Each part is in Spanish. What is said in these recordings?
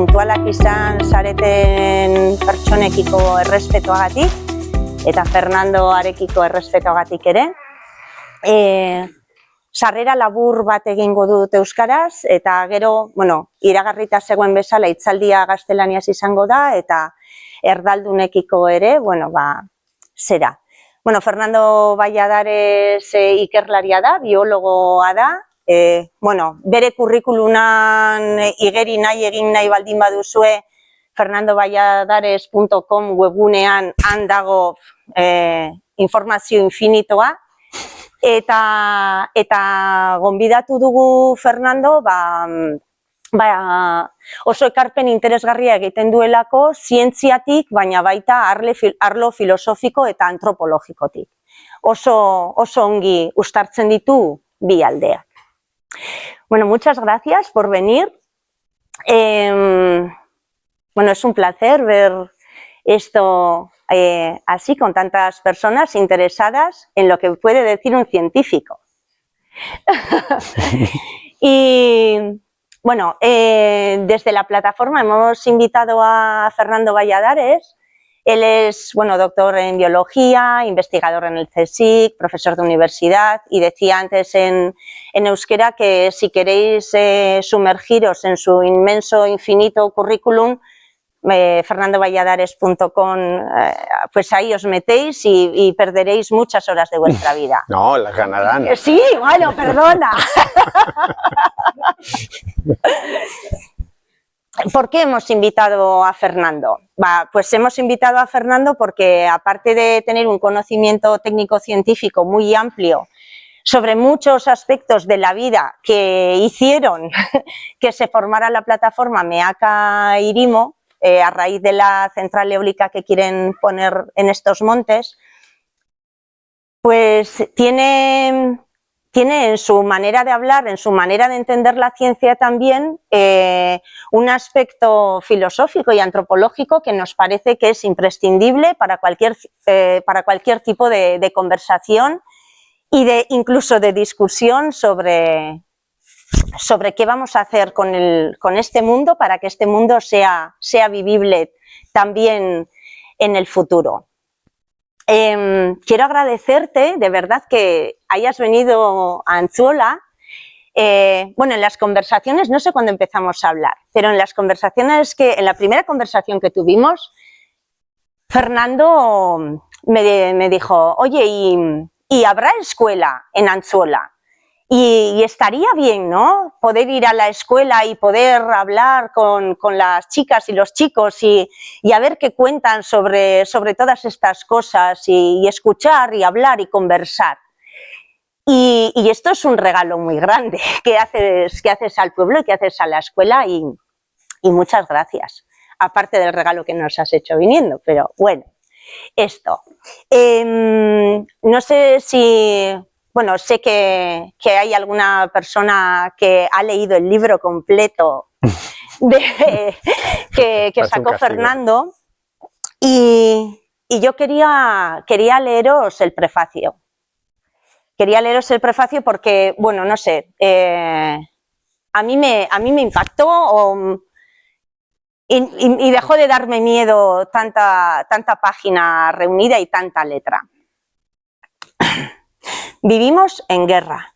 puntualak izan zareten pertsonekiko errespetoagatik, eta Fernandoarekiko errespetoagatik ere. Sarrera labur bat egingo dut euskaraz, eta gero, iragarrita zegoen bezala hitzaldia gaztelaniaz izango da, eta erdaldunekiko ere, zera. Fernando Valladares ikerlaria da, biologoa da, bere kurrikulunan igeri nahi egin nahi baldin baduzue, fernandovalladares.com webgunean han dago informazio infinitoa, eta gonbidatu dugu Fernando, oso ekarpen interesgarria egiten duelako zientziatik, baina baita arlo filosofiko eta antropologikotik. Oso ongi uztartzen ditu bi aldeak. Muchas gracias por venir. Es un placer ver esto así, con tantas personas interesadas en lo que puede decir un científico. Y desde la plataforma hemos invitado a Fernando Valladares. Él es, doctor en biología, investigador en el CSIC, profesor de universidad, y decía antes en euskera que si queréis sumergiros en su inmenso, infinito currículum, fernandovalladares.com, pues ahí os metéis y perderéis muchas horas de vuestra vida. No, las ganarán. Sí, perdona. ¿Por qué hemos invitado a Fernando? Pues hemos invitado a Fernando porque, aparte de tener un conocimiento técnico-científico muy amplio sobre muchos aspectos de la vida que hicieron que se formara la plataforma Meaca Irimo, a raíz de la central eólica que quieren poner en estos montes, pues tiene en su manera de hablar, en su manera de entender la ciencia también, un aspecto filosófico y antropológico que nos parece que es imprescindible para cualquier tipo de conversación y incluso de discusión sobre qué vamos a hacer con este mundo para que este mundo sea vivible también en el futuro. Quiero agradecerte de verdad que hayas venido a Antzuola. En las conversaciones, no sé cuándo empezamos a hablar, pero en la primera conversación que tuvimos, Fernando me dijo, oye, ¿y habrá escuela en Antzuola? Y estaría bien, ¿no?, poder ir a la escuela y poder hablar con las chicas y los chicos y a ver qué cuentan sobre todas estas cosas y escuchar y hablar y conversar. Y esto es un regalo muy grande que haces al pueblo y que haces a la escuela y muchas gracias, aparte del regalo que nos has hecho viniendo, pero bueno, esto. No sé si... sé que hay alguna persona que ha leído el libro completo que sacó Fernando y yo quería leeros el prefacio. Quería leeros el prefacio porque, no sé, a mí me impactó y dejó de darme miedo tanta página reunida y tanta letra. Vivimos en guerra,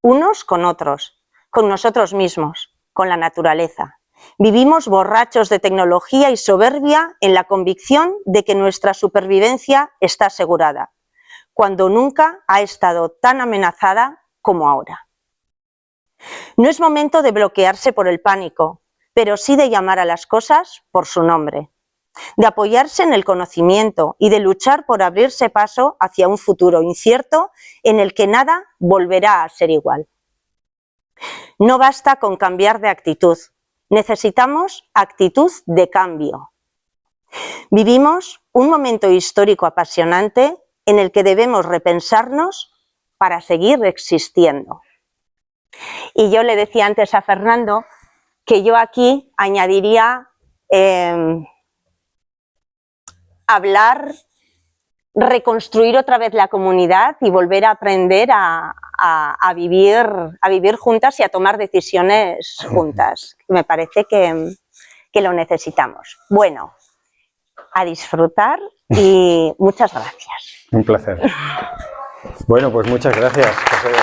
unos con otros, con nosotros mismos, con la naturaleza. Vivimos borrachos de tecnología y soberbia en la convicción de que nuestra supervivencia está asegurada, cuando nunca ha estado tan amenazada como ahora. No es momento de bloquearse por el pánico, pero sí de llamar a las cosas por su nombre, de apoyarse en el conocimiento y de luchar por abrirse paso hacia un futuro incierto en el que nada volverá a ser igual. No basta con cambiar de actitud, necesitamos actitud de cambio. Vivimos un momento histórico apasionante en el que debemos repensarnos para seguir existiendo. Y yo le decía antes a Fernando que yo aquí añadiría hablar, reconstruir otra vez la comunidad y volver a aprender a vivir juntas y a tomar decisiones juntas. Me parece que que lo necesitamos. Bueno, a disfrutar y muchas gracias. Un placer. Bueno, pues muchas gracias, José.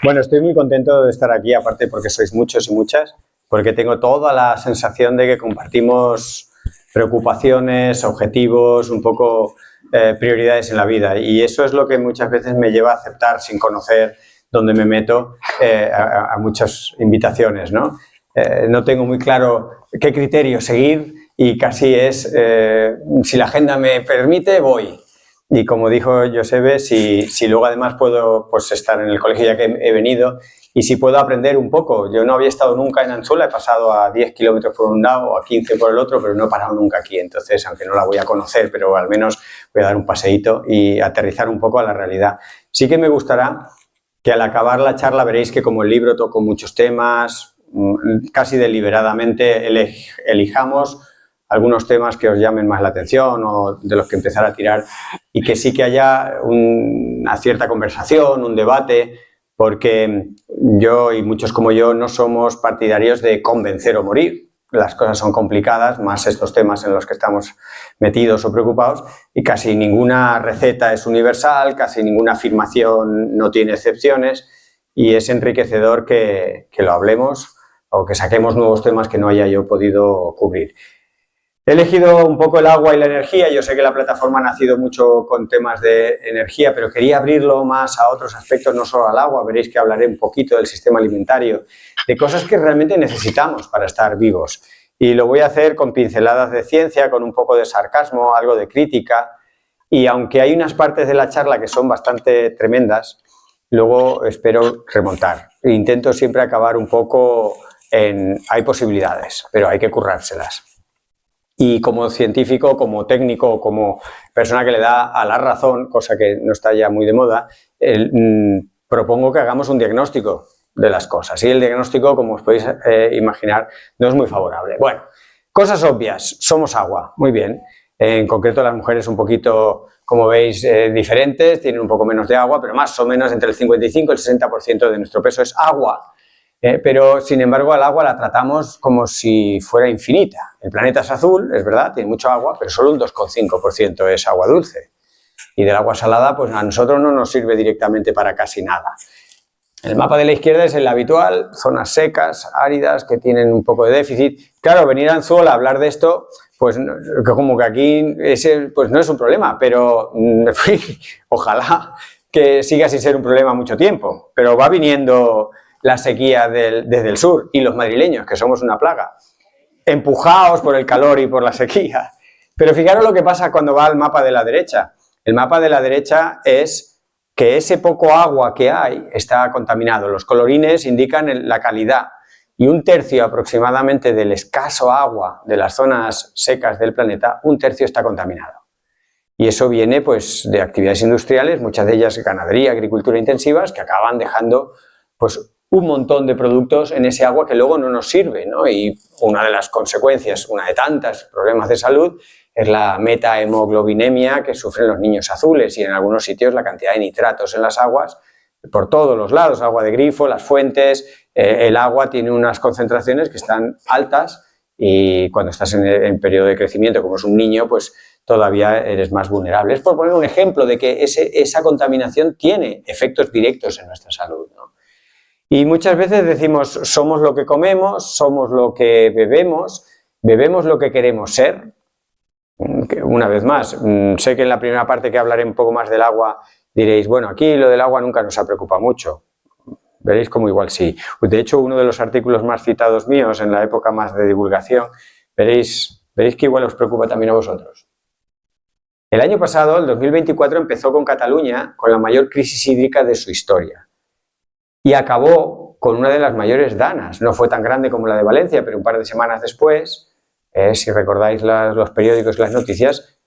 Bueno, estoy muy contento de estar aquí, aparte porque sois muchos y muchas, porque tengo toda la sensación de que compartimos preocupaciones, objetivos, un poco prioridades en la vida, y eso es lo que muchas veces me lleva a aceptar, sin conocer dónde me meto, a muchas invitaciones, ¿no? No tengo muy claro qué criterio seguir y casi es, si la agenda me permite, voy. Y como dijo Josebe, si luego además puedo pues, estar en el colegio ya que he venido, y si puedo aprender un poco. Yo no había estado nunca en Anzola, he pasado a 10 kilómetros por un lado o a 15 por el otro, pero no he parado nunca aquí. Entonces, aunque no la voy a conocer, pero al menos voy a dar un paseíto y aterrizar un poco a la realidad. Sí que me gustará que al acabar la charla veréis que como el libro toco muchos temas, casi deliberadamente elijamos algunos temas que os llamen más la atención o de los que empezar a tirar, y que sí que haya una cierta conversación, un debate, porque yo y muchos como yo no somos partidarios de convencer o morir. Las cosas son complicadas, más estos temas en los que estamos metidos o preocupados, y casi ninguna receta es universal, casi ninguna afirmación no tiene excepciones, y es enriquecedor que lo hablemos o que saquemos nuevos temas que no haya yo podido cubrir. He elegido un poco el agua y la energía. Yo sé que la plataforma ha nacido mucho con temas de energía, pero quería abrirlo más a otros aspectos, no solo al agua. Veréis que hablaré un poquito del sistema alimentario, de cosas que realmente necesitamos para estar vivos. Y lo voy a hacer con pinceladas de ciencia, con un poco de sarcasmo, algo de crítica. Y aunque hay unas partes de la charla que son bastante tremendas, luego espero remontar. Intento siempre acabar un poco en... hay posibilidades, pero hay que currárselas. Y como científico, como técnico, como persona que le da a la razón, cosa que no está ya muy de moda, propongo que hagamos un diagnóstico de las cosas. Y el diagnóstico, como os podéis imaginar, no es muy favorable. Bueno, cosas obvias. Somos agua. Muy bien. En concreto, las mujeres un poquito, como veis, diferentes, tienen un poco menos de agua, pero más o menos entre el 55 y el 60% de nuestro peso es agua. Pero, sin embargo, al agua la tratamos como si fuera infinita. El planeta es azul, es verdad, tiene mucho agua, pero solo un 2,5% es agua dulce. Y del agua salada, pues a nosotros no nos sirve directamente para casi nada. El mapa de la izquierda es el habitual, zonas secas, áridas, que tienen un poco de déficit. Claro, venir a Anzuola a hablar de esto, pues como que aquí pues no es un problema, pero ojalá que siga sin ser un problema mucho tiempo. Pero va viniendo la sequía desde el sur, y los madrileños, que somos una plaga, empujados por el calor y por la sequía. Pero fijaros lo que pasa cuando va al mapa de la derecha. El mapa de la derecha es que ese poco agua que hay está contaminado. Los colorines indican la calidad, y un tercio aproximadamente del escaso agua de las zonas secas del planeta, un tercio está contaminado. Y eso viene pues de actividades industriales, muchas de ellas ganadería, agricultura intensivas, que acaban dejando pues un montón de productos en ese agua que luego no nos sirve, ¿no? Y una de las consecuencias, una de tantos problemas de salud, es la metahemoglobinemia que sufren los niños azules, y en algunos sitios la cantidad de nitratos en las aguas, por todos los lados, agua de grifo, las fuentes, el agua tiene unas concentraciones que están altas, y cuando estás en periodo de crecimiento, como es un niño, pues todavía eres más vulnerable. Es por poner un ejemplo de que esa contaminación tiene efectos directos en nuestra salud, ¿no? Y muchas veces decimos, somos lo que comemos, somos lo que bebemos lo que queremos ser. Una vez más, sé que en la primera parte que hablaré un poco más del agua diréis, bueno, aquí lo del agua nunca nos ha preocupado mucho. Veréis como igual sí. De hecho, uno de los artículos más citados míos en la época más de divulgación, veréis que igual os preocupa también a vosotros. El año pasado, el 2024, empezó con Cataluña con la mayor crisis hídrica de su historia. Y acabó con una de las mayores danas. No fue tan grande como la de Valencia, pero un par de semanas después, si recordáis los periódicos y las noticias,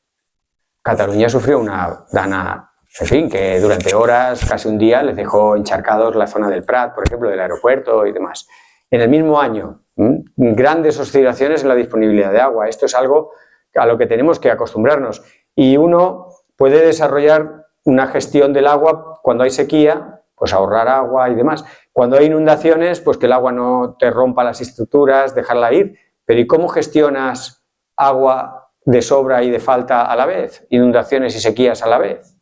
Cataluña sufrió una dana, en fin, que durante horas, casi un día, les dejó encharcados la zona del Prat, por ejemplo, del aeropuerto y demás. En el mismo año, grandes oscilaciones en la disponibilidad de agua. Esto es algo a lo que tenemos que acostumbrarnos. Y uno puede desarrollar una gestión del agua cuando hay sequía, pues ahorrar agua y demás, Cuando hay inundaciones, pues que el agua no te rompa las estructuras, dejarla ir. Pero ¿y cómo gestionas agua de sobra y de falta a la vez? Inundaciones y sequías a la vez.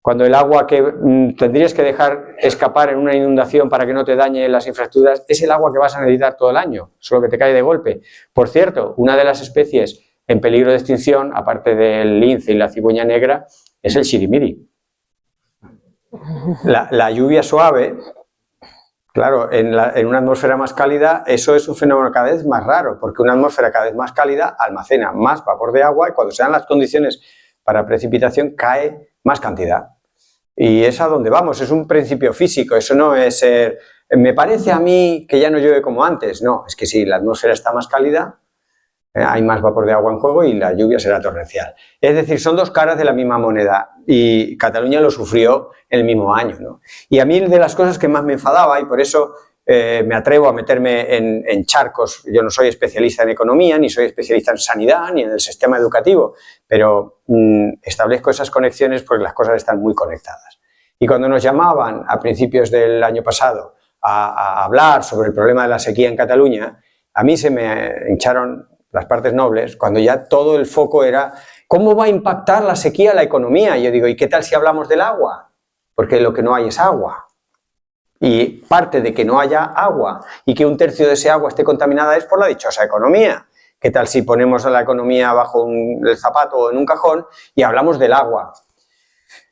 Cuando el agua que tendrías que dejar escapar en una inundación para que no te dañe las infraestructuras, es el agua que vas a necesitar todo el año, solo que te cae de golpe. Por cierto, una de las especies en peligro de extinción, aparte del lince y la cigüeña negra, es el sirimiri. La lluvia suave, claro, en una atmósfera más cálida, eso es un fenómeno cada vez más raro, porque una atmósfera cada vez más cálida almacena más vapor de agua y cuando se dan las condiciones para precipitación cae más cantidad. Y es a donde vamos, es un principio físico, eso no es ser, me parece a mí que ya no llueve como antes, no, es que si la atmósfera está más cálida, hay más vapor de agua en juego y la lluvia será torrencial. Es decir, son dos caras de la misma moneda y Cataluña lo sufrió en el mismo año, ¿no? Y a mí de las cosas que más me enfadaba, y por eso me atrevo a meterme en charcos, yo no soy especialista en economía, ni soy especialista en sanidad, ni en el sistema educativo, pero establezco esas conexiones porque las cosas están muy conectadas. Y cuando nos llamaban a principios del año pasado a hablar sobre el problema de la sequía en Cataluña, a mí se me hincharon las partes nobles, cuando ya todo el foco era ¿cómo va a impactar la sequía en la economía? Y yo digo, ¿y qué tal si hablamos del agua? Porque lo que no hay es agua. Y parte de que no haya agua y que un tercio de ese agua esté contaminada es por la dichosa economía. ¿Qué tal si ponemos a la economía bajo el zapato o en un cajón y hablamos del agua?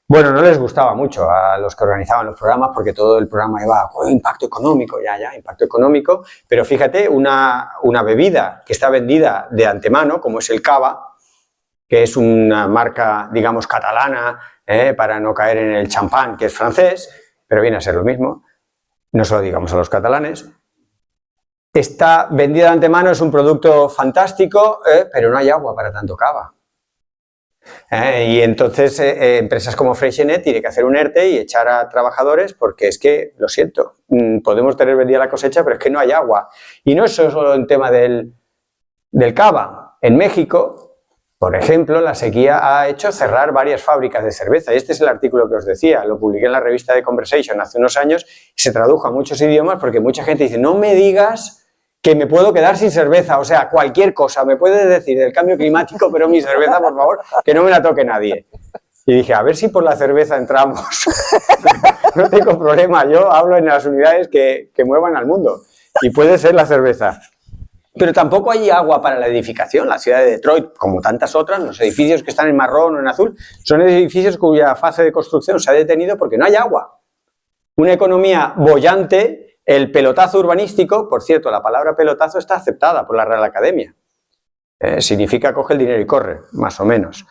Bueno, no les gustaba mucho a los que organizaban los programas porque todo el programa iba a impacto económico, impacto económico, pero fíjate, una bebida que está vendida de antemano, como es el cava, que es una marca, digamos, catalana, para no caer en el champán, que es francés, pero viene a ser lo mismo, no se lo digamos a los catalanes. Está vendida de antemano, es un producto fantástico, pero no hay agua para tanto cava. Y entonces empresas como Freixenet tienen que hacer un ERTE y echar a trabajadores porque es que, lo siento, podemos tener vendida la cosecha, pero es que no hay agua. Y no es solo el tema del cava. En México, por ejemplo, la sequía ha hecho cerrar varias fábricas de cerveza. Y este es el artículo que os decía, lo publiqué en la revista de Conversation hace unos años y se tradujo a muchos idiomas porque mucha gente dice, no me digas que me puedo quedar sin cerveza, o sea, cualquier cosa, me puedes decir del cambio climático, pero mi cerveza, por favor, que no me la toque nadie. Y dije, a ver si por la cerveza entramos. No tengo problema, yo hablo en las unidades que muevan al mundo. Y puede ser la cerveza. Pero tampoco hay agua para la edificación. La ciudad de Detroit, como tantas otras, los edificios que están en marrón o en azul, son edificios cuya fase de construcción se ha detenido porque no hay agua. Una economía boyante. El pelotazo urbanístico, por cierto, la palabra pelotazo está aceptada por la Real Academia. Significa coge el dinero y corre, más o menos.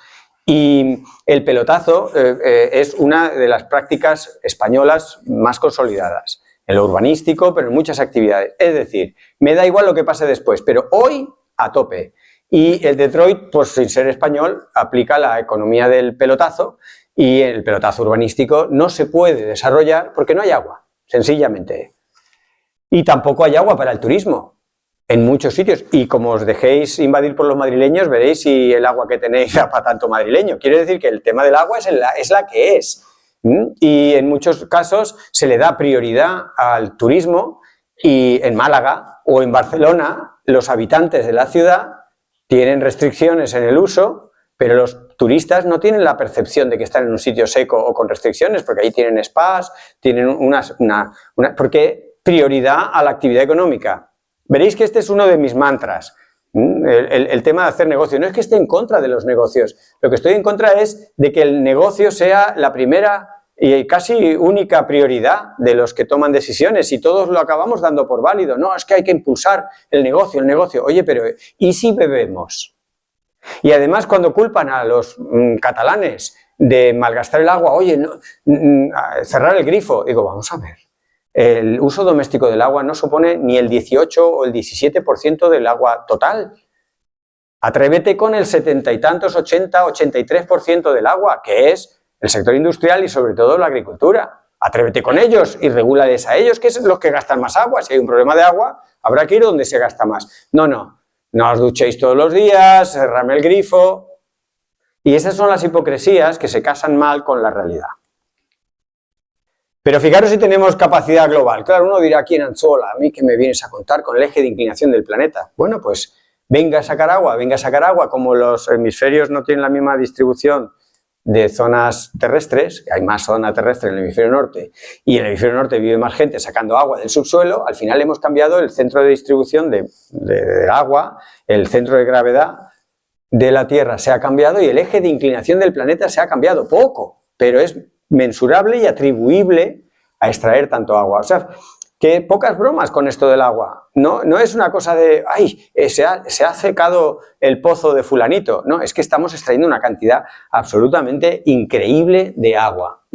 Y el pelotazo es una de las prácticas españolas más consolidadas, en lo urbanístico, pero en muchas actividades. Es decir, me da igual lo que pase después, pero hoy a tope. Y el Detroit, pues sin ser español, aplica la economía del pelotazo y el pelotazo urbanístico no se puede desarrollar porque no hay agua, sencillamente. Y tampoco hay agua para el turismo en muchos sitios. Y como os dejéis invadir por los madrileños, veréis si el agua que tenéis da para tanto madrileño. Quiere decir que el tema del agua es la que es. Y en muchos casos se le da prioridad al turismo y en Málaga o en Barcelona los habitantes de la ciudad tienen restricciones en el uso, pero los turistas no tienen la percepción de que están en un sitio seco o con restricciones, porque ahí tienen spas, tienen porque prioridad a la actividad económica. Veréis que este es uno de mis mantras, el tema de hacer negocio. No es que esté en contra de los negocios, lo que estoy en contra es de que el negocio sea la primera y casi única prioridad de los que toman decisiones y todos lo acabamos dando por válido. No, es que hay que impulsar el negocio. Oye, pero ¿y si bebemos? Y además cuando culpan a los catalanes de malgastar el agua, oye, cerrar el grifo, digo, vamos a ver. El uso doméstico del agua no supone ni el 18 o el 17% del agua total. Atrévete con el 70 y tantos, 80, 83% del agua, que es el sector industrial y sobre todo la agricultura. Atrévete con ellos y regúlales a ellos, que son los que gastan más agua. Si hay un problema de agua, habrá que ir donde se gasta más. No os duchéis todos los días, cerradme el grifo. Y esas son las hipocresías que se casan mal con la realidad. Pero fijaros si tenemos capacidad global. Claro, uno dirá aquí en Anzola, a mí que me vienes a contar con el eje de inclinación del planeta. Bueno, pues venga a sacar agua, como los hemisferios no tienen la misma distribución de zonas terrestres, hay más zona terrestre en el hemisferio norte, y en el hemisferio norte vive más gente sacando agua del subsuelo, al final hemos cambiado el centro de distribución del agua, el centro de gravedad de la Tierra se ha cambiado y el eje de inclinación del planeta se ha cambiado poco, pero es mensurable y atribuible a extraer tanto agua. O sea, que pocas bromas con esto del agua. No es una cosa de, ay, se ha secado el pozo de fulanito. No, es que estamos extrayendo una cantidad absolutamente increíble de agua.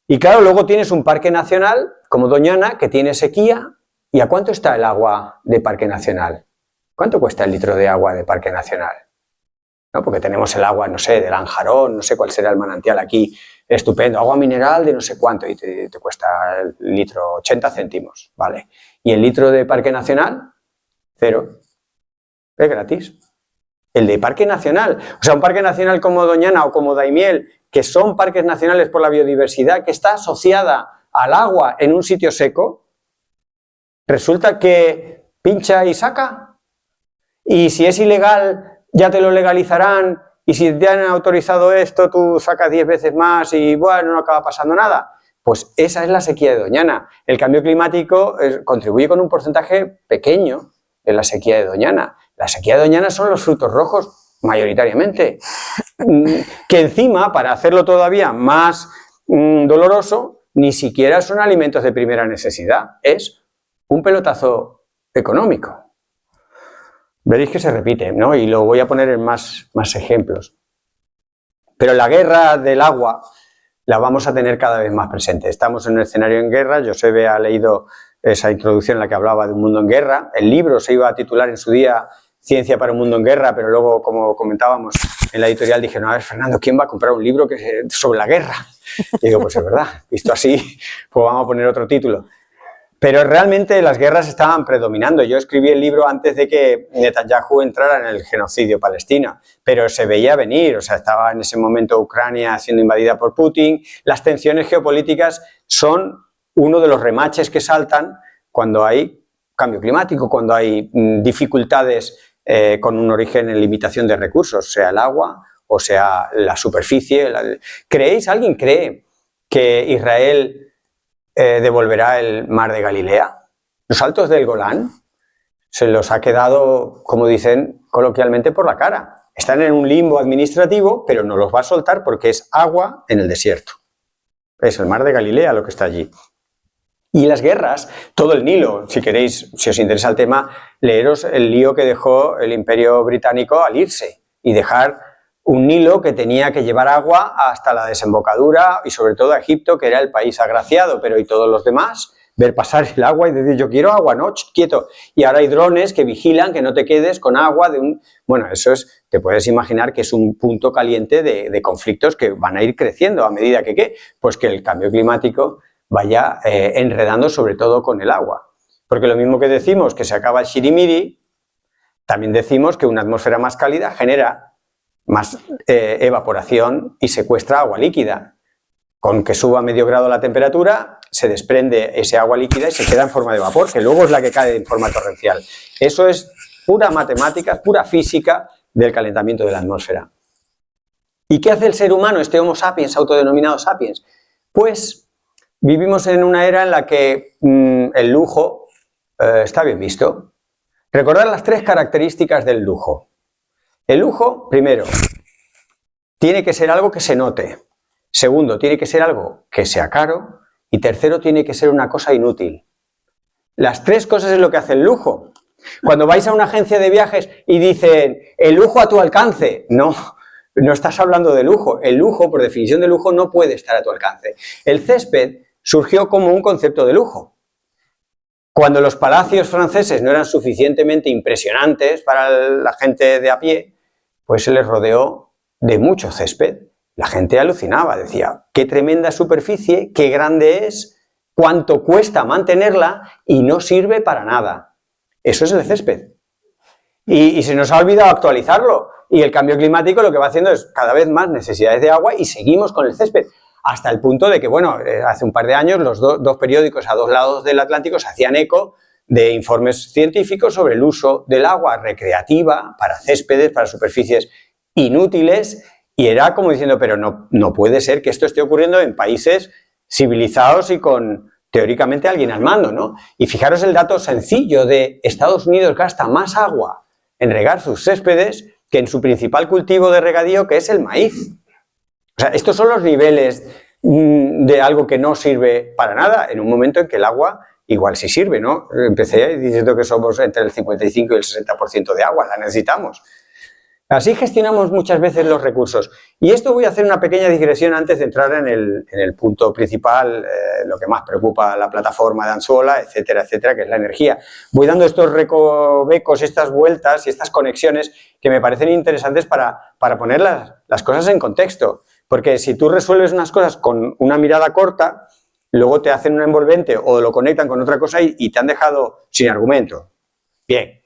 Y claro, luego tienes un parque nacional como Doñana que tiene sequía. ¿Y a cuánto está el agua de parque nacional? ¿Cuánto cuesta el litro de agua de parque nacional? ¿No? Porque tenemos el agua, no sé, de Lanjarón, no sé cuál será el manantial aquí, estupendo, agua mineral de no sé cuánto y te cuesta el litro 80 céntimos, ¿vale? Y el litro de Parque Nacional, 0, es gratis. El de Parque Nacional, o sea, un parque nacional como Doñana o como Daimiel, que son parques nacionales por la biodiversidad, que está asociada al agua en un sitio seco, resulta que pincha y saca. Y si es ilegal, ya te lo legalizarán, y si te han autorizado esto, tú sacas 10 veces más y bueno, no acaba pasando nada. Pues esa es la sequía de Doñana. El cambio climático contribuye con un porcentaje pequeño en la sequía de Doñana. La sequía de Doñana son los frutos rojos, mayoritariamente. Que encima, para hacerlo todavía más doloroso, ni siquiera son alimentos de primera necesidad. Es un pelotazo económico. Veréis que se repite, ¿no? Y lo voy a poner en más ejemplos. Pero la guerra del agua la vamos a tener cada vez más presente. Estamos en un escenario en guerra. Josebe ha leído esa introducción en la que hablaba de un mundo en guerra. El libro se iba a titular en su día Ciencia para un mundo en guerra, pero luego, como comentábamos en la editorial, dije, no, a ver, Fernando, ¿quién va a comprar un libro sobre la guerra? Y digo, pues es verdad, visto así, pues vamos a poner otro título. Pero realmente las guerras estaban predominando. Yo escribí el libro antes de que Netanyahu entrara en el genocidio palestino, pero se veía venir, o sea, estaba en ese momento Ucrania siendo invadida por Putin. Las tensiones geopolíticas son uno de los remaches que saltan cuando hay cambio climático, cuando hay dificultades con un origen en limitación de recursos, sea el agua o sea la superficie. ¿Alguien cree que Israel devolverá el mar de Galilea? Los altos del Golán se los ha quedado, como dicen coloquialmente, por la cara. Están en un limbo administrativo, pero no los va a soltar porque es agua en el desierto. Es el mar de Galilea lo que está allí. Y las guerras, todo el Nilo, si queréis, si os interesa el tema, leeros el lío que dejó el Imperio Británico al irse y dejar un Nilo que tenía que llevar agua hasta la desembocadura y sobre todo a Egipto, que era el país agraciado, pero y todos los demás, ver pasar el agua y decir yo quiero agua, no, quieto. Y ahora hay drones que vigilan que no te quedes con agua de un... Bueno, eso es, te puedes imaginar que es un punto caliente de conflictos que van a ir creciendo a medida que, ¿qué? Pues que el cambio climático vaya enredando sobre todo con el agua. Porque lo mismo que decimos que se acaba el shirimiri, también decimos que una atmósfera más cálida genera más evaporación y secuestra agua líquida. Con que suba medio grado la temperatura, se desprende ese agua líquida y se queda en forma de vapor, que luego es la que cae en forma torrencial. Eso es pura matemática, pura física del calentamiento de la atmósfera. ¿Y qué hace el ser humano, este Homo sapiens, autodenominado sapiens? Pues vivimos en una era en la que el lujo está bien visto. Recordad las 3 características del lujo. El lujo, primero, tiene que ser algo que se note. Segundo, tiene que ser algo que sea caro. Y tercero, tiene que ser una cosa inútil. Las 3 cosas es lo que hace el lujo. Cuando vais a una agencia de viajes y dicen, el lujo a tu alcance, no estás hablando de lujo. El lujo, por definición de lujo, no puede estar a tu alcance. El césped surgió como un concepto de lujo. Cuando los palacios franceses no eran suficientemente impresionantes para la gente de a pie, pues se les rodeó de mucho césped. La gente alucinaba, decía, qué tremenda superficie, qué grande es, cuánto cuesta mantenerla y no sirve para nada. Eso es el césped. Y se nos ha olvidado actualizarlo. Y el cambio climático lo que va haciendo es cada vez más necesidades de agua y seguimos con el césped. hasta el punto de que, bueno, hace un par de años los dos periódicos a dos lados del Atlántico se hacían eco de informes científicos sobre el uso del agua recreativa para céspedes, para superficies inútiles, y era como diciendo, pero no puede ser que esto esté ocurriendo en países civilizados y con teóricamente alguien al mando, ¿no? Y fijaros el dato sencillo de Estados Unidos gasta más agua en regar sus céspedes que en su principal cultivo de regadío, que es el maíz. O sea, estos son los niveles de algo que no sirve para nada en un momento en que el agua igual sí sirve, ¿no? Empecé diciendo que somos entre el 55 y el 60% de agua, la necesitamos. Así gestionamos muchas veces los recursos. Y esto voy a hacer una pequeña digresión antes de entrar en el punto principal, lo que más preocupa a la plataforma de Anzuola, etcétera, etcétera, que es la energía. Voy dando estos recovecos, estas vueltas y estas conexiones que me parecen interesantes para poner las cosas en contexto. Porque si tú resuelves unas cosas con una mirada corta, luego te hacen un envolvente o lo conectan con otra cosa y te han dejado sin argumento. Bien.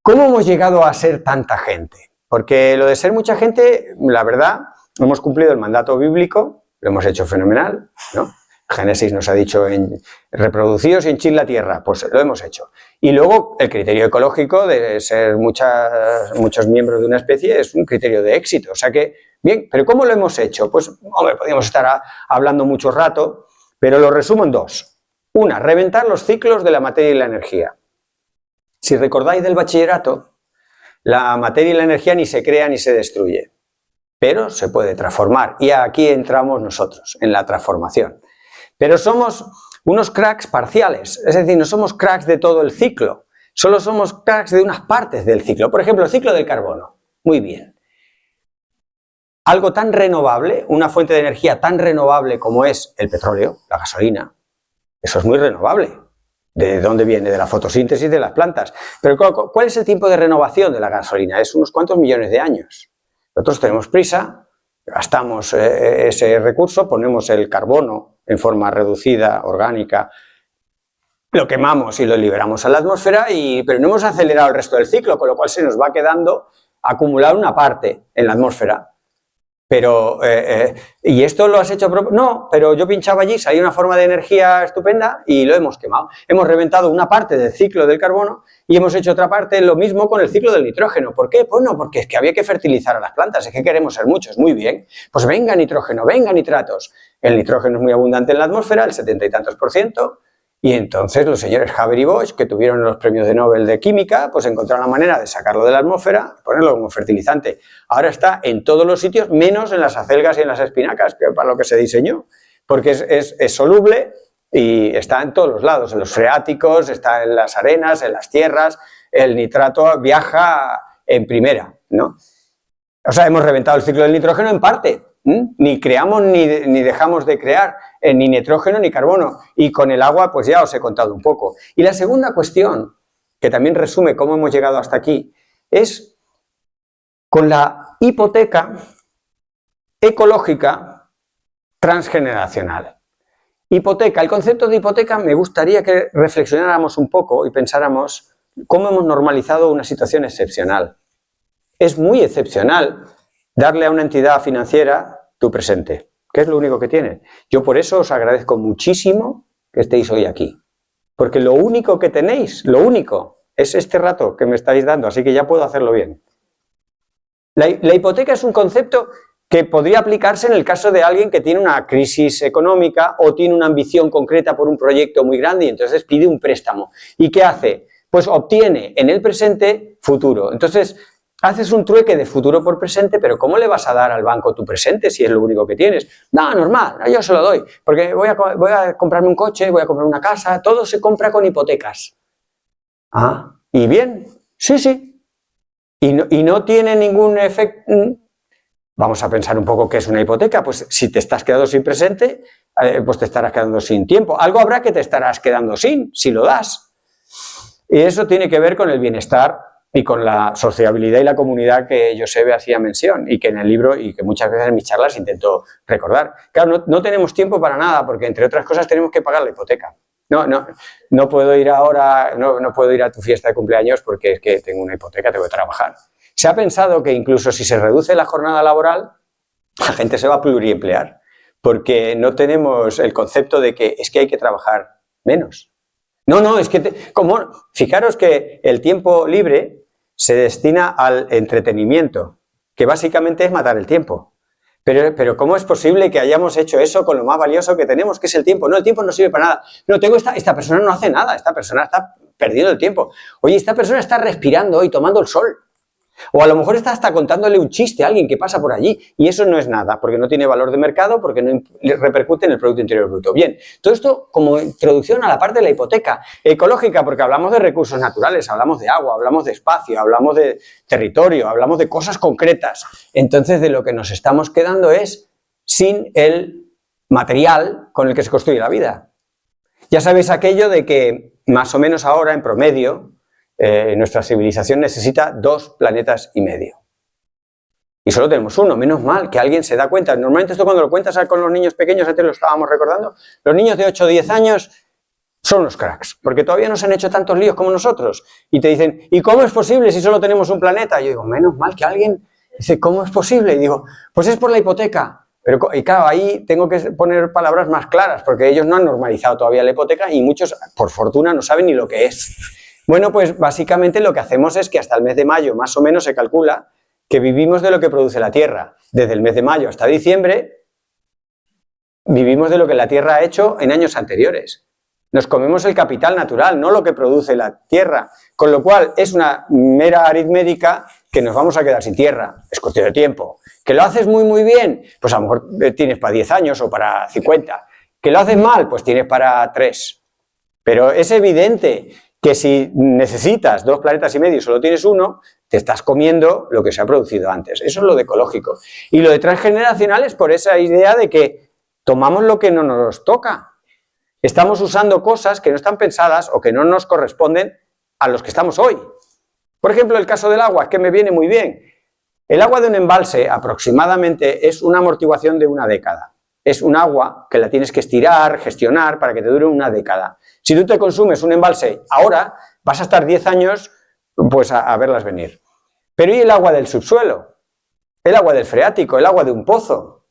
¿Cómo hemos llegado a ser tanta gente? Porque lo de ser mucha gente, la verdad, hemos cumplido el mandato bíblico, lo hemos hecho fenomenal, ¿no? Génesis nos ha dicho reproducíos y henchid la tierra, pues lo hemos hecho. Y luego el criterio ecológico de ser muchos miembros de una especie es un criterio de éxito. O sea que, bien, ¿pero cómo lo hemos hecho? Pues, hombre, podríamos estar hablando mucho rato, pero lo resumo en dos. Una, reventar los ciclos de la materia y la energía. Si recordáis del bachillerato, la materia y la energía ni se crea ni se destruye, pero se puede transformar. Y aquí entramos nosotros, en la transformación. Pero somos unos cracks parciales, es decir, no somos cracks de todo el ciclo, solo somos cracks de unas partes del ciclo. Por ejemplo, el ciclo del carbono. Muy bien. Algo tan renovable, una fuente de energía tan renovable como es el petróleo, la gasolina, eso es muy renovable. ¿De dónde viene? De la fotosíntesis de las plantas. Pero ¿cuál es el tiempo de renovación de la gasolina? Es unos cuantos millones de años. Nosotros tenemos prisa, gastamos ese recurso, ponemos el carbono en forma reducida, orgánica, lo quemamos y lo liberamos a la atmósfera, pero no hemos acelerado el resto del ciclo, con lo cual se nos va quedando acumular una parte en la atmósfera. Pero, ¿y esto lo has hecho a propósito? No, pero yo pinchaba allí, salía una forma de energía estupenda y lo hemos quemado. Hemos reventado una parte del ciclo del carbono y hemos hecho otra parte, lo mismo con el ciclo del nitrógeno. ¿Por qué? Pues no, porque es que había que fertilizar a las plantas, es que queremos ser muchos, muy bien. Pues venga nitrógeno, venga nitratos. El nitrógeno es muy abundante en la atmósfera, el 70 y tantos %. Y entonces los señores Haber y Bosch, que tuvieron los premios de Nobel de Química, pues encontraron la manera de sacarlo de la atmósfera y ponerlo como fertilizante. Ahora está en todos los sitios, menos en las acelgas y en las espinacas, que para lo que se diseñó, porque es soluble y está en todos los lados, en los freáticos, está en las arenas, en las tierras, el nitrato viaja en primera, ¿no? O sea, hemos reventado el ciclo del nitrógeno en parte. Ni creamos ni dejamos de crear ni nitrógeno ni carbono, y con el agua pues ya os he contado un poco. Y la segunda cuestión, que también resume cómo hemos llegado hasta aquí, es con la hipoteca ecológica transgeneracional. Hipoteca, el concepto de hipoteca me gustaría que reflexionáramos un poco y pensáramos cómo hemos normalizado una situación excepcional. Es muy excepcional darle a una entidad financiera tu presente, que es lo único que tiene. Yo por eso os agradezco muchísimo que estéis hoy aquí, porque lo único que tenéis, lo único, es este rato que me estáis dando, así que ya puedo hacerlo bien. La hipoteca es un concepto que podría aplicarse en el caso de alguien que tiene una crisis económica o tiene una ambición concreta por un proyecto muy grande y entonces pide un préstamo. ¿Y qué hace? Pues obtiene en el presente futuro. Entonces, haces un trueque de futuro por presente, pero ¿cómo le vas a dar al banco tu presente si es lo único que tienes? No, normal, yo se lo doy, porque voy a comprarme un coche, voy a comprar una casa, todo se compra con hipotecas. Ah, ¿y bien? Sí, sí. Y no tiene ningún efecto. Vamos a pensar un poco qué es una hipoteca. Pues si te estás quedando sin presente, pues te estarás quedando sin tiempo. Algo habrá que te estarás quedando sin, si lo das. Y eso tiene que ver con el bienestar y con la sociabilidad y la comunidad que Josebe hacía mención y que en el libro y que muchas veces en mis charlas intento recordar. Claro, no tenemos tiempo para nada porque entre otras cosas tenemos que pagar la hipoteca. No puedo ir ahora, no puedo ir a tu fiesta de cumpleaños porque es que tengo una hipoteca, tengo que trabajar. Se ha pensado que incluso si se reduce la jornada laboral, la gente se va a pluriemplear. porque no tenemos el concepto de que es que hay que trabajar menos. No, es que, fijaros que el tiempo libre se destina al entretenimiento, que básicamente es matar el tiempo. Pero ¿cómo es posible que hayamos hecho eso con lo más valioso que tenemos, que es el tiempo? No, el tiempo no sirve para nada. No, esta persona no hace nada, esta persona está perdiendo el tiempo. Oye, esta persona está respirando y tomando el sol. O a lo mejor está hasta contándole un chiste a alguien que pasa por allí, y eso no es nada, porque no tiene valor de mercado, porque no repercute en el Producto Interior Bruto. Bien, todo esto como introducción a la parte de la hipoteca ecológica, porque hablamos de recursos naturales, hablamos de agua, hablamos de espacio, hablamos de territorio, hablamos de cosas concretas. Entonces, de lo que nos estamos quedando es sin el material con el que se construye la vida. Ya sabéis aquello de que más o menos ahora, en promedio, nuestra civilización necesita 2,5 planetas. Y solo tenemos uno, menos mal que alguien se da cuenta. Normalmente esto cuando lo cuentas con los niños pequeños, antes lo estábamos recordando, los niños de 8 o 10 años son los cracks, porque todavía no se han hecho tantos líos como nosotros. Y te dicen, ¿y cómo es posible si solo tenemos un planeta? Y yo digo, menos mal que alguien dice, ¿cómo es posible? Y digo, pues es por la hipoteca. Y claro, ahí tengo que poner palabras más claras, porque ellos no han normalizado todavía la hipoteca y muchos, por fortuna, no saben ni lo que es. Bueno, pues básicamente lo que hacemos es que hasta el mes de mayo, más o menos, se calcula que vivimos de lo que produce la Tierra. Desde el mes de mayo hasta diciembre, vivimos de lo que la Tierra ha hecho en años anteriores. Nos comemos el capital natural, no lo que produce la Tierra. Con lo cual, es una mera aritmética que nos vamos a quedar sin Tierra. Es cuestión de tiempo. ¿Que lo haces muy, muy bien? Pues a lo mejor tienes para 10 años o para 50. ¿Que lo haces mal? Pues tienes para 3. Pero es evidente que si necesitas 2,5 planetas y solo tienes uno, te estás comiendo lo que se ha producido antes. Eso es lo de ecológico. Y lo de transgeneracional es por esa idea de que tomamos lo que no nos toca. Estamos usando cosas que no están pensadas o que no nos corresponden a los que estamos hoy. Por ejemplo, el caso del agua, que me viene muy bien. El agua de un embalse aproximadamente es una amortiguación de 1 década. Es un agua que la tienes que estirar, gestionar para que te dure 1 década. Si tú te consumes un embalse ahora, vas a estar 10 años pues a verlas venir. Pero ¿y el agua del subsuelo? El agua del freático, el agua de un pozo.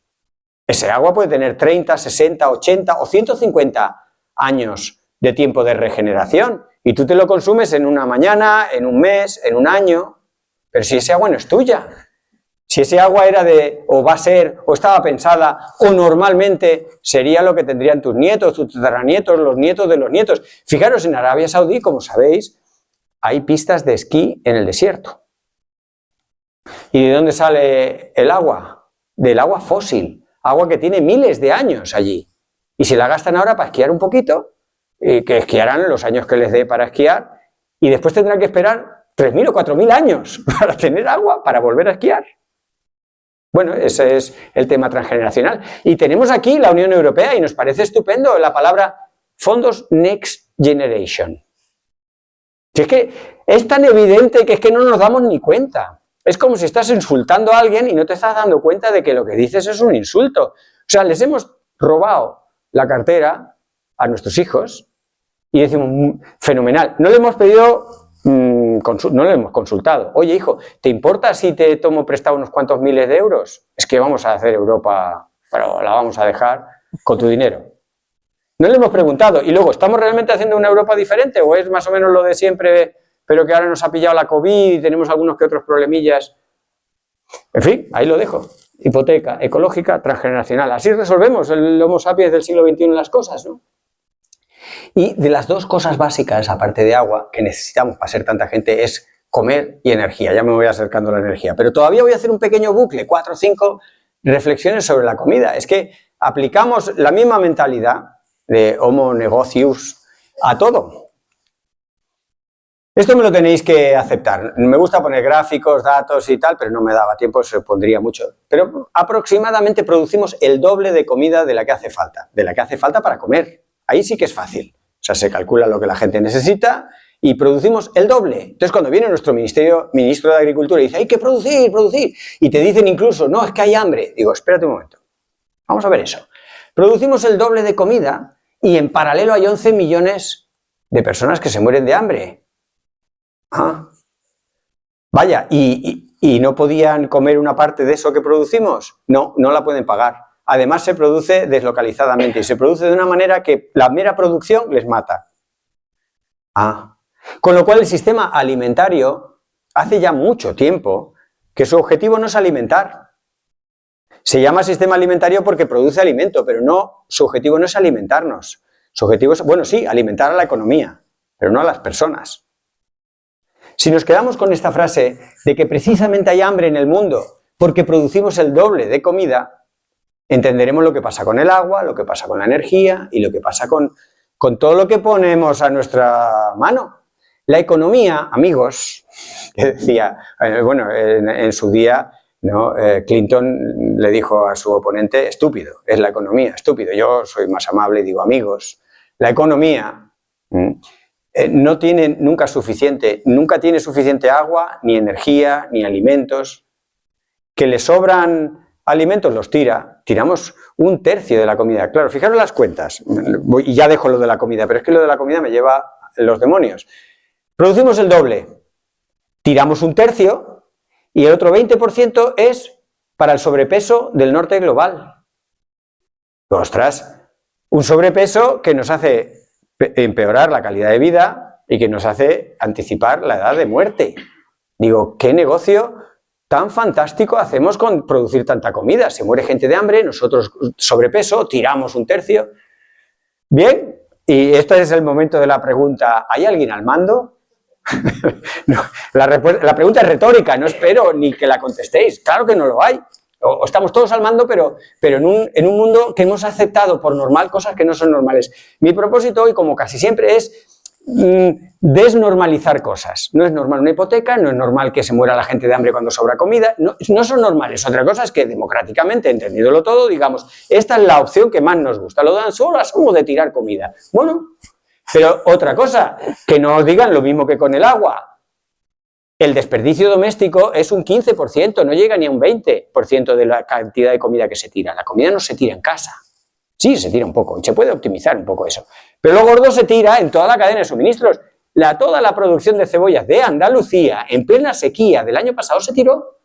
Ese agua puede tener 30, 60, 80 o 150 años de tiempo de regeneración. Y tú te lo consumes en una mañana, en un mes, en un año. Pero si ese agua no es tuya. Si ese agua era o va a ser, o estaba pensada, o normalmente sería lo que tendrían tus nietos, tus tataranietos, los nietos de los nietos. Fijaros, en Arabia Saudí, como sabéis, hay pistas de esquí en el desierto. ¿Y de dónde sale el agua? Del agua fósil, agua que tiene miles de años allí. Y si la gastan ahora para esquiar un poquito, que esquiarán los años que les dé para esquiar, y después tendrán que esperar 3.000 o 4.000 años para tener agua, para volver a esquiar. Bueno, ese es el tema transgeneracional. Y tenemos aquí la Unión Europea y nos parece estupendo la palabra fondos Next Generation. Si es que es tan evidente que es que no nos damos ni cuenta. Es como si estás insultando a alguien y no te estás dando cuenta de que lo que dices es un insulto. O sea, les hemos robado la cartera a nuestros hijos y decimos, fenomenal. No le hemos pedido... no lo hemos consultado. Oye, hijo, ¿te importa si te tomo prestado unos cuantos miles de euros? Es que vamos a hacer Europa, pero la vamos a dejar con tu dinero. No le hemos preguntado. Y luego, ¿estamos realmente haciendo una Europa diferente? ¿O es más o menos lo de siempre, pero que ahora nos ha pillado la COVID y tenemos algunos que otros problemillas? En fin, ahí lo dejo. Hipoteca ecológica transgeneracional. Así resolvemos el Homo sapiens del siglo XXI las cosas, ¿no? Y de las dos cosas básicas, aparte de agua, que necesitamos para ser tanta gente, es comer y energía. Ya me voy acercando a la energía. Pero todavía voy a hacer un pequeño bucle, 4 o 5 reflexiones sobre la comida. Es que aplicamos la misma mentalidad de Homo negocius a todo. Esto me lo tenéis que aceptar. Me gusta poner gráficos, datos y tal, pero no me daba tiempo, se pondría mucho. Pero aproximadamente producimos el doble de comida de la que hace falta para comer. Ahí sí que es fácil. O sea, se calcula lo que la gente necesita y producimos el doble. Entonces, cuando viene nuestro ministro de Agricultura y dice, hay que producir, y te dicen incluso, no, es que hay hambre. Digo, espérate un momento. Vamos a ver eso. Producimos el doble de comida y en paralelo hay 11 millones de personas que se mueren de hambre. Ah. Vaya, ¿y no podían comer una parte de eso que producimos? No, no la pueden pagar. además se produce deslocalizadamente y se produce de una manera que la mera producción les mata. Con lo cual el sistema alimentario hace ya mucho tiempo que su objetivo no es alimentar. Se llama sistema alimentario porque produce alimento, pero no, su objetivo no es alimentarnos. Su objetivo es, bueno, sí, alimentar a la economía, pero no a las personas. Si nos quedamos con esta frase de que precisamente hay hambre en el mundo porque producimos el doble de comida, entenderemos lo que pasa con el agua, lo que pasa con la energía y lo que pasa con todo lo que ponemos a nuestra mano. La economía, amigos, que decía, bueno, en su día, ¿no? Clinton le dijo a su oponente, estúpido, es la economía, estúpido. Yo soy más amable y digo, amigos, la economía no tiene nunca tiene suficiente agua, ni energía, ni alimentos. Que le sobran alimentos, los tiramos un tercio de la comida. Claro, fijaros las cuentas, y ya dejo lo de la comida, pero es que lo de la comida me lleva los demonios. Producimos el doble, tiramos un tercio y el otro 20% es para el sobrepeso del norte global. ¡Ostras! Un sobrepeso que nos hace empeorar la calidad de vida y que nos hace anticipar la edad de muerte. Digo, ¿qué negocio tan fantástico hacemos con producir tanta comida? Se muere gente de hambre, nosotros sobrepeso, tiramos un tercio. Bien, y este es el momento de la pregunta, ¿hay alguien al mando? No, la pregunta es retórica, no espero ni que la contestéis, claro que no lo hay. O estamos todos al mando, pero en un mundo que hemos aceptado por normal cosas que no son normales. Mi propósito hoy, como casi siempre, es desnormalizar cosas. No es normal una hipoteca, no es normal que se muera la gente de hambre cuando sobra comida, no son normales. Otra cosa es que democráticamente, entendiéndolo todo, digamos, esta es la opción que más nos gusta. Lo dan solo somos de tirar comida. Bueno, pero otra cosa, que no os digan lo mismo que con el agua. El desperdicio doméstico es un 15%, no llega ni a un 20% de la cantidad de comida que se tira. La comida no se tira en casa. Sí, se tira un poco y se puede optimizar un poco eso. Pero lo gordo se tira en toda la cadena de suministros. Toda la producción de cebollas de Andalucía en plena sequía del año pasado se tiró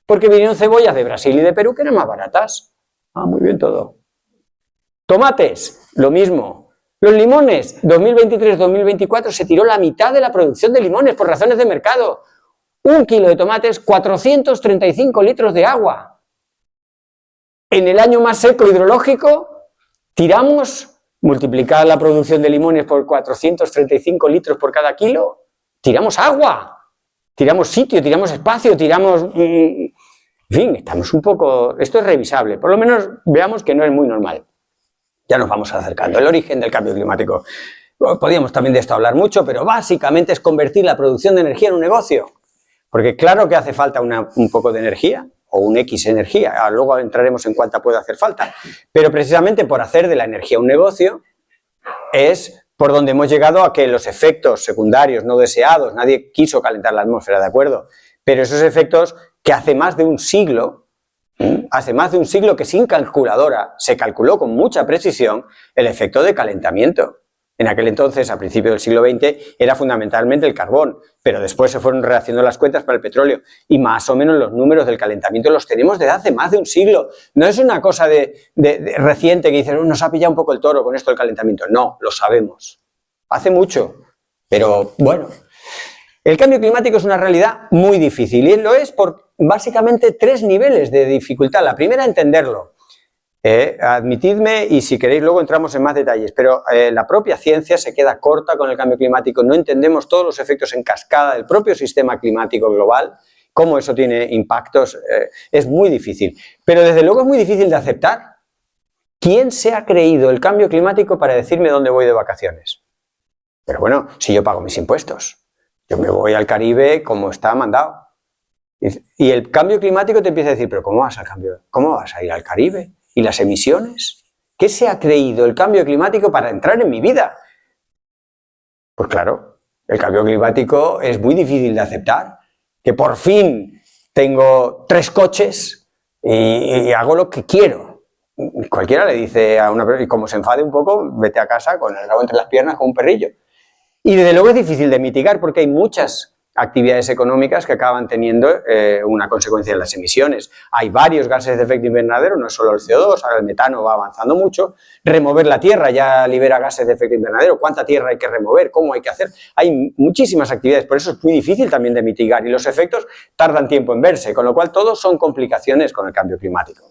porque vinieron cebollas de Brasil y de Perú que eran más baratas. Muy bien todo. Tomates, lo mismo. Los limones, 2023-2024 se tiró la mitad de la producción de limones por razones de mercado. 1 kilo de tomates, 435 litros de agua. En el año más seco hidrológico, tiramos, multiplicada la producción de limones por 435 litros por cada kilo, tiramos agua, tiramos sitio, tiramos espacio, tiramos... En fin, estamos un poco... Esto es revisable, por lo menos veamos que no es muy normal. Ya nos vamos acercando. El origen del cambio climático. Podríamos también de esto hablar mucho, pero básicamente es convertir la producción de energía en un negocio. Porque claro que hace falta un poco de energía, o un X energía, luego entraremos en cuánta puede hacer falta, pero precisamente por hacer de la energía un negocio es por donde hemos llegado a que los efectos secundarios no deseados, nadie quiso calentar la atmósfera, ¿de acuerdo? Pero esos efectos que hace más de un siglo que sin calculadora se calculó con mucha precisión el efecto de calentamiento. En aquel entonces, a principios del siglo XX, era fundamentalmente el carbón, pero después se fueron rehaciendo las cuentas para el petróleo y más o menos los números del calentamiento los tenemos desde hace más de un siglo. No es una cosa de reciente que dicen, nos ha pillado un poco el toro con esto del calentamiento. No, lo sabemos. Hace mucho, pero bueno. El cambio climático es una realidad muy difícil y lo es por básicamente 3 niveles de dificultad. La primera, entenderlo. Admitidme y si queréis luego entramos en más detalles, pero la propia ciencia se queda corta con el cambio climático, no entendemos todos los efectos en cascada del propio sistema climático global, cómo eso tiene impactos, es muy difícil, pero desde luego es muy difícil de aceptar. ¿Quién se ha creído el cambio climático para decirme dónde voy de vacaciones? Pero bueno, si yo pago mis impuestos, yo me voy al Caribe como está mandado, y el cambio climático te empieza a decir, pero ¿cómo vas a ir al Caribe? ¿Y las emisiones? ¿Qué se ha creído el cambio climático para entrar en mi vida? Pues claro, el cambio climático es muy difícil de aceptar. Que por fin tengo 3 coches y hago lo que quiero. Cualquiera le dice a una persona, y como se enfade un poco, vete a casa con el rabo entre las piernas como un perrillo. Y desde luego es difícil de mitigar porque hay muchas actividades económicas que acaban teniendo una consecuencia en las emisiones. Hay varios gases de efecto invernadero, no es solo el CO2, ahora el metano va avanzando mucho. Remover la tierra ya libera gases de efecto invernadero. ¿Cuánta tierra hay que remover? ¿Cómo hay que hacer? Hay muchísimas actividades, por eso es muy difícil también de mitigar y los efectos tardan tiempo en verse, con lo cual todos son complicaciones con el cambio climático.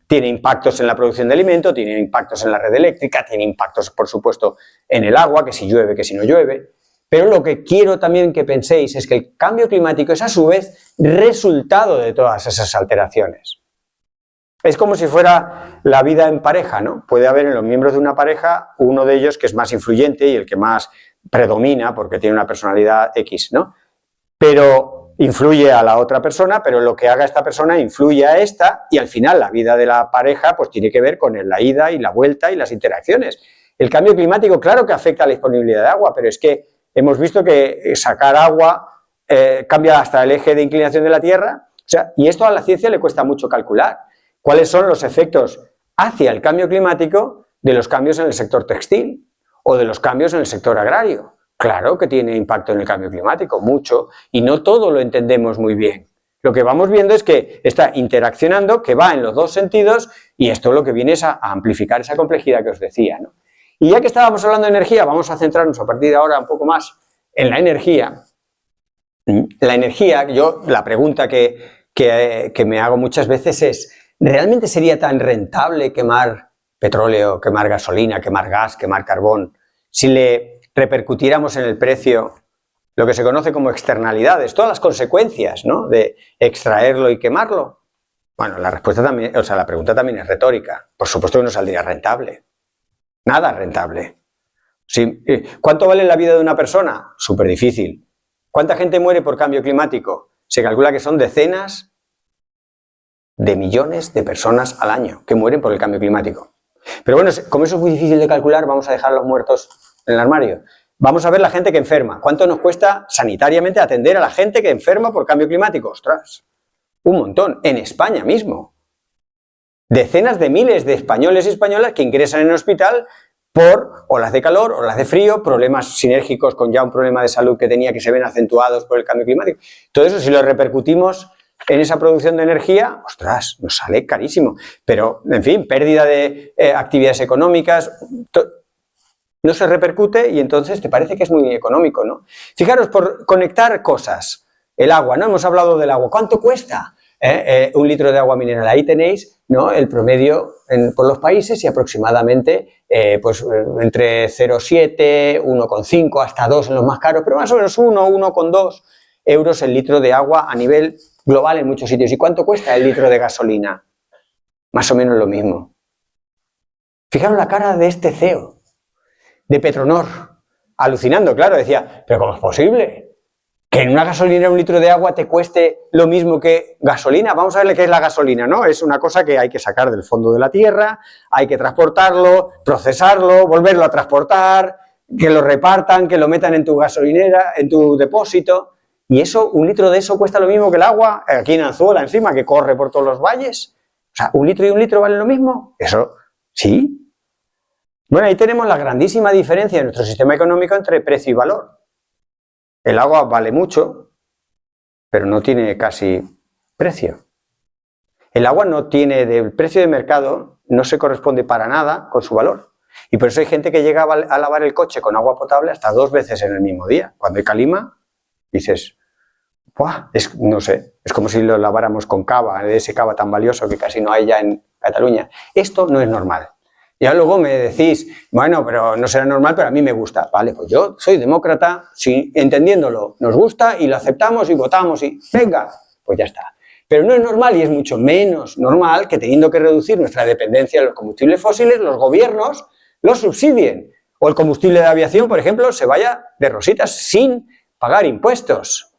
Tiene impactos en la producción de alimento, tiene impactos en la red eléctrica, tiene impactos, por supuesto, en el agua, que si llueve, que si no llueve. Pero lo que quiero también que penséis es que el cambio climático es a su vez resultado de todas esas alteraciones. Es como si fuera la vida en pareja, ¿no? Puede haber en los miembros de una pareja uno de ellos que es más influyente y el que más predomina porque tiene una personalidad X, ¿no? Pero influye a la otra persona, pero lo que haga esta persona influye a esta y al final la vida de la pareja pues tiene que ver con la ida y la vuelta y las interacciones. El cambio climático claro que afecta a la disponibilidad de agua, pero es que hemos visto que sacar agua cambia hasta el eje de inclinación de la Tierra, o sea, y esto a la ciencia le cuesta mucho calcular. ¿Cuáles son los efectos hacia el cambio climático de los cambios en el sector textil o de los cambios en el sector agrario? Claro que tiene impacto en el cambio climático, mucho, y no todo lo entendemos muy bien. Lo que vamos viendo es que está interaccionando, que va en los dos sentidos, y esto lo que viene es a amplificar esa complejidad que os decía, ¿no? Y ya que estábamos hablando de energía, vamos a centrarnos a partir de ahora un poco más en la energía. La energía, la pregunta que me hago muchas veces es, ¿realmente sería tan rentable quemar petróleo, quemar gasolina, quemar gas, quemar carbón, si le repercutiéramos en el precio lo que se conoce como externalidades, todas las consecuencias, ¿no?, de extraerlo y quemarlo? Bueno, la respuesta también, o sea, la pregunta también es retórica. Por supuesto que no saldría rentable. Nada rentable. Sí, ¿cuánto vale la vida de una persona? Súper difícil. ¿Cuánta gente muere por cambio climático? Se calcula que son decenas de millones de personas al año que mueren por el cambio climático. Pero bueno, como eso es muy difícil de calcular, vamos a dejar a los muertos en el armario. Vamos a ver la gente que enferma. ¿Cuánto nos cuesta sanitariamente atender a la gente que enferma por cambio climático? ¡Ostras! Un montón. En España mismo. Decenas de miles de españoles y españolas que ingresan en el hospital por olas de calor, olas de frío, problemas sinérgicos con ya un problema de salud que tenía que se ven acentuados por el cambio climático. Todo eso, si lo repercutimos en esa producción de energía, ostras, nos sale carísimo. Pero, en fin, pérdida de actividades económicas, no se repercute y entonces te parece que es muy económico, ¿no? Fijaros, por conectar cosas, el agua, ¿no? Hemos hablado del agua. ¿Cuánto cuesta un litro de agua mineral? Ahí tenéis, ¿no?, el promedio por los países y aproximadamente pues entre 0,7, 1,5 hasta 2 en los más caros, pero más o menos 1,2 euros el litro de agua a nivel global en muchos sitios. ¿Y cuánto cuesta el litro de gasolina? Más o menos lo mismo. Fijaros la cara de este CEO de Petronor, alucinando, claro, decía, ¿pero cómo es posible que en una gasolinera un litro de agua te cueste lo mismo que gasolina? Vamos a ver qué es la gasolina, ¿no? Es una cosa que hay que sacar del fondo de la tierra, hay que transportarlo, procesarlo, volverlo a transportar, que lo repartan, que lo metan en tu gasolinera, en tu depósito, y eso, un litro de eso cuesta lo mismo que el agua aquí en Anzuola encima, que corre por todos los valles. O sea, ¿un litro y un litro valen lo mismo? Eso, sí. Bueno, ahí tenemos la grandísima diferencia en nuestro sistema económico entre precio y valor. El agua vale mucho, pero no tiene casi precio. El agua no tiene, del precio de mercado, no se corresponde para nada con su valor. Y por eso hay gente que llega a lavar el coche con agua potable hasta 2 veces en el mismo día. Cuando hay calima, dices, ¡buah! No sé, es como si lo laváramos con cava, ese cava tan valioso que casi no hay ya en Cataluña. Esto no es normal. Ya luego me decís, bueno, pero no será normal, pero a mí me gusta. Vale, pues yo soy demócrata, sí, entendiéndolo, nos gusta y lo aceptamos y votamos y venga, pues ya está. Pero no es normal y es mucho menos normal que teniendo que reducir nuestra dependencia de los combustibles fósiles, los gobiernos los subsidien. O el combustible de aviación, por ejemplo, se vaya de rositas sin pagar impuestos.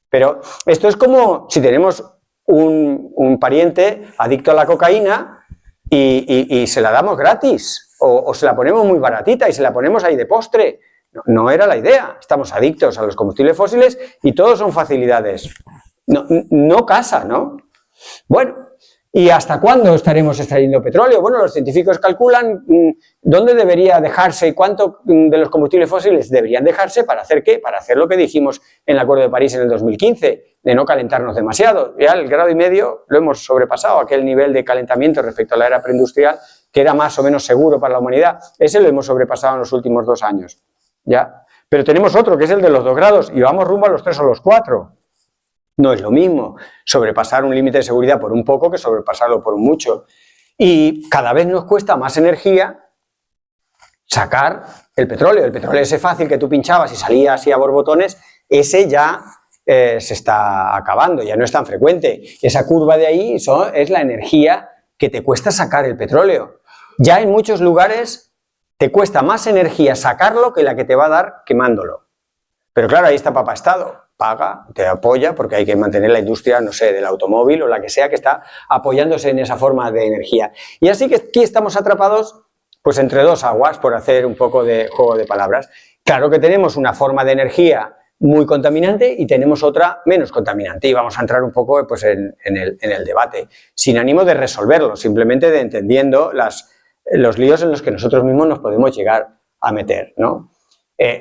Pero esto es como si tenemos un pariente adicto a la cocaína y se la damos gratis, o se la ponemos muy baratita y se la ponemos ahí de postre. No era la idea. Estamos adictos a los combustibles fósiles y todos son facilidades. No casa, ¿no? Bueno, ¿Y hasta cuándo estaremos extrayendo petróleo? Bueno, los científicos calculan dónde debería dejarse y cuánto de los combustibles fósiles deberían dejarse para hacer ¿qué? Para hacer lo que dijimos en el Acuerdo de París en el 2015, de no calentarnos demasiado. Ya el 1,5 grados lo hemos sobrepasado, aquel nivel de calentamiento respecto a la era preindustrial que era más o menos seguro para la humanidad. Ese lo hemos sobrepasado en los últimos 2 años. ¿Ya? Pero tenemos otro, que es el de los 2 grados, y vamos rumbo a los 3 o los 4. No es lo mismo sobrepasar un límite de seguridad por un poco que sobrepasarlo por un mucho. Y cada vez nos cuesta más energía sacar el petróleo. El petróleo ese fácil que tú pinchabas y salía así a borbotones, ese ya se está acabando, ya no es tan frecuente. Esa curva de ahí es la energía que te cuesta sacar el petróleo. Ya en muchos lugares te cuesta más energía sacarlo que la que te va a dar quemándolo. Pero claro, ahí está Papá Estado. Paga, te apoya, porque hay que mantener la industria, no sé, del automóvil o la que sea, que está apoyándose en esa forma de energía. Y así que aquí estamos atrapados, pues entre 2 aguas, por hacer un poco de juego de palabras. Claro que tenemos una forma de energía muy contaminante y tenemos otra menos contaminante, y vamos a entrar un poco pues, en el debate, sin ánimo de resolverlo, simplemente de entendiendo los líos en los que nosotros mismos nos podemos llegar a meter, ¿no?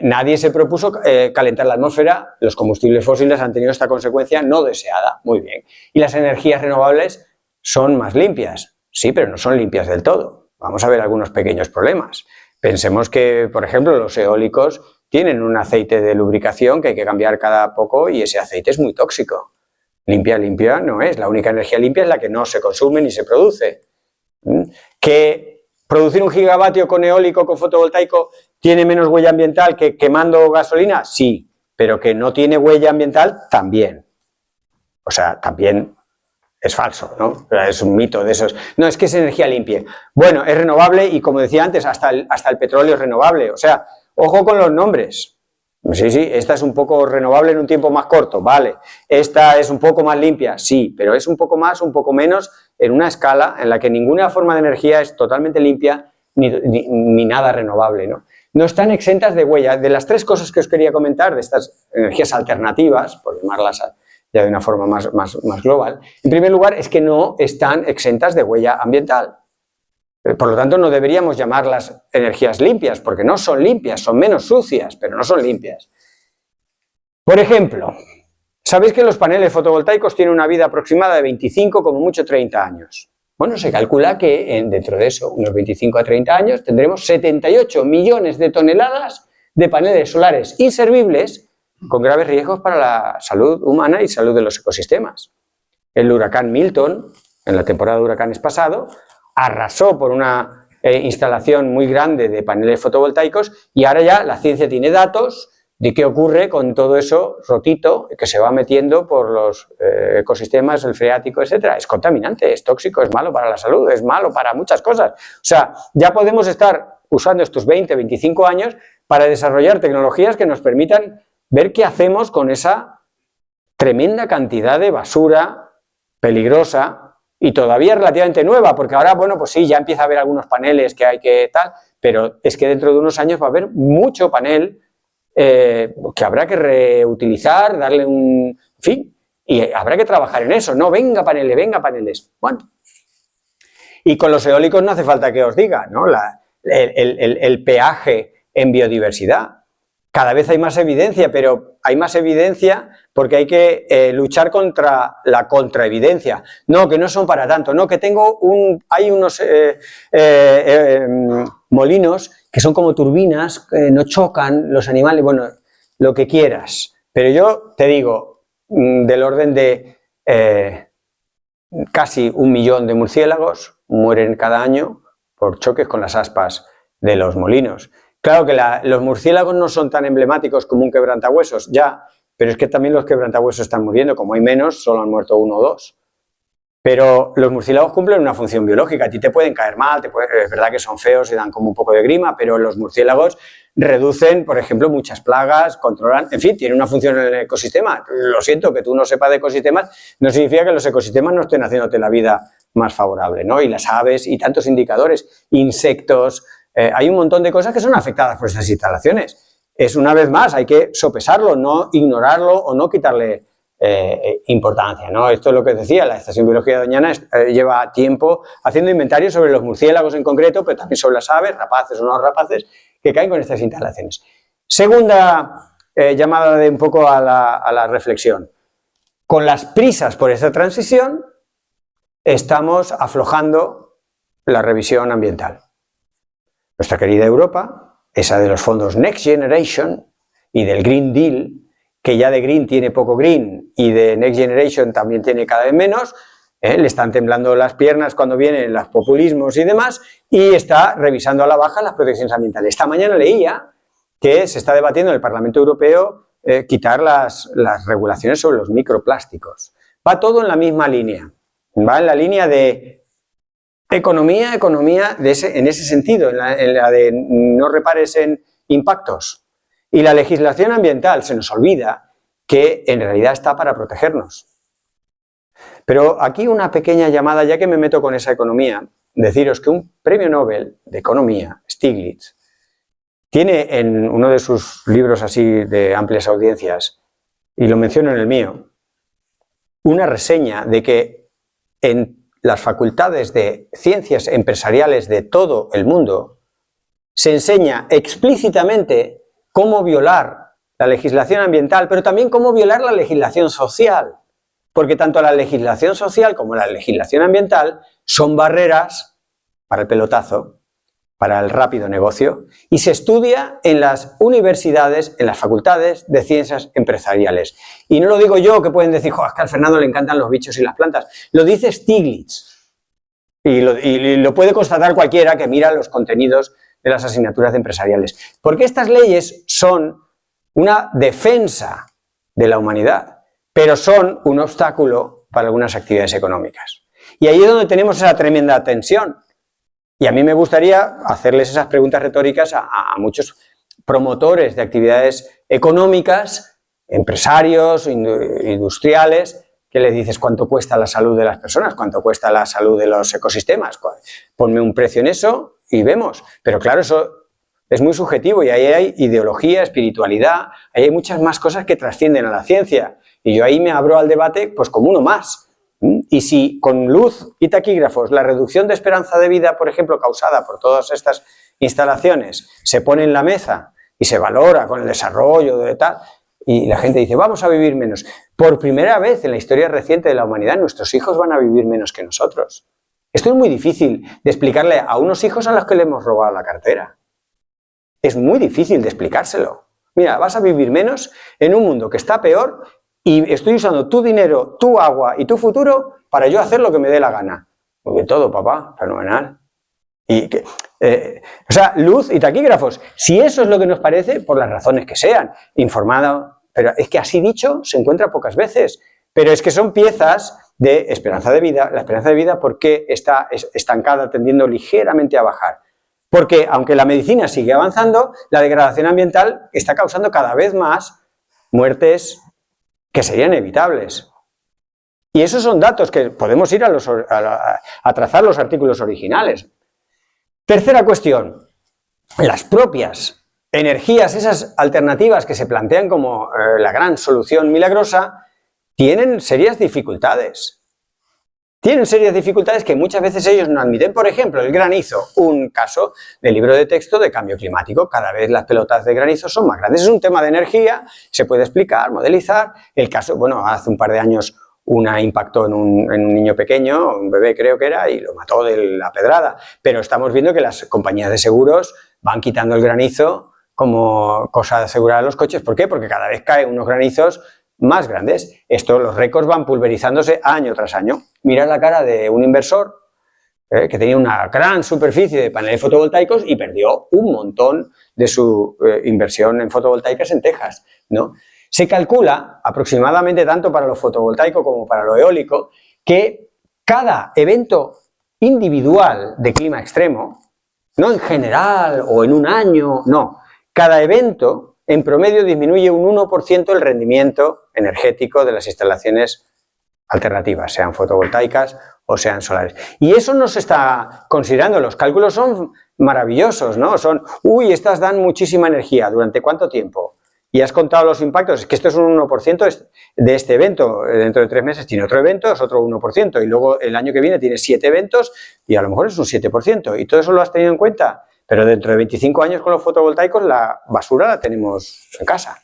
Nadie se propuso calentar la atmósfera, los combustibles fósiles han tenido esta consecuencia no deseada, muy bien. Y las energías renovables son más limpias, sí, pero no son limpias del todo. Vamos a ver algunos pequeños problemas. Pensemos que, por ejemplo, los eólicos tienen un aceite de lubricación que hay que cambiar cada poco y ese aceite es muy tóxico. Limpia no es, la única energía limpia es la que no se consume ni se produce. Que ¿producir 1 gigavatio con eólico, con fotovoltaico, tiene menos huella ambiental que quemando gasolina? Sí, pero que no tiene huella ambiental, también. O sea, también es falso, ¿no? Es un mito de esos. No, es que es energía limpia. Bueno, es renovable y, como decía antes, hasta el petróleo es renovable. O sea, ojo con los nombres. Sí, esta es un poco renovable en un tiempo más corto, vale. Esta es un poco más limpia, sí, pero es un poco más, un poco menos, en una escala en la que ninguna forma de energía es totalmente limpia ni nada renovable, ¿no? No están exentas de huella. De las 3 cosas que os quería comentar, de estas energías alternativas, por llamarlas ya de una forma más global, en primer lugar es que no están exentas de huella ambiental. Por lo tanto, no deberíamos llamarlas energías limpias, porque no son limpias, son menos sucias, pero no son limpias. Por ejemplo, ¿sabéis que los paneles fotovoltaicos tienen una vida aproximada de 25, como mucho 30 años? Bueno, se calcula que dentro de eso, unos 25 a 30 años, tendremos 78 millones de toneladas de paneles solares inservibles con graves riesgos para la salud humana y salud de los ecosistemas. El huracán Milton, en la temporada de huracanes pasado, arrasó por una instalación muy grande de paneles fotovoltaicos y ahora ya la ciencia tiene datos de qué ocurre con todo eso rotito que se va metiendo por los ecosistemas, el freático, etcétera. Es contaminante, es tóxico, es malo para la salud, es malo para muchas cosas. O sea, ya podemos estar usando estos 20, 25 años para desarrollar tecnologías que nos permitan ver qué hacemos con esa tremenda cantidad de basura peligrosa y todavía relativamente nueva, porque ahora, bueno, pues sí, ya empieza a haber algunos paneles que hay que tal, pero es que dentro de unos años va a haber mucho panel que habrá que reutilizar, darle un... En fin, y habrá que trabajar en eso, no, venga paneles. Bueno, y con los eólicos no hace falta que os diga, ¿no? El peaje en biodiversidad. Cada vez hay más evidencia, pero hay más evidencia porque hay que luchar contra la contraevidencia. No, que no son para tanto, no, que hay unos molinos que son como turbinas, no chocan los animales, bueno, lo que quieras. Pero yo te digo, del orden de casi 1 millón de murciélagos mueren cada año por choques con las aspas de los molinos. Claro que los murciélagos no son tan emblemáticos como un quebrantahuesos, ya, pero es que también los quebrantahuesos están muriendo, como hay menos, solo han muerto 1 o 2. Pero los murciélagos cumplen una función biológica, a ti te pueden caer mal, es verdad que son feos y dan como un poco de grima, pero los murciélagos reducen, por ejemplo, muchas plagas, controlan, en fin, tienen una función en el ecosistema. Lo siento, que tú no sepas de ecosistemas no significa que los ecosistemas no estén haciéndote la vida más favorable, ¿no? Y las aves y tantos indicadores, insectos, hay un montón de cosas que son afectadas por estas instalaciones. Es una vez más, hay que sopesarlo, no ignorarlo o no quitarle importancia, ¿no? Esto es lo que decía, la Estación Biológica de Doñana lleva tiempo haciendo inventarios sobre los murciélagos en concreto, pero también sobre las aves, rapaces o no rapaces, que caen con estas instalaciones. Segunda llamada un poco a la reflexión. Con las prisas por esta transición, estamos aflojando la revisión ambiental. Nuestra querida Europa, esa de los fondos Next Generation y del Green Deal, que ya de green tiene poco green y de Next Generation también tiene cada vez menos, le están temblando las piernas cuando vienen los populismos y demás, y está revisando a la baja las protecciones ambientales. Esta mañana leía que se está debatiendo en el Parlamento Europeo quitar las regulaciones sobre los microplásticos. Va todo en la misma línea, va en la línea de economía en ese sentido, en la de no repares en impactos. Y la legislación ambiental se nos olvida que en realidad está para protegernos. Pero aquí una pequeña llamada, ya que me meto con esa economía, deciros que un premio Nobel de Economía, Stiglitz, tiene en uno de sus libros así de amplias audiencias, y lo menciono en el mío, una reseña de que en las facultades de ciencias empresariales de todo el mundo se enseña explícitamente cómo violar la legislación ambiental, pero también cómo violar la legislación social, porque tanto la legislación social como la legislación ambiental son barreras para el pelotazo, para el rápido negocio, y se estudia en las universidades, en las facultades de ciencias empresariales. Y no lo digo yo, que pueden decir, es que al Fernando le encantan los bichos y las plantas, lo dice Stiglitz, y lo puede constatar cualquiera que mira los contenidos de las asignaturas empresariales. Porque estas leyes son una defensa de la humanidad, pero son un obstáculo para algunas actividades económicas. Y ahí es donde tenemos esa tremenda tensión. Y a mí me gustaría hacerles esas preguntas retóricas a muchos promotores de actividades económicas, empresarios, industriales, que les dices cuánto cuesta la salud de las personas, cuánto cuesta la salud de los ecosistemas, ponme un precio en eso y vemos. Pero claro, eso es muy subjetivo y ahí hay ideología, espiritualidad, ahí hay muchas más cosas que trascienden a la ciencia. Y yo ahí me abro al debate pues como uno más. Y si con luz y taquígrafos la reducción de esperanza de vida, por ejemplo, causada por todas estas instalaciones, se pone en la mesa y se valora con el desarrollo de tal, y la gente dice, vamos a vivir menos. Por primera vez en la historia reciente de la humanidad, nuestros hijos van a vivir menos que nosotros. Esto es muy difícil de explicarle a unos hijos a los que le hemos robado la cartera. Es muy difícil de explicárselo. Mira, vas a vivir menos en un mundo que está peor y estoy usando tu dinero, tu agua y tu futuro para yo hacer lo que me dé la gana. Muy bien todo, papá, fenomenal. O sea, luz y taquígrafos. Si eso es lo que nos parece, por las razones que sean, informado, pero es que así dicho se encuentra pocas veces. Pero es que son piezas de esperanza de vida. La esperanza de vida, ¿por qué está estancada, tendiendo ligeramente a bajar? Porque aunque la medicina sigue avanzando, la degradación ambiental está causando cada vez más muertes que serían evitables. Y esos son datos que podemos ir a trazar los artículos originales. Tercera cuestión, las propias energías, esas alternativas que se plantean como la gran solución milagrosa, tienen serias dificultades. Tienen serias dificultades que muchas veces ellos no admiten. Por ejemplo, el granizo, un caso de libro de texto de cambio climático. Cada vez las pelotas de granizo son más grandes. Es un tema de energía, se puede explicar, modelizar. El caso, bueno, hace un par de años una impactó en un niño pequeño, un bebé creo que era, y lo mató de la pedrada. Pero estamos viendo que las compañías de seguros van quitando el granizo como cosa de asegurar a los coches. ¿Por qué? Porque cada vez caen unos granizos más grandes. Los récords van pulverizándose año tras año. Mirad la cara de un inversor que tenía una gran superficie de paneles fotovoltaicos y perdió un montón de su inversión en fotovoltaicas en Texas, ¿no? Se calcula aproximadamente, tanto para lo fotovoltaico como para lo eólico, que cada evento individual de clima extremo, no en general o en un año, no, cada evento en promedio disminuye un 1% el rendimiento energético de las instalaciones alternativas, sean fotovoltaicas o sean solares. Y eso no se está considerando, los cálculos son maravillosos, ¿no? Son, estas dan muchísima energía, ¿durante cuánto tiempo? y has contado los impactos, es que esto es un 1% de este evento, dentro de 3 meses tiene otro evento, es otro 1%, y luego el año que viene tiene 7 eventos, y a lo mejor es un 7%, y todo eso lo has tenido en cuenta, pero dentro de 25 años con los fotovoltaicos la basura la tenemos en casa.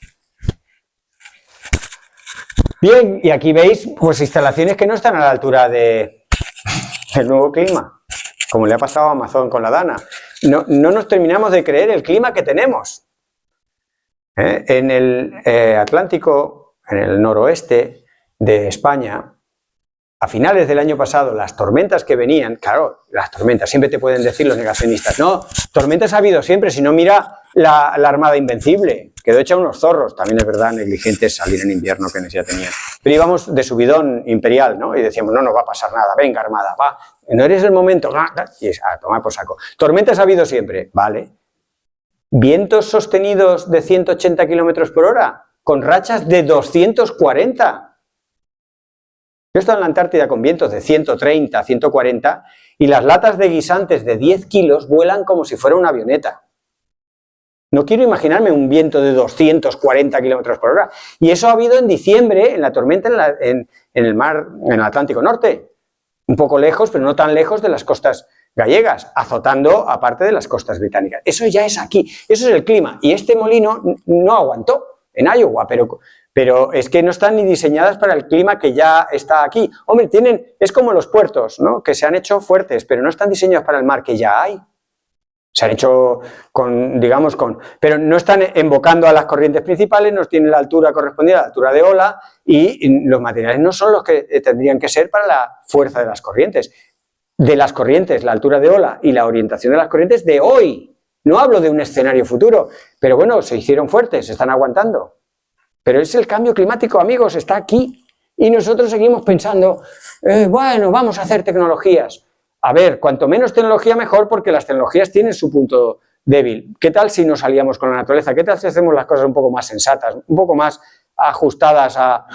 Bien, y aquí veis pues instalaciones que no están a la altura del nuevo clima, como le ha pasado a Amazon con la Dana. No nos terminamos de creer el clima que tenemos. En el Atlántico, en el noroeste de España, a finales del año pasado, las tormentas que venían, claro, las tormentas, siempre te pueden decir los negacionistas, no, tormentas ha habido siempre, si no mira la Armada Invencible, quedó hecha unos zorros, también es verdad, negligentes, salir en invierno que necesidad tenían, pero íbamos de subidón imperial, ¿no? Y decíamos, no nos va a pasar nada, venga Armada, va, no eres el momento, y es a tomar por saco. Tormentas ha habido siempre, vale. Vientos sostenidos de 180 km por hora, con rachas de 240. Yo he estado en la Antártida con vientos de 130, 140 y las latas de guisantes de 10 kilos vuelan como si fuera una avioneta. No quiero imaginarme un viento de 240 km por hora. Y eso ha habido en diciembre, en la tormenta en el mar, en el Atlántico Norte. Un poco lejos, pero no tan lejos de las costas gallegas, azotando aparte de las costas británicas. Eso ya es aquí, eso es el clima. Y este molino no aguantó en Iowa, pero es que no están ni diseñadas para el clima que ya está aquí. Hombre, es como los puertos, ¿no? Que se han hecho fuertes, pero no están diseñados para el mar que ya hay. Se han hecho pero no están embocando a las corrientes principales, no tienen la altura correspondiente a la altura de ola y los materiales no son los que tendrían que ser para la fuerza de las corrientes. De las corrientes, la altura de ola y la orientación de las corrientes de hoy. No hablo de un escenario futuro, pero bueno, se hicieron fuertes, se están aguantando. Pero es el cambio climático, amigos, está aquí. Y nosotros seguimos pensando, bueno, vamos a hacer tecnologías. A ver, cuanto menos tecnología mejor, porque las tecnologías tienen su punto débil. ¿Qué tal si nos aliamos con la naturaleza? ¿Qué tal si hacemos las cosas un poco más sensatas, un poco más ajustadas a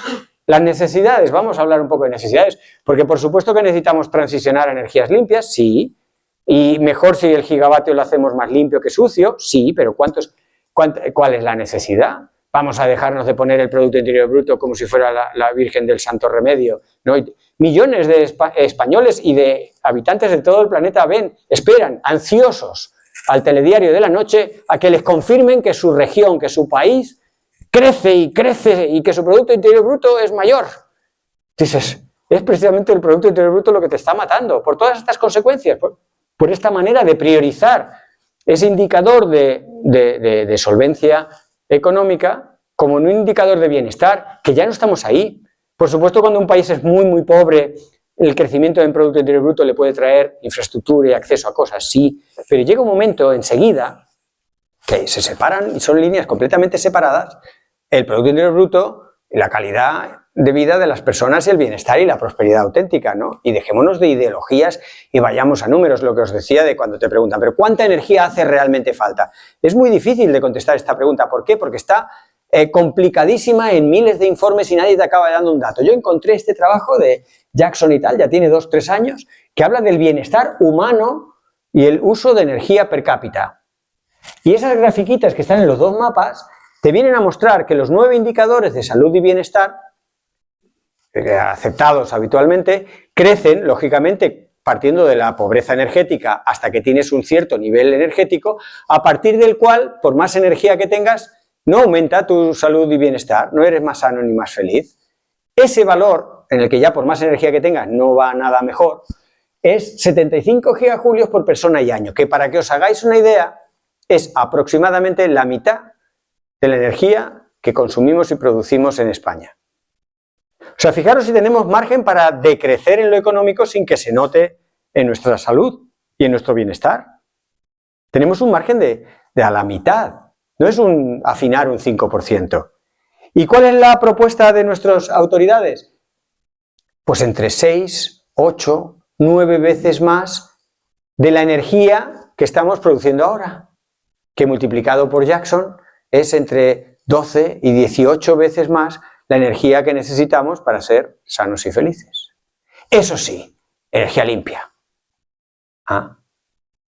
las necesidades? Vamos a hablar un poco de necesidades, porque por supuesto que necesitamos transicionar a energías limpias, sí, y mejor si el gigavatio lo hacemos más limpio que sucio, sí, pero ¿cuál es la necesidad? Vamos a dejarnos de poner el Producto Interior Bruto como si fuera la Virgen del Santo Remedio, ¿no? Millones de españoles y de habitantes de todo el planeta esperan, ansiosos, al telediario de la noche a que les confirmen que su región, que su país crece y que su Producto Interior Bruto es mayor. Dices, es precisamente el Producto Interior Bruto lo que te está matando, por todas estas consecuencias, por esta manera de priorizar ese indicador de solvencia económica como un indicador de bienestar, que ya no estamos ahí. Por supuesto, cuando un país es muy, muy pobre, el crecimiento del Producto Interior Bruto le puede traer infraestructura y acceso a cosas, sí, pero llega un momento enseguida que se separan y son líneas completamente separadas, el Producto Interior Bruto, la calidad de vida de las personas y el bienestar y la prosperidad auténtica, ¿no? Y dejémonos de ideologías y vayamos a números, lo que os decía de cuando te preguntan, ¿pero cuánta energía hace realmente falta? Es muy difícil de contestar esta pregunta. ¿Por qué? Porque está complicadísima en miles de informes y nadie te acaba dando un dato. Yo encontré este trabajo de Jackson y tal, ya tiene 2-3 años, que habla del bienestar humano y el uso de energía per cápita. Y esas grafiquitas que están en los dos mapas te vienen a mostrar que los 9 indicadores de salud y bienestar aceptados habitualmente crecen, lógicamente, partiendo de la pobreza energética hasta que tienes un cierto nivel energético, a partir del cual, por más energía que tengas, no aumenta tu salud y bienestar, no eres más sano ni más feliz. Ese valor, en el que ya por más energía que tengas no va nada mejor, es 75 gigajulios por persona y año, que para que os hagáis una idea, es aproximadamente la mitad de la energía que consumimos y producimos en España. O sea, fijaros si tenemos margen para decrecer en lo económico sin que se note en nuestra salud y en nuestro bienestar. Tenemos un margen de a la mitad, no es afinar un 5%. ¿Y cuál es la propuesta de nuestras autoridades? Pues entre 6, 8, 9 veces más de la energía que estamos produciendo ahora, que multiplicado por Jackson es entre 12 y 18 veces más la energía que necesitamos para ser sanos y felices. Eso sí, energía limpia.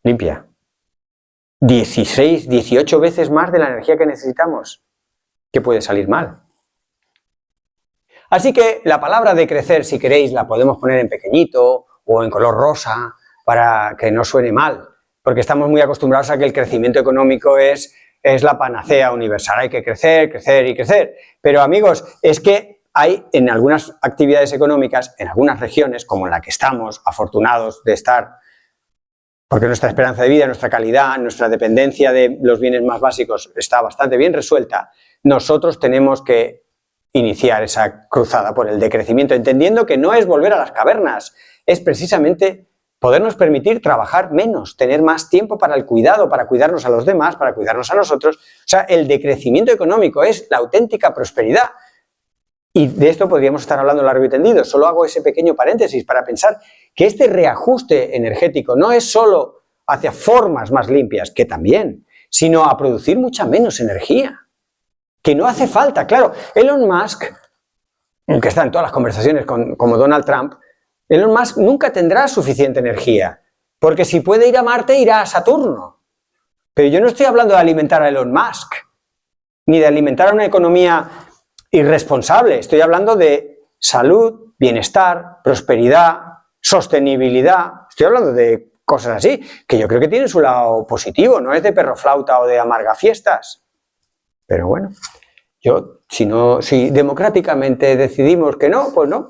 Limpia. 16, 18 veces más de la energía que necesitamos. ¿Qué puede salir mal? Así que la palabra decrecer, si queréis, la podemos poner en pequeñito o en color rosa para que no suene mal, porque estamos muy acostumbrados a que el crecimiento económico es la panacea universal. Hay que crecer, crecer y crecer. Pero amigos, es que hay en algunas actividades económicas, en algunas regiones, como en la que estamos, afortunados de estar, porque nuestra esperanza de vida, nuestra calidad, nuestra dependencia de los bienes más básicos está bastante bien resuelta, nosotros tenemos que iniciar esa cruzada por el decrecimiento, entendiendo que no es volver a las cavernas, es precisamente podernos permitir trabajar menos, tener más tiempo para el cuidado, para cuidarnos a los demás, para cuidarnos a nosotros. O sea, el decrecimiento económico es la auténtica prosperidad. Y de esto podríamos estar hablando largo y tendido. Solo hago ese pequeño paréntesis para pensar que este reajuste energético no es solo hacia formas más limpias, que también, sino a producir mucha menos energía. Que no hace falta, claro. Elon Musk, que está en todas las conversaciones como Donald Trump, Elon Musk nunca tendrá suficiente energía, porque si puede ir a Marte, irá a Saturno. Pero yo no estoy hablando de alimentar a Elon Musk, ni de alimentar a una economía irresponsable. Estoy hablando de salud, bienestar, prosperidad, sostenibilidad. Estoy hablando de cosas así, que yo creo que tienen su lado positivo, no es de perro flauta o de amarga fiestas. Pero bueno, si democráticamente decidimos que no, pues no.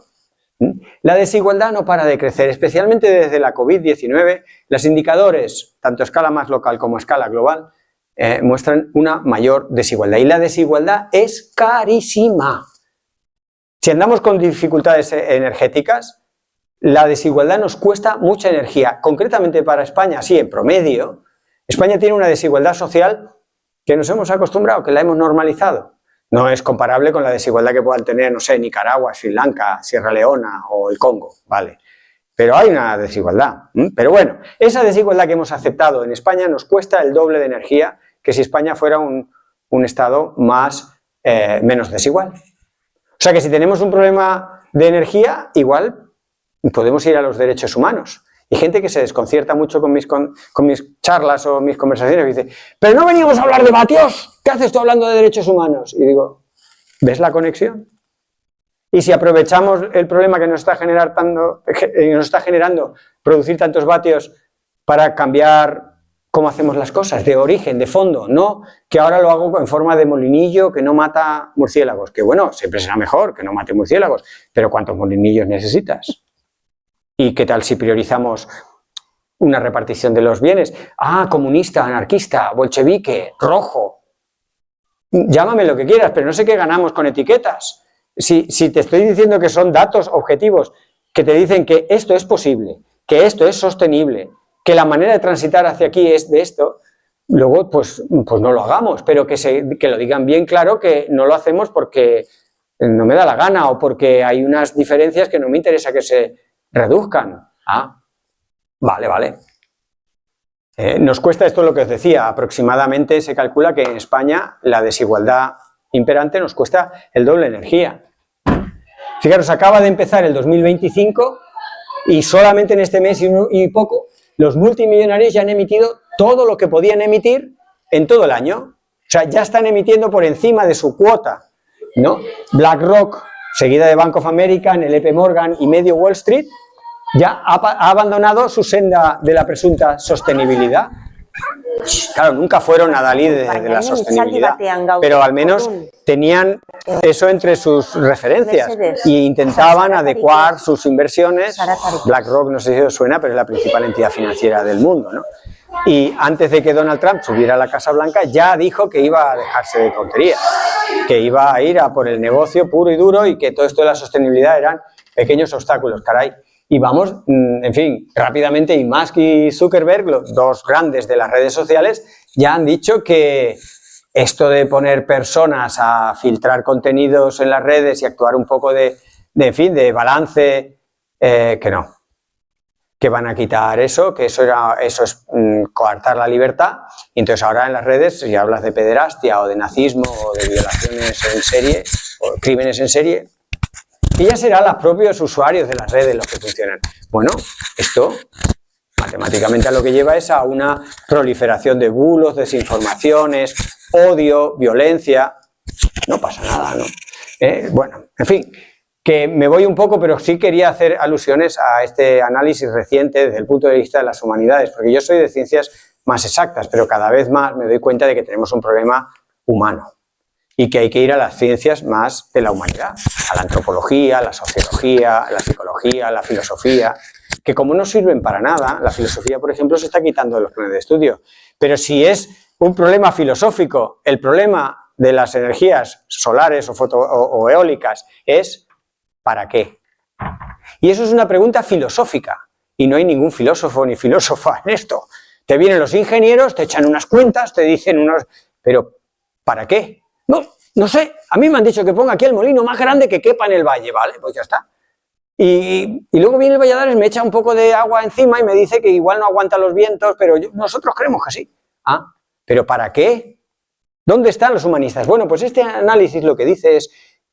La desigualdad no para de crecer, especialmente desde la COVID-19. Los indicadores, tanto a escala más local como a escala global, muestran una mayor desigualdad. Y la desigualdad es carísima. Si andamos con dificultades energéticas, la desigualdad nos cuesta mucha energía. Concretamente para España, sí, en promedio, España tiene una desigualdad social que nos hemos acostumbrado, que la hemos normalizado. No es comparable con la desigualdad que puedan tener, no sé, Nicaragua, Sri Lanka, Sierra Leona o el Congo, ¿vale? Pero hay una desigualdad. Pero bueno, esa desigualdad que hemos aceptado en España nos cuesta el doble de energía que si España fuera un estado menos desigual. O sea que si tenemos un problema de energía, igual podemos ir a los derechos humanos. Y gente que se desconcierta mucho con mis charlas o mis conversaciones y dice, pero no veníamos a hablar de vatios, ¿qué haces tú hablando de derechos humanos? Y digo, ¿ves la conexión? Y si aprovechamos el problema que nos está generando producir tantos vatios para cambiar cómo hacemos las cosas, de origen, de fondo, no que ahora lo hago en forma de molinillo que no mata murciélagos, que bueno, siempre será mejor que no mate murciélagos, pero ¿cuántos molinillos necesitas? ¿Y qué tal si priorizamos una repartición de los bienes? Ah, comunista, anarquista, bolchevique, rojo. Llámame lo que quieras, pero no sé qué ganamos con etiquetas. Si te estoy diciendo que son datos objetivos que te dicen que esto es posible, que esto es sostenible, que la manera de transitar hacia aquí es de esto, luego pues no lo hagamos, pero que lo digan bien claro que no lo hacemos porque no me da la gana o porque hay unas diferencias que no me interesa que se reduzcan. Ah, vale. Nos cuesta esto lo que os decía, aproximadamente se calcula que en España la desigualdad imperante nos cuesta el doble de energía. Fijaros, acaba de empezar el 2025 y solamente en este mes y poco los multimillonarios ya han emitido todo lo que podían emitir en todo el año. O sea, ya están emitiendo por encima de su cuota, ¿no? BlackRock, seguida de Bank of America, LP Morgan y medio Wall Street, ya ha abandonado su senda de la presunta sostenibilidad. Claro, nunca fueron adalides de la sostenibilidad, pero al menos tenían eso entre sus referencias e intentaban adecuar sus inversiones. BlackRock, no sé si os suena, pero es la principal entidad financiera del mundo, ¿no? Y antes de que Donald Trump subiera a la Casa Blanca, ya dijo que iba a dejarse de tonterías, que iba a ir a por el negocio puro y duro y que todo esto de la sostenibilidad eran pequeños obstáculos, caray. Y vamos, en fin, rápidamente, y Musk y Zuckerberg, los dos grandes de las redes sociales, ya han dicho que esto de poner personas a filtrar contenidos en las redes y actuar un poco de balance, que no. Que van a quitar eso, que eso es coartar la libertad, y entonces ahora en las redes, si hablas de pederastia o de nazismo o de violaciones en serie o crímenes en serie, y ya serán los propios usuarios de las redes los que funcionan. Bueno, esto matemáticamente a lo que lleva es a una proliferación de bulos, desinformaciones, odio, violencia, no pasa nada, ¿no? Bueno, en fin, que me voy un poco, pero sí quería hacer alusiones a este análisis reciente desde el punto de vista de las humanidades, porque yo soy de ciencias más exactas, pero cada vez más me doy cuenta de que tenemos un problema humano y que hay que ir a las ciencias más de la humanidad, a la antropología, a la sociología, a la psicología, a la filosofía, que como no sirven para nada, la filosofía, por ejemplo, se está quitando de los planes de estudio, pero si es un problema filosófico, el problema de las energías solares o eólicas es ¿para qué? Y eso es una pregunta filosófica, y no hay ningún filósofo ni filósofa en esto. Te vienen los ingenieros, te echan unas cuentas, te dicen unos... pero ¿para qué? No sé, a mí me han dicho que ponga aquí el molino más grande que quepa en el valle, ¿vale? Pues ya está. Y luego viene el Valladares, me echa un poco de agua encima y me dice que igual no aguanta los vientos, pero nosotros creemos que sí. Ah, ¿pero para qué? ¿Dónde están los humanistas? Bueno, pues este análisis lo que dice es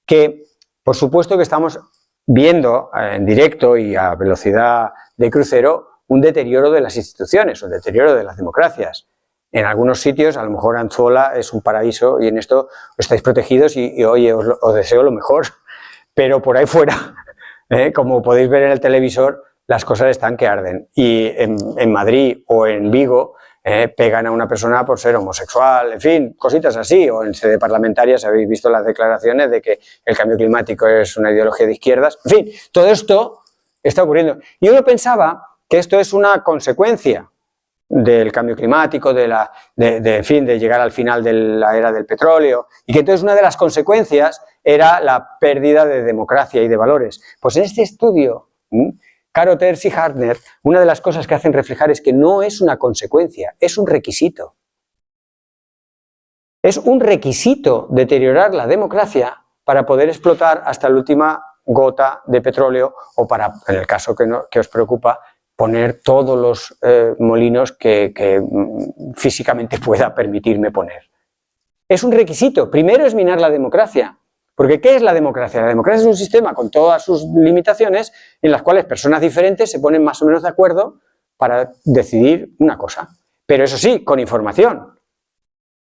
que, por supuesto que estamos viendo en directo y a velocidad de crucero un deterioro de las instituciones, un deterioro de las democracias. En algunos sitios, a lo mejor Anzuola es un paraíso y en esto estáis protegidos y oye, os deseo lo mejor, pero por ahí fuera, como podéis ver en el televisor, las cosas están que arden. Y en Madrid o en Vigo pegan a una persona por ser homosexual, en fin, cositas así, o en sede parlamentaria, si habéis visto las declaraciones de que el cambio climático es una ideología de izquierdas, en fin, todo esto está ocurriendo. Y uno pensaba que esto es una consecuencia del cambio climático, en fin, de llegar al final de la era del petróleo, y que entonces una de las consecuencias era la pérdida de democracia y de valores. Pues en este estudio, Caro Terz y Hartner, una de las cosas que hacen reflejar es que no es una consecuencia, es un requisito. Es un requisito deteriorar la democracia para poder explotar hasta la última gota de petróleo o para, en el caso que os preocupa, poner todos los molinos que físicamente pueda permitirme poner. Es un requisito. Primero es minar la democracia. Porque ¿qué es la democracia? La democracia es un sistema con todas sus limitaciones en las cuales personas diferentes se ponen más o menos de acuerdo para decidir una cosa. Pero eso sí, con información.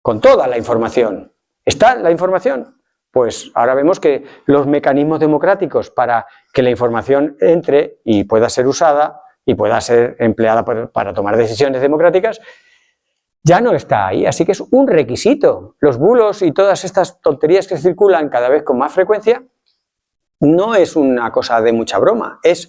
Con toda la información. ¿Está la información? Pues ahora vemos que los mecanismos democráticos para que la información entre y pueda ser usada y pueda ser empleada para tomar decisiones democráticas, ya no está ahí, así que es un requisito. Los bulos y todas estas tonterías que circulan cada vez con más frecuencia no es una cosa de mucha broma, es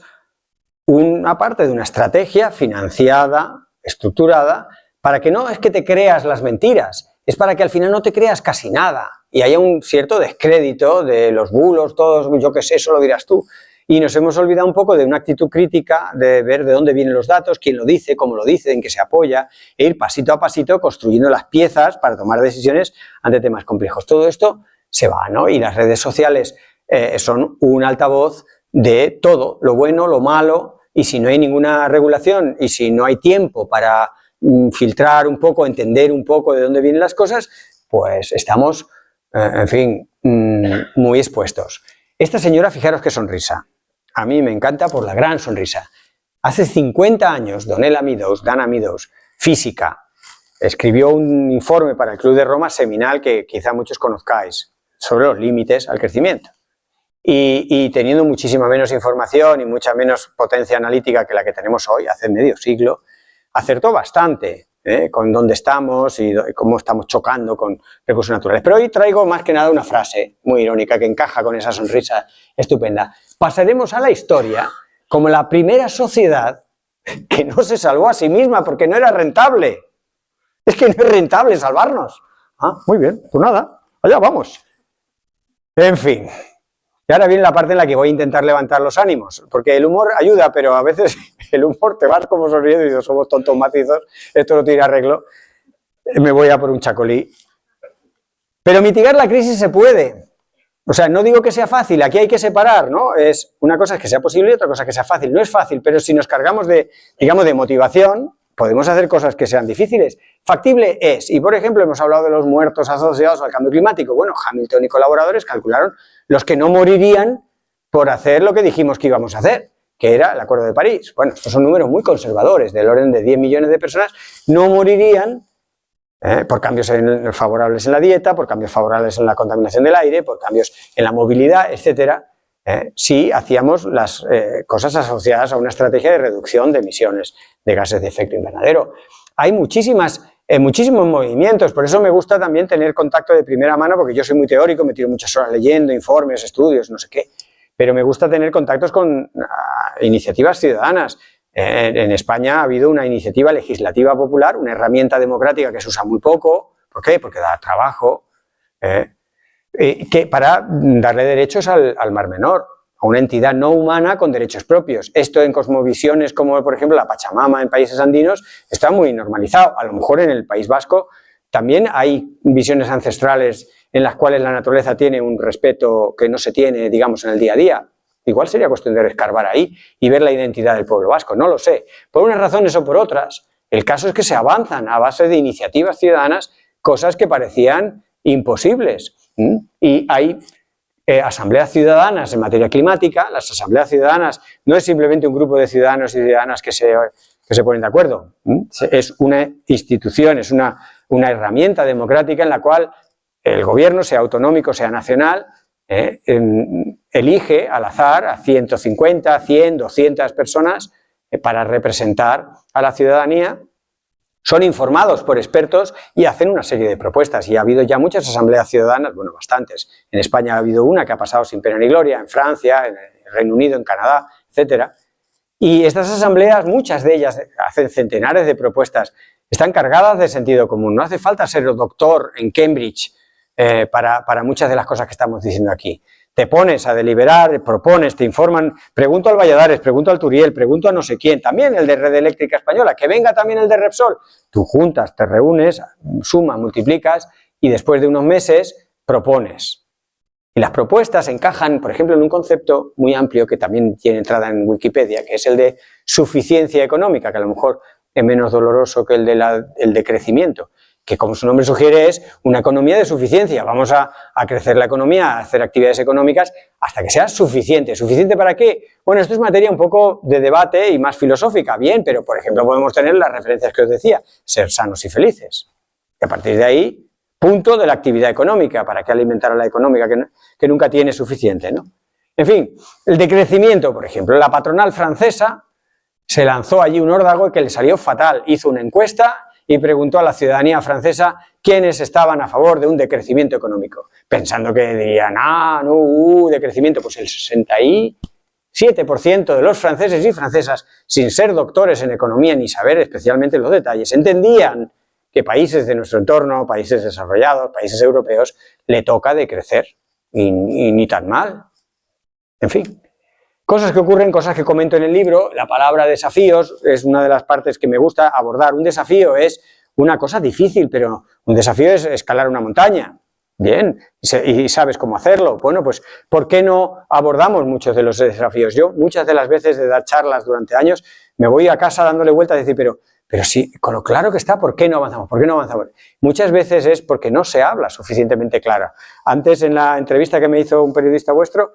una parte de una estrategia financiada, estructurada, para que no es que te creas las mentiras, es para que al final no te creas casi nada y haya un cierto descrédito de los bulos, todos, yo qué sé, eso lo dirás tú. Y nos hemos olvidado un poco de una actitud crítica, de ver de dónde vienen los datos, quién lo dice, cómo lo dice, en qué se apoya, e ir pasito a pasito construyendo las piezas para tomar decisiones ante temas complejos. Todo esto se va, ¿no? Y las redes sociales son un altavoz de todo, lo bueno, lo malo, y si no hay ninguna regulación y si no hay tiempo para filtrar un poco, entender un poco de dónde vienen las cosas, pues estamos, en fin, muy expuestos. Esta señora, fijaros qué sonrisa. A mí me encanta por la gran sonrisa. Hace 50 años, Dana Meadows, física, escribió un informe para el Club de Roma seminal que quizá muchos conozcáis, sobre los límites al crecimiento. Y teniendo muchísima menos información y mucha menos potencia analítica que la que tenemos hoy, hace medio siglo, acertó bastante con dónde estamos y cómo estamos chocando con recursos naturales. Pero hoy traigo más que nada una frase muy irónica que encaja con esa sonrisa estupenda. Pasaremos a la historia como la primera sociedad que no se salvó a sí misma porque no era rentable. Es que no es rentable salvarnos. Ah, muy bien, pues nada, allá vamos. En fin. Y ahora viene la parte en la que voy a intentar levantar los ánimos, porque el humor ayuda, pero a veces el humor te vas como sonriendo y dices, somos tontos macizos, esto no tiene arreglo, me voy a por un chacolí. Pero mitigar la crisis se puede. O sea, no digo que sea fácil, aquí hay que separar, ¿no? Una cosa es que sea posible y otra cosa es que sea fácil. No es fácil, pero si nos cargamos de, digamos, de motivación, podemos hacer cosas que sean difíciles. Factible es, y por ejemplo hemos hablado de los muertos asociados al cambio climático. Bueno, Hamilton y colaboradores calcularon los que no morirían por hacer lo que dijimos que íbamos a hacer, que era el Acuerdo de París. Bueno, estos son números muy conservadores, del orden de 10 millones de personas no morirían por cambios favorables en la dieta, por cambios favorables en la contaminación del aire, por cambios en la movilidad, etcétera, si hacíamos las cosas asociadas a una estrategia de reducción de emisiones de gases de efecto invernadero. Hay muchísimos movimientos, por eso me gusta también tener contacto de primera mano, porque yo soy muy teórico, me tiro muchas horas leyendo informes, estudios, no sé qué, pero me gusta tener contactos con iniciativas ciudadanas. En España ha habido una iniciativa legislativa popular, una herramienta democrática que se usa muy poco. ¿Por qué? Porque da trabajo, para darle derechos al Mar Menor, a una entidad no humana con derechos propios. Esto en cosmovisiones como, por ejemplo, la Pachamama en países andinos está muy normalizado. A lo mejor en el País Vasco también hay visiones ancestrales en las cuales la naturaleza tiene un respeto que no se tiene, digamos, en el día a día. Igual sería cuestión de escarbar ahí y ver la identidad del pueblo vasco, no lo sé. Por unas razones o por otras, el caso es que se avanzan a base de iniciativas ciudadanas cosas que parecían imposibles. Y hay asambleas ciudadanas en materia climática. Las asambleas ciudadanas no es simplemente un grupo de ciudadanos y ciudadanas que se ponen de acuerdo. Es una institución, es una herramienta democrática en la cual el gobierno, sea autonómico, sea nacional, elige al azar a 150, 100, 200 personas para representar a la ciudadanía. Son informados por expertos y hacen una serie de propuestas. Y ha habido ya muchas asambleas ciudadanas, bueno, bastantes. En España ha habido una que ha pasado sin pena ni gloria, en Francia, en el Reino Unido, en Canadá, etc. Y estas asambleas, muchas de ellas hacen centenares de propuestas, están cargadas de sentido común. No hace falta ser doctor en Cambridge para muchas de las cosas que estamos diciendo aquí. Te pones a deliberar, propones, te informan, pregunto al Valladares, pregunto al Turiel, pregunto a no sé quién, también el de Red Eléctrica Española, que venga también el de Repsol. Tú juntas, te reúnes, sumas, multiplicas y después de unos meses propones. Y las propuestas encajan, por ejemplo, en un concepto muy amplio que también tiene entrada en Wikipedia, que es el de suficiencia económica, que a lo mejor es menos doloroso que el de crecimiento, que como su nombre sugiere es una economía de suficiencia. Vamos a crecer la economía, a hacer actividades económicas hasta que sea suficiente. ¿Suficiente para qué? Bueno, esto es materia un poco de debate y más filosófica, bien, pero por ejemplo podemos tener las referencias que os decía, ser sanos y felices. Y a partir de ahí, punto de la actividad económica, ¿para qué alimentar a la económica que nunca tiene suficiente, ¿no? En fin, el decrecimiento, por ejemplo, la patronal francesa se lanzó allí un órdago que le salió fatal, hizo una encuesta y preguntó a la ciudadanía francesa quiénes estaban a favor de un decrecimiento económico, pensando que dirían, decrecimiento, pues el 67% de los franceses y francesas, sin ser doctores en economía ni saber especialmente los detalles, entendían que países de nuestro entorno, países desarrollados, países europeos, le toca decrecer, y ni tan mal. En fin, cosas que ocurren, cosas que comento en el libro. La palabra desafíos es una de las partes que me gusta abordar. Un desafío es una cosa difícil, pero un desafío es escalar una montaña. Bien, y sabes cómo hacerlo. Bueno, pues ¿por qué no abordamos muchos de los desafíos? Yo muchas de las veces de dar charlas durante años me voy a casa dándole vueltas y decir, pero sí, con lo claro que está, ¿por qué no avanzamos? ¿Por qué no avanzamos? Muchas veces es porque no se habla suficientemente claro. Antes, en la entrevista que me hizo un periodista vuestro,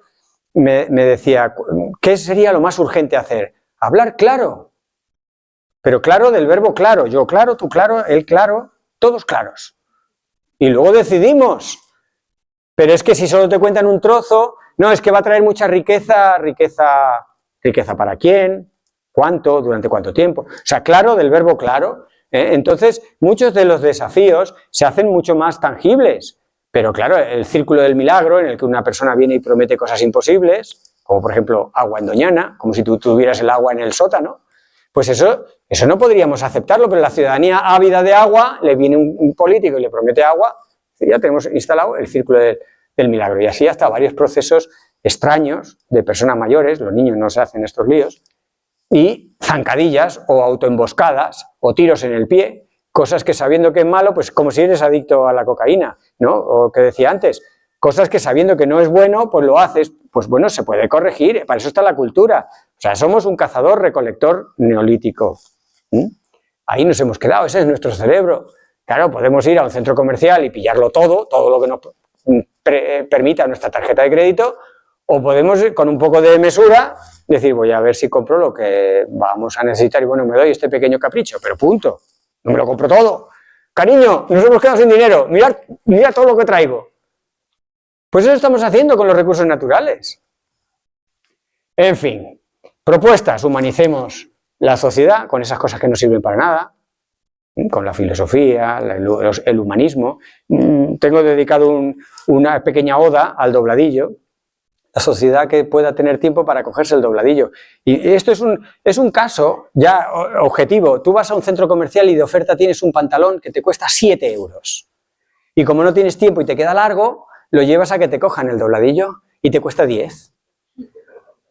me decía, ¿qué sería lo más urgente hacer? Hablar claro, pero claro del verbo claro, yo claro, tú claro, él claro, todos claros. Y luego decidimos. Pero es que si solo te cuentan un trozo, no, es que va a traer mucha riqueza ¿para quién? ¿Cuánto? ¿Durante cuánto tiempo? O sea, claro del verbo claro. Entonces, muchos de los desafíos se hacen mucho más tangibles. Pero claro, el círculo del milagro, en el que una persona viene y promete cosas imposibles, como por ejemplo agua en Doñana, como si tú tuvieras el agua en el sótano, pues eso no podríamos aceptarlo, pero la ciudadanía ávida de agua, le viene un político y le promete agua, y ya tenemos instalado el círculo del milagro. Y así hasta varios procesos extraños de personas mayores, los niños no se hacen estos líos, y zancadillas o autoemboscadas o tiros en el pie, cosas que sabiendo que es malo, pues como si eres adicto a la cocaína, ¿no? O que decía antes, cosas que sabiendo que no es bueno, pues lo haces, pues bueno, se puede corregir, para eso está la cultura. O sea, somos un cazador-recolector neolítico. Ahí nos hemos quedado, ese es nuestro cerebro. Claro, podemos ir a un centro comercial y pillarlo todo lo que nos permita nuestra tarjeta de crédito, o podemos, con un poco de mesura, decir, voy a ver si compro lo que vamos a necesitar y bueno, me doy este pequeño capricho, pero punto. No me lo compro todo. cariño, nos hemos quedado sin dinero, mira todo lo que traigo. Pues eso estamos haciendo con los recursos naturales. En fin, propuestas, humanicemos la sociedad con esas cosas que no sirven para nada, con la filosofía, el humanismo. Tengo dedicado una pequeña oda al dobladillo, la sociedad que pueda tener tiempo para cogerse el dobladillo. Y esto es un caso ya objetivo. Tú vas a un centro comercial y de oferta tienes un pantalón que te cuesta 7 euros. Y como no tienes tiempo y te queda largo, lo llevas a que te cojan el dobladillo y te cuesta 10.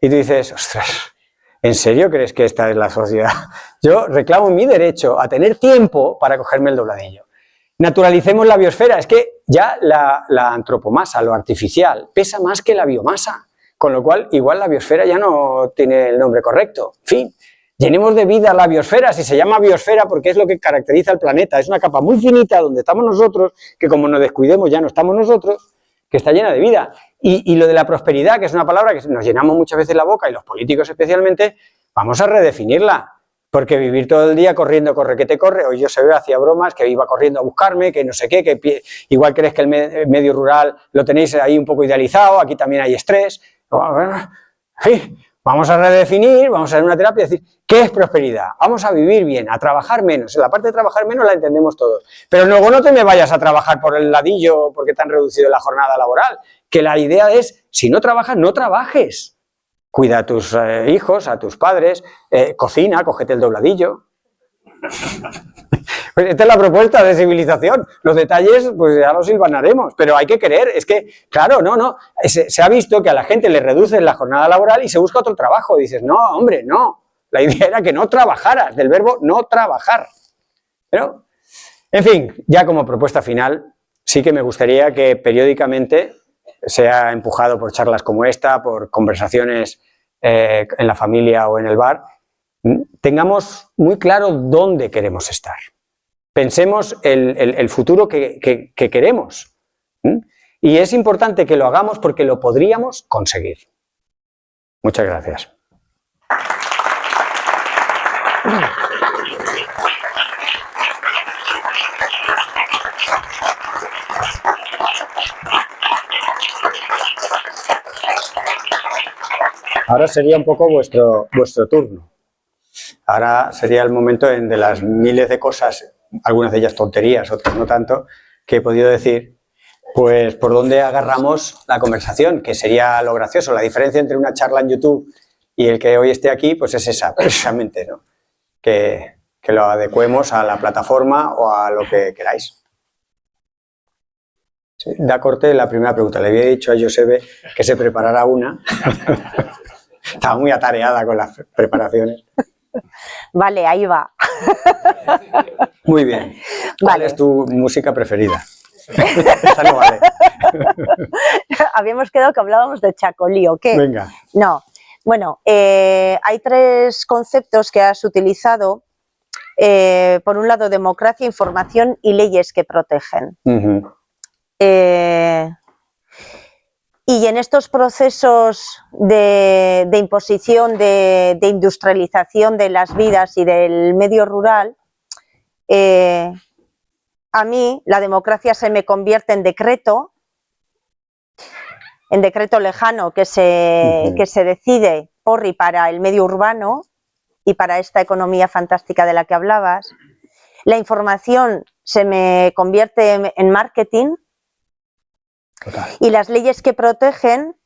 Y tú dices, ostras, ¿en serio crees que esta es la sociedad? Yo reclamo mi derecho a tener tiempo para cogerme el dobladillo. Naturalicemos la biosfera, es que ya la antropomasa, lo artificial, pesa más que la biomasa, con lo cual igual la biosfera ya no tiene el nombre correcto. En fin, llenemos de vida la biosfera, si se llama biosfera porque es lo que caracteriza al planeta, es una capa muy finita donde estamos nosotros, que como nos descuidemos ya no estamos nosotros, que está llena de vida. Y lo de la prosperidad, que es una palabra que nos llenamos muchas veces la boca, y los políticos especialmente, vamos a redefinirla. Porque vivir todo el día corriendo, corre que te corre, hoy yo se ve, hacía bromas, que iba corriendo a buscarme, que no sé qué, que igual crees que el medio rural lo tenéis ahí un poco idealizado, aquí también hay estrés. Vamos a redefinir, vamos a hacer una terapia y decir, ¿qué es prosperidad? Vamos a vivir bien, a trabajar menos. En la parte de trabajar menos la entendemos todos. Pero luego no te me vayas a trabajar por el ladillo porque te han reducido la jornada laboral. Que la idea es, si no trabajas, no trabajes. Cuida a tus hijos, a tus padres, cocina, cógete el dobladillo. Pues esta es la propuesta de civilización. Los detalles, pues ya los hilvanaremos, pero hay que querer. Es que, claro, no. Se ha visto que a la gente le reducen la jornada laboral y se busca otro trabajo. Dices, no, hombre, no. La idea era que no trabajaras, del verbo no trabajar. Pero, en fin, ya como propuesta final, sí que me gustaría que periódicamente sea empujado por charlas como esta, por conversaciones en la familia o en el bar, tengamos muy claro dónde queremos estar. Pensemos el futuro que queremos. Y es importante que lo hagamos porque lo podríamos conseguir. Muchas gracias. Ahora sería un poco vuestro turno. Ahora sería el momento de las miles de cosas, algunas de ellas tonterías, otras no tanto, que he podido decir, pues por dónde agarramos la conversación, que sería lo gracioso. La diferencia entre una charla en YouTube y el que hoy esté aquí, pues es esa, precisamente, ¿no? Que lo adecuemos a la plataforma o a lo que queráis. Sí, da corte la primera pregunta. Le había dicho a Josebe que se preparara una. Estaba muy atareada con las preparaciones. Vale, ahí va. Muy bien. ¿Cuál es tu música preferida? Esa no vale. Habíamos quedado que hablábamos de Chacolí, ¿o qué? Venga. No. Bueno, hay 3 conceptos que has utilizado. Por un lado, democracia, información y leyes que protegen. Y en estos procesos de imposición, de industrialización de las vidas y del medio rural, a mí la democracia se me convierte en decreto lejano que se decide por y para el medio urbano y para esta economía fantástica de la que hablabas. La información se me convierte en marketing. Total. Y las leyes que protegen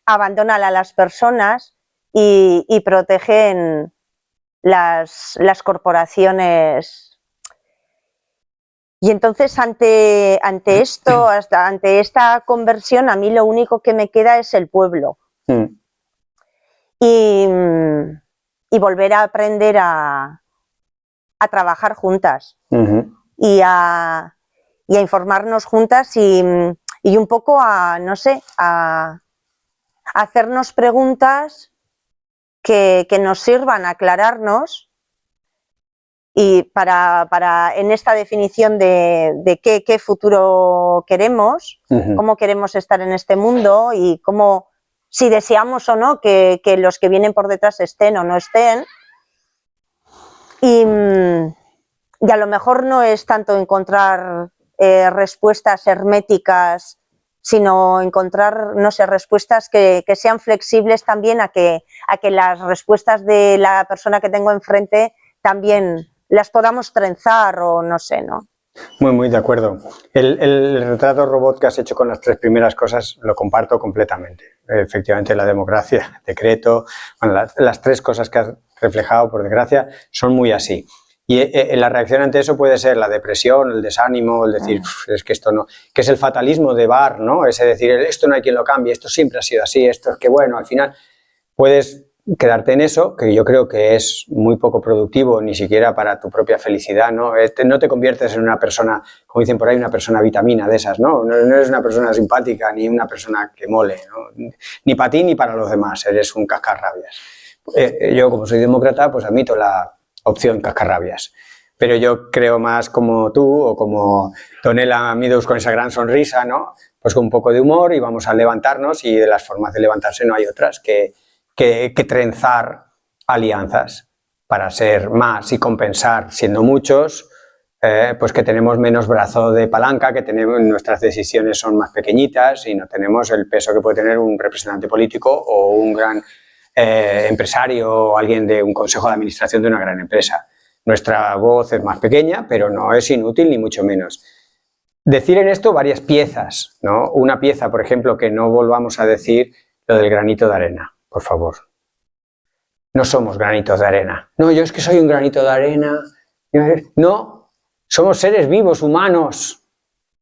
abandonan a las personas y protegen las corporaciones. Y entonces ante esto, ante esta conversión, a mí lo único que me queda es el pueblo. Y volver a aprender a trabajar juntas y a informarnos juntas y un poco no sé, a hacernos preguntas que nos sirvan a aclararnos y para en esta definición de qué futuro queremos, cómo queremos estar en este mundo y cómo, si deseamos o no que los que vienen por detrás estén o no estén. Y a lo mejor no es tanto encontrar respuestas herméticas, sino encontrar, no sé, respuestas que sean flexibles también a que las respuestas de la persona que tengo enfrente también las podamos trenzar o no sé, ¿no? Muy de acuerdo. El retrato robot que has hecho con las 3 primeras cosas lo comparto completamente. Efectivamente, la democracia, el decreto, bueno, las 3 cosas que has reflejado, por desgracia, son muy así. Y la reacción ante eso puede ser la depresión, el desánimo, el decir, es que esto no, que es el fatalismo de Barr, ¿no? Ese decir, esto no hay quien lo cambie, esto siempre ha sido así, esto es que bueno, al final puedes quedarte en eso, que yo creo que es muy poco productivo, ni siquiera para tu propia felicidad, ¿no? No te conviertes en una persona, como dicen por ahí, una persona vitamina de esas, ¿no? No eres una persona simpática, ni una persona que mole, ¿no? Ni para ti ni para los demás, eres un cascarrabias. Yo, como soy demócrata, pues admito la opción cascarrabias. Pero yo creo más como tú o como Donella Meadows con esa gran sonrisa, ¿no? Pues con un poco de humor y vamos a levantarnos, y de las formas de levantarse no hay otras que trenzar alianzas para ser más y compensar, siendo muchos, pues que tenemos menos brazo de palanca, que tenemos, nuestras decisiones son más pequeñitas y no tenemos el peso que puede tener un representante político o un gran empresario o alguien de un consejo de administración de una gran empresa. Nuestra voz es más pequeña, pero no es inútil ni mucho menos. Decir en esto varias piezas, ¿no? Una pieza, por ejemplo, que no volvamos a decir lo del granito de arena, por favor. No somos granitos de arena. No, yo es que soy un granito de arena. No, somos seres vivos, humanos.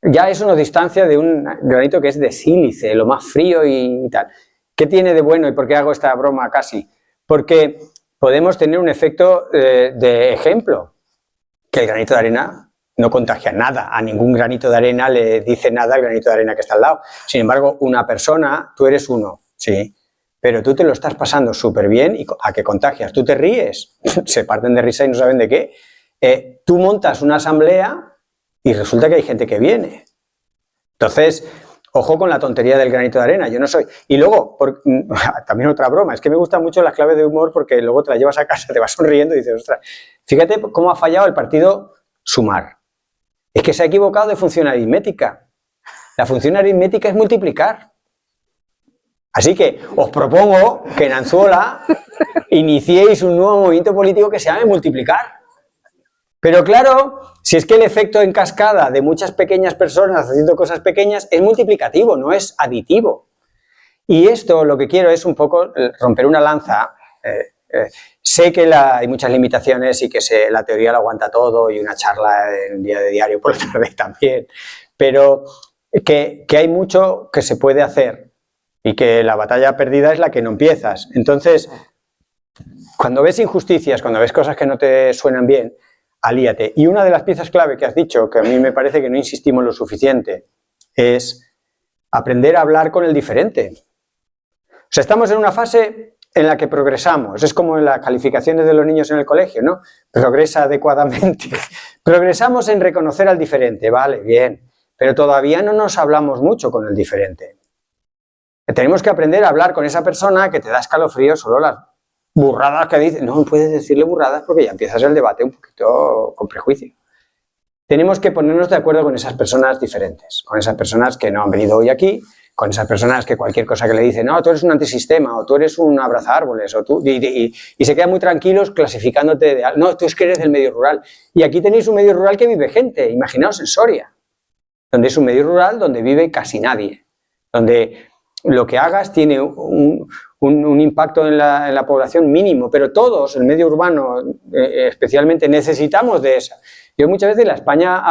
Ya eso nos distancia de un granito que es de sílice, lo más frío y tal. ¿Qué tiene de bueno y por qué hago esta broma casi? Porque podemos tener un efecto de ejemplo, que el granito de arena no contagia nada, a ningún granito de arena le dice nada el granito de arena que está al lado. Sin embargo, una persona, tú eres uno, sí, pero tú te lo estás pasando súper bien y ¿a qué contagias? Tú te ríes, se parten de risa y no saben de qué. Tú montas una asamblea y resulta que hay gente que viene. Entonces, ojo con la tontería del granito de arena, yo no soy. Y luego, también otra broma, es que me gustan mucho las claves de humor porque luego te las llevas a casa, te vas sonriendo y dices, ostras, fíjate cómo ha fallado el partido Sumar. Es que se ha equivocado de función aritmética. La función aritmética es multiplicar. Así que os propongo que en Anzuola iniciéis un nuevo movimiento político que se llame multiplicar. Pero claro, si es que el efecto en cascada de muchas pequeñas personas haciendo cosas pequeñas es multiplicativo, no es aditivo. Y esto lo que quiero es un poco romper una lanza. Sé que hay muchas limitaciones y que la teoría lo aguanta todo y una charla en un día de diario por la tarde también, pero que hay mucho que se puede hacer y que la batalla perdida es la que no empiezas. Entonces, cuando ves injusticias, cuando ves cosas que no te suenan bien, alíate. Y una de las piezas clave que has dicho, que a mí me parece que no insistimos lo suficiente, es aprender a hablar con el diferente. O sea, estamos en una fase en la que progresamos, es como en las calificaciones de los niños en el colegio, ¿no? Progresa adecuadamente. Progresamos en reconocer al diferente, vale, bien, pero todavía no nos hablamos mucho con el diferente. Tenemos que aprender a hablar con esa persona que te da escalofrío solo las burradas que dice. No puedes decirle burradas porque ya empiezas el debate un poquito con prejuicio. Tenemos que ponernos de acuerdo con esas personas diferentes, con esas personas que no han venido hoy aquí, con esas personas que cualquier cosa que le dicen, no, tú eres un antisistema, o tú eres un abrazaárboles, o tú, y se quedan muy tranquilos clasificándote de, no, tú es que eres del medio rural. Y aquí tenéis un medio rural que vive gente, imaginaos en Soria, donde es un medio rural donde vive casi nadie, donde lo que hagas tiene un impacto en la población mínimo, pero todos, el medio urbano especialmente, necesitamos de esa. Yo muchas veces la España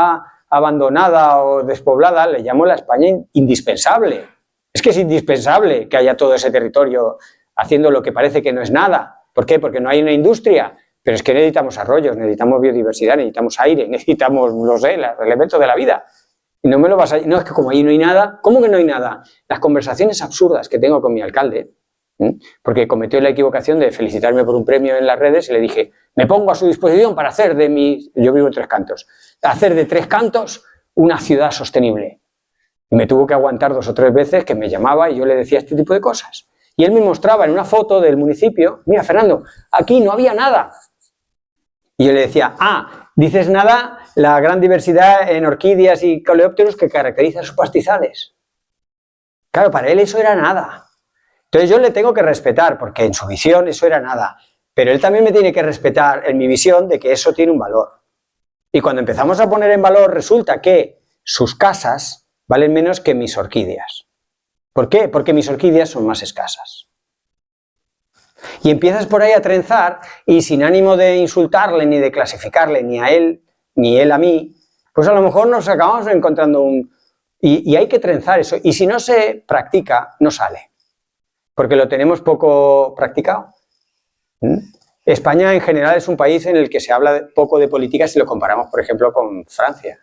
abandonada o despoblada le llamo la España indispensable. Es que es indispensable que haya todo ese territorio haciendo lo que parece que no es nada. ¿Por qué? Porque no hay una industria, pero es que necesitamos arroyos, necesitamos biodiversidad, necesitamos aire, necesitamos, no sé, los elementos de la vida. Y no me lo vas a... No, es que como ahí no hay nada... ¿Cómo que no hay nada? Las conversaciones absurdas que tengo con mi alcalde, porque cometió la equivocación de felicitarme por un premio en las redes y le dije, me pongo a su disposición para hacer de mi... Yo vivo en Tres Cantos. Hacer de Tres Cantos una ciudad sostenible. Y me tuvo que aguantar 2 o 3 veces que me llamaba y yo le decía este tipo de cosas. Y él me mostraba en una foto del municipio, mira Fernando, aquí no había nada. Y yo le decía, Dices nada, la gran diversidad en orquídeas y coleópteros que caracteriza a sus pastizales. Claro, para él eso era nada. Entonces yo le tengo que respetar, porque en su visión eso era nada. Pero él también me tiene que respetar en mi visión de que eso tiene un valor. Y cuando empezamos a poner en valor, resulta que sus casas valen menos que mis orquídeas. ¿Por qué? Porque mis orquídeas son más escasas. Y empiezas por ahí a trenzar y sin ánimo de insultarle ni de clasificarle ni a él, ni él a mí, pues a lo mejor nos acabamos encontrando un... Y hay que trenzar eso. Y si no se practica, no sale. Porque lo tenemos poco practicado. España en general es un país en el que se habla poco de política si lo comparamos, por ejemplo, con Francia.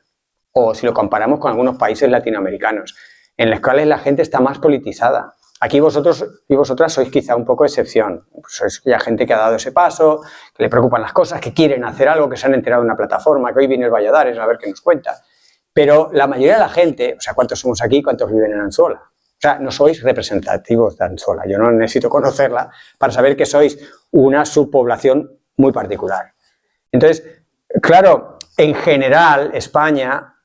O si lo comparamos con algunos países latinoamericanos, en los cuales la gente está más politizada. Aquí vosotros y vosotras sois quizá un poco excepción. Sois ya gente que ha dado ese paso, que le preocupan las cosas, que quieren hacer algo, que se han enterado de una plataforma, que hoy viene el Valladares a ver qué nos cuenta. Pero la mayoría de la gente, o sea, ¿cuántos somos aquí? ¿Cuántos viven en Anzola? O sea, no sois representativos de Anzola. Yo no necesito conocerla para saber que sois una subpoblación muy particular. Entonces, claro, en general España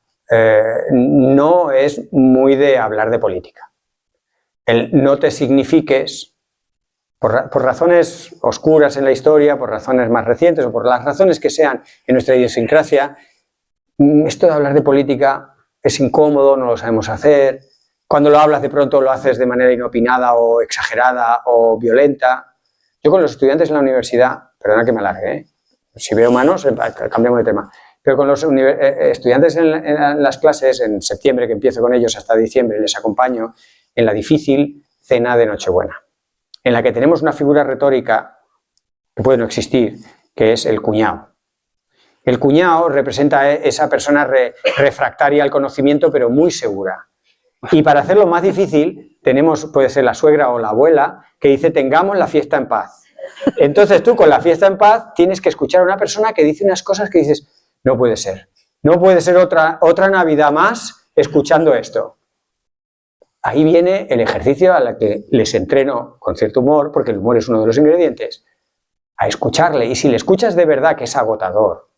no es muy de hablar de política. El no te signifiques, por razones oscuras en la historia, por razones más recientes o por las razones que sean en nuestra idiosincrasia, esto de hablar de política es incómodo, no lo sabemos hacer. Cuando lo hablas de pronto lo haces de manera inopinada o exagerada o violenta. Yo con los estudiantes en la universidad, perdona que me alargue, si veo manos, cambiamos de tema, pero con los estudiantes en las clases, en septiembre que empiezo con ellos hasta diciembre, les acompaño en la difícil cena de Nochebuena, en la que tenemos una figura retórica que puede no existir, que es el cuñado. El cuñado representa a esa persona refractaria al conocimiento, pero muy segura. Y para hacerlo más difícil, tenemos, puede ser la suegra o la abuela, que dice, tengamos la fiesta en paz. Entonces tú con la fiesta en paz tienes que escuchar a una persona que dice unas cosas que dices, no puede ser otra Navidad más escuchando esto. Ahí viene el ejercicio a la que les entreno con cierto humor, porque el humor es uno de los ingredientes, a escucharle. Y si le escuchas de verdad, que es agotador,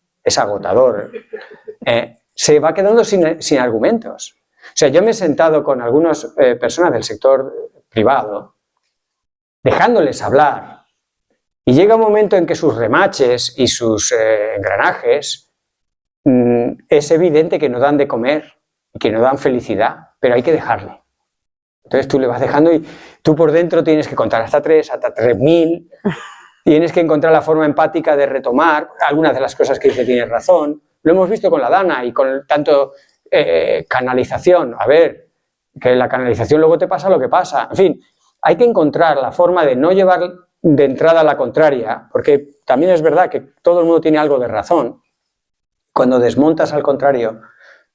se va quedando sin argumentos. O sea, yo me he sentado con algunas personas del sector privado, dejándoles hablar, y llega un momento en que sus remaches y sus engranajes es evidente que no dan de comer y que no dan felicidad, pero hay que dejarle. Entonces tú le vas dejando y tú por dentro tienes que contar hasta 3, hasta 3000, tienes que encontrar la forma empática de retomar algunas de las cosas que dice tienes razón. Lo hemos visto con la Dana y con tanto canalización. A ver, que la canalización luego te pasa lo que pasa. En fin, hay que encontrar la forma de no llevar de entrada a la contraria, porque también es verdad que todo el mundo tiene algo de razón. Cuando desmontas al contrario,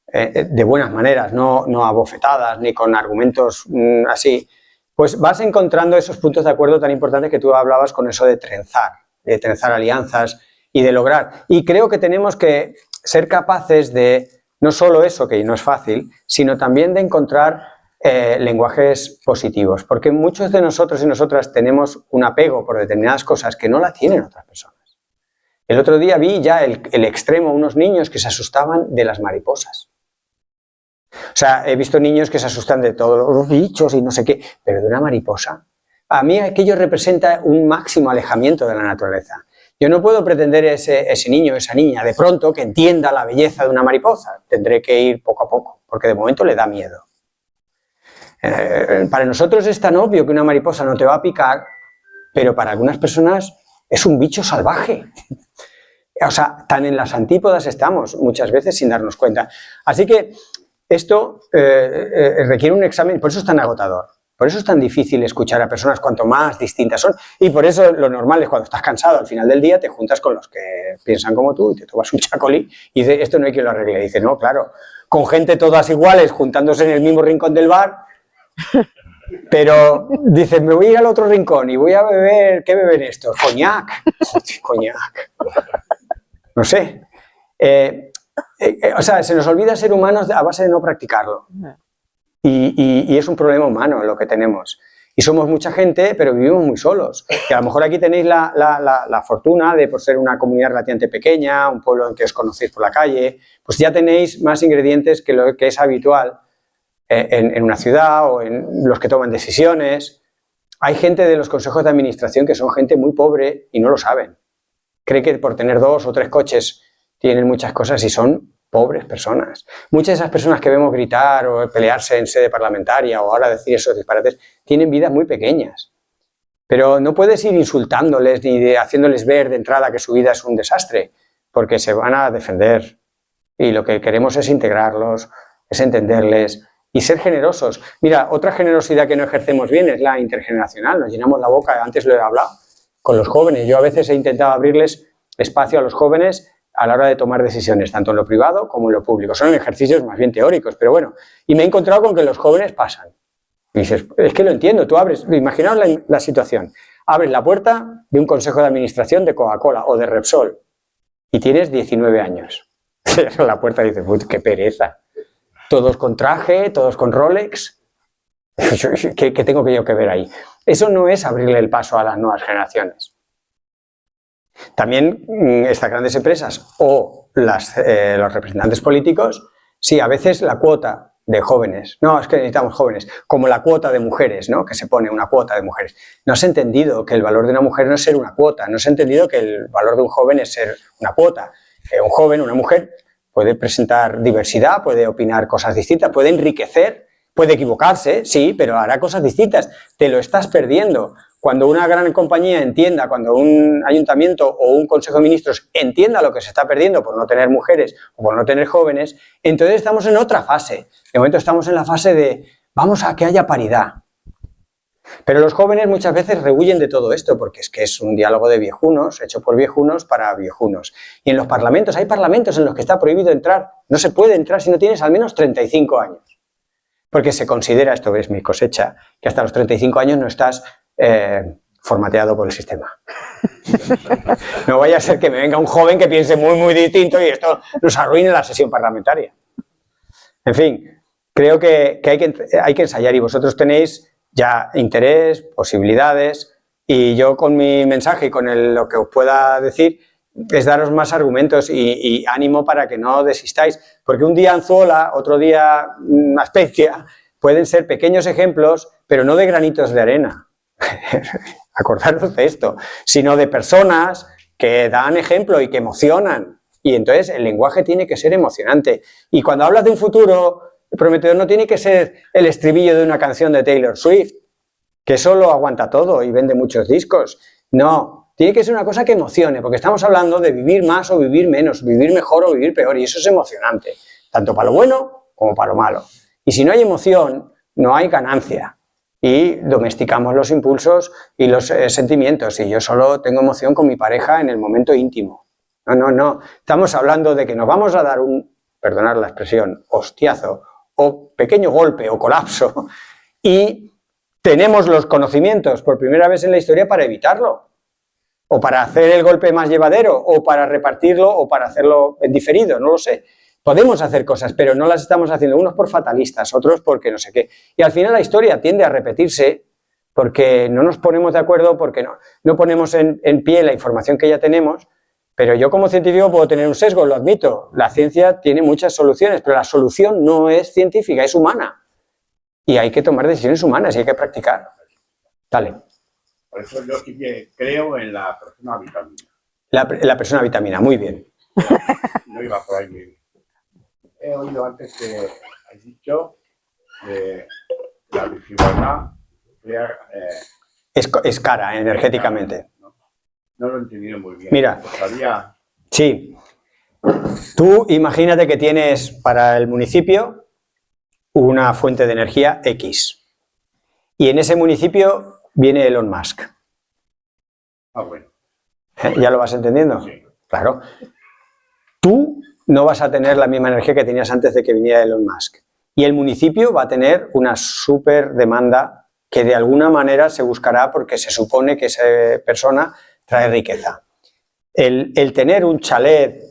de buenas maneras, no a bofetadas ni con argumentos así, pues vas encontrando esos puntos de acuerdo tan importantes que tú hablabas con eso de trenzar alianzas y de lograr. Y creo que tenemos que ser capaces de, no solo eso, que no es fácil, sino también de encontrar lenguajes positivos, porque muchos de nosotros y nosotras tenemos un apego por determinadas cosas que no la tienen otras personas. El otro día vi ya el extremo, unos niños que se asustaban de las mariposas. O sea, he visto niños que se asustan de todos los bichos y no sé qué, pero de una mariposa. A mí aquello representa un máximo alejamiento de la naturaleza. Yo no puedo pretender ese niño, esa niña, de pronto que entienda la belleza de una mariposa. Tendré que ir poco a poco, porque de momento le da miedo. Para nosotros es tan obvio que una mariposa no te va a picar, pero para algunas personas es un bicho salvaje. O sea, tan en las antípodas estamos muchas veces sin darnos cuenta. Así que esto requiere un examen, por eso es tan agotador, por eso es tan difícil escuchar a personas cuanto más distintas son, y por eso lo normal es cuando estás cansado al final del día te juntas con los que piensan como tú y te tomas un chacolí y dices, esto no hay quien lo arregle. Y dices, no, claro, con gente todas iguales juntándose en el mismo rincón del bar, pero dices, me voy a ir al otro rincón y voy a beber, ¿qué beben estos? Coñac. Coñac. No sé. O sea, se nos olvida ser humanos a base de no practicarlo. Y es un problema humano lo que tenemos. Y somos mucha gente, pero vivimos muy solos. Que a lo mejor aquí tenéis la fortuna de, por ser una comunidad relativamente pequeña, un pueblo en que os conocéis por la calle, pues ya tenéis más ingredientes que lo que es habitual en una ciudad o en los que toman decisiones. Hay gente de los consejos de administración que son gente muy pobre y no lo saben. Cree que por tener 2 o 3 coches tienen muchas cosas y son pobres personas. Muchas de esas personas que vemos gritar o pelearse en sede parlamentaria o ahora decir esos disparates, tienen vidas muy pequeñas. Pero no puedes ir insultándoles ni haciéndoles ver de entrada que su vida es un desastre, porque se van a defender. Y lo que queremos es integrarlos, es entenderles y ser generosos. Mira, otra generosidad que no ejercemos bien es la intergeneracional. Nos llenamos la boca, antes lo he hablado, con los jóvenes. Yo a veces he intentado abrirles espacio a los jóvenes a la hora de tomar decisiones, tanto en lo privado como en lo público. Son ejercicios más bien teóricos, pero bueno. Y me he encontrado con que los jóvenes pasan. Y dices, es que lo entiendo, tú abres, imaginaos la situación. Abres la puerta de un consejo de administración de Coca-Cola o de Repsol y tienes 19 años. Cierras la puerta y dices, qué pereza. Todos con traje, todos con Rolex. ¿Qué tengo yo que ver ahí? Eso no es abrirle el paso a las nuevas generaciones. También estas grandes empresas o los representantes políticos, sí, a veces la cuota de jóvenes, no, es que necesitamos jóvenes, como la cuota de mujeres, ¿no? Que se pone una cuota de mujeres. No se ha entendido que el valor de una mujer no es ser una cuota, no se ha entendido que el valor de un joven es ser una cuota. Un joven, una mujer, puede presentar diversidad, puede opinar cosas distintas, puede enriquecer, puede equivocarse, sí, pero hará cosas distintas. Te lo estás perdiendo. Cuando una gran compañía entienda, cuando un ayuntamiento o un consejo de ministros entienda lo que se está perdiendo por no tener mujeres o por no tener jóvenes, entonces estamos en otra fase. De momento estamos en la fase de vamos a que haya paridad. Pero los jóvenes muchas veces rehuyen de todo esto porque es que es un diálogo de viejunos, hecho por viejunos para viejunos. Y en los parlamentos, hay parlamentos en los que está prohibido entrar. No se puede entrar si no tienes al menos 35 años. Porque se considera, esto es mi cosecha, que hasta los 35 años no estás formateado por el sistema. No vaya a ser que me venga un joven que piense muy distinto y esto nos arruine la sesión parlamentaria. En fin, creo que hay que ensayar y vosotros tenéis ya interés, posibilidades y yo con mi mensaje y con lo que os pueda decir es daros más argumentos y ánimo para que no desistáis, porque un día Anzuola, otro día Azpeitia pueden ser pequeños ejemplos, pero no de granitos de arena. Acordaros de esto, sino de personas que dan ejemplo y que emocionan. Y entonces el lenguaje tiene que ser emocionante. Y cuando hablas de un futuro prometedor no tiene que ser el estribillo de una canción de Taylor Swift, que solo aguanta todo y vende muchos discos. No, tiene que ser una cosa que emocione, porque estamos hablando de vivir más o vivir menos, vivir mejor o vivir peor, y eso es emocionante, tanto para lo bueno como para lo malo. Y si no hay emoción, no hay ganancia. Y domesticamos los impulsos y los sentimientos. Y yo solo tengo emoción con mi pareja en el momento íntimo. No. Estamos hablando de que nos vamos a dar un, perdonad la expresión, hostiazo, o pequeño golpe o colapso. Y tenemos los conocimientos por primera vez en la historia para evitarlo. O para hacer el golpe más llevadero, o para repartirlo, o para hacerlo en diferido, no lo sé. Podemos hacer cosas, pero no las estamos haciendo, unos por fatalistas, otros porque no sé qué. Y al final la historia tiende a repetirse porque no nos ponemos de acuerdo, porque no ponemos en pie la información que ya tenemos, pero yo como científico puedo tener un sesgo, lo admito. La ciencia tiene muchas soluciones, pero la solución no es científica, es humana. Y hay que tomar decisiones humanas y hay que practicar. Dale. Por eso yo sí que creo en la persona vitamina. La persona vitamina, muy bien. No iba por ahí muy bien. He oído antes que has dicho que la desigualdad crea, es cara energéticamente. no lo he entendido muy bien. Mira, Sabía... sí. Tú imagínate que tienes para el municipio una fuente de energía X. Y en ese municipio viene Elon Musk. bueno. ¿Ya lo vas entendiendo? Sí. Claro. Tú no vas a tener la misma energía que tenías antes de que viniera Elon Musk. Y el municipio va a tener una súper demanda que de alguna manera se buscará porque se supone que esa persona trae riqueza. El tener un chalet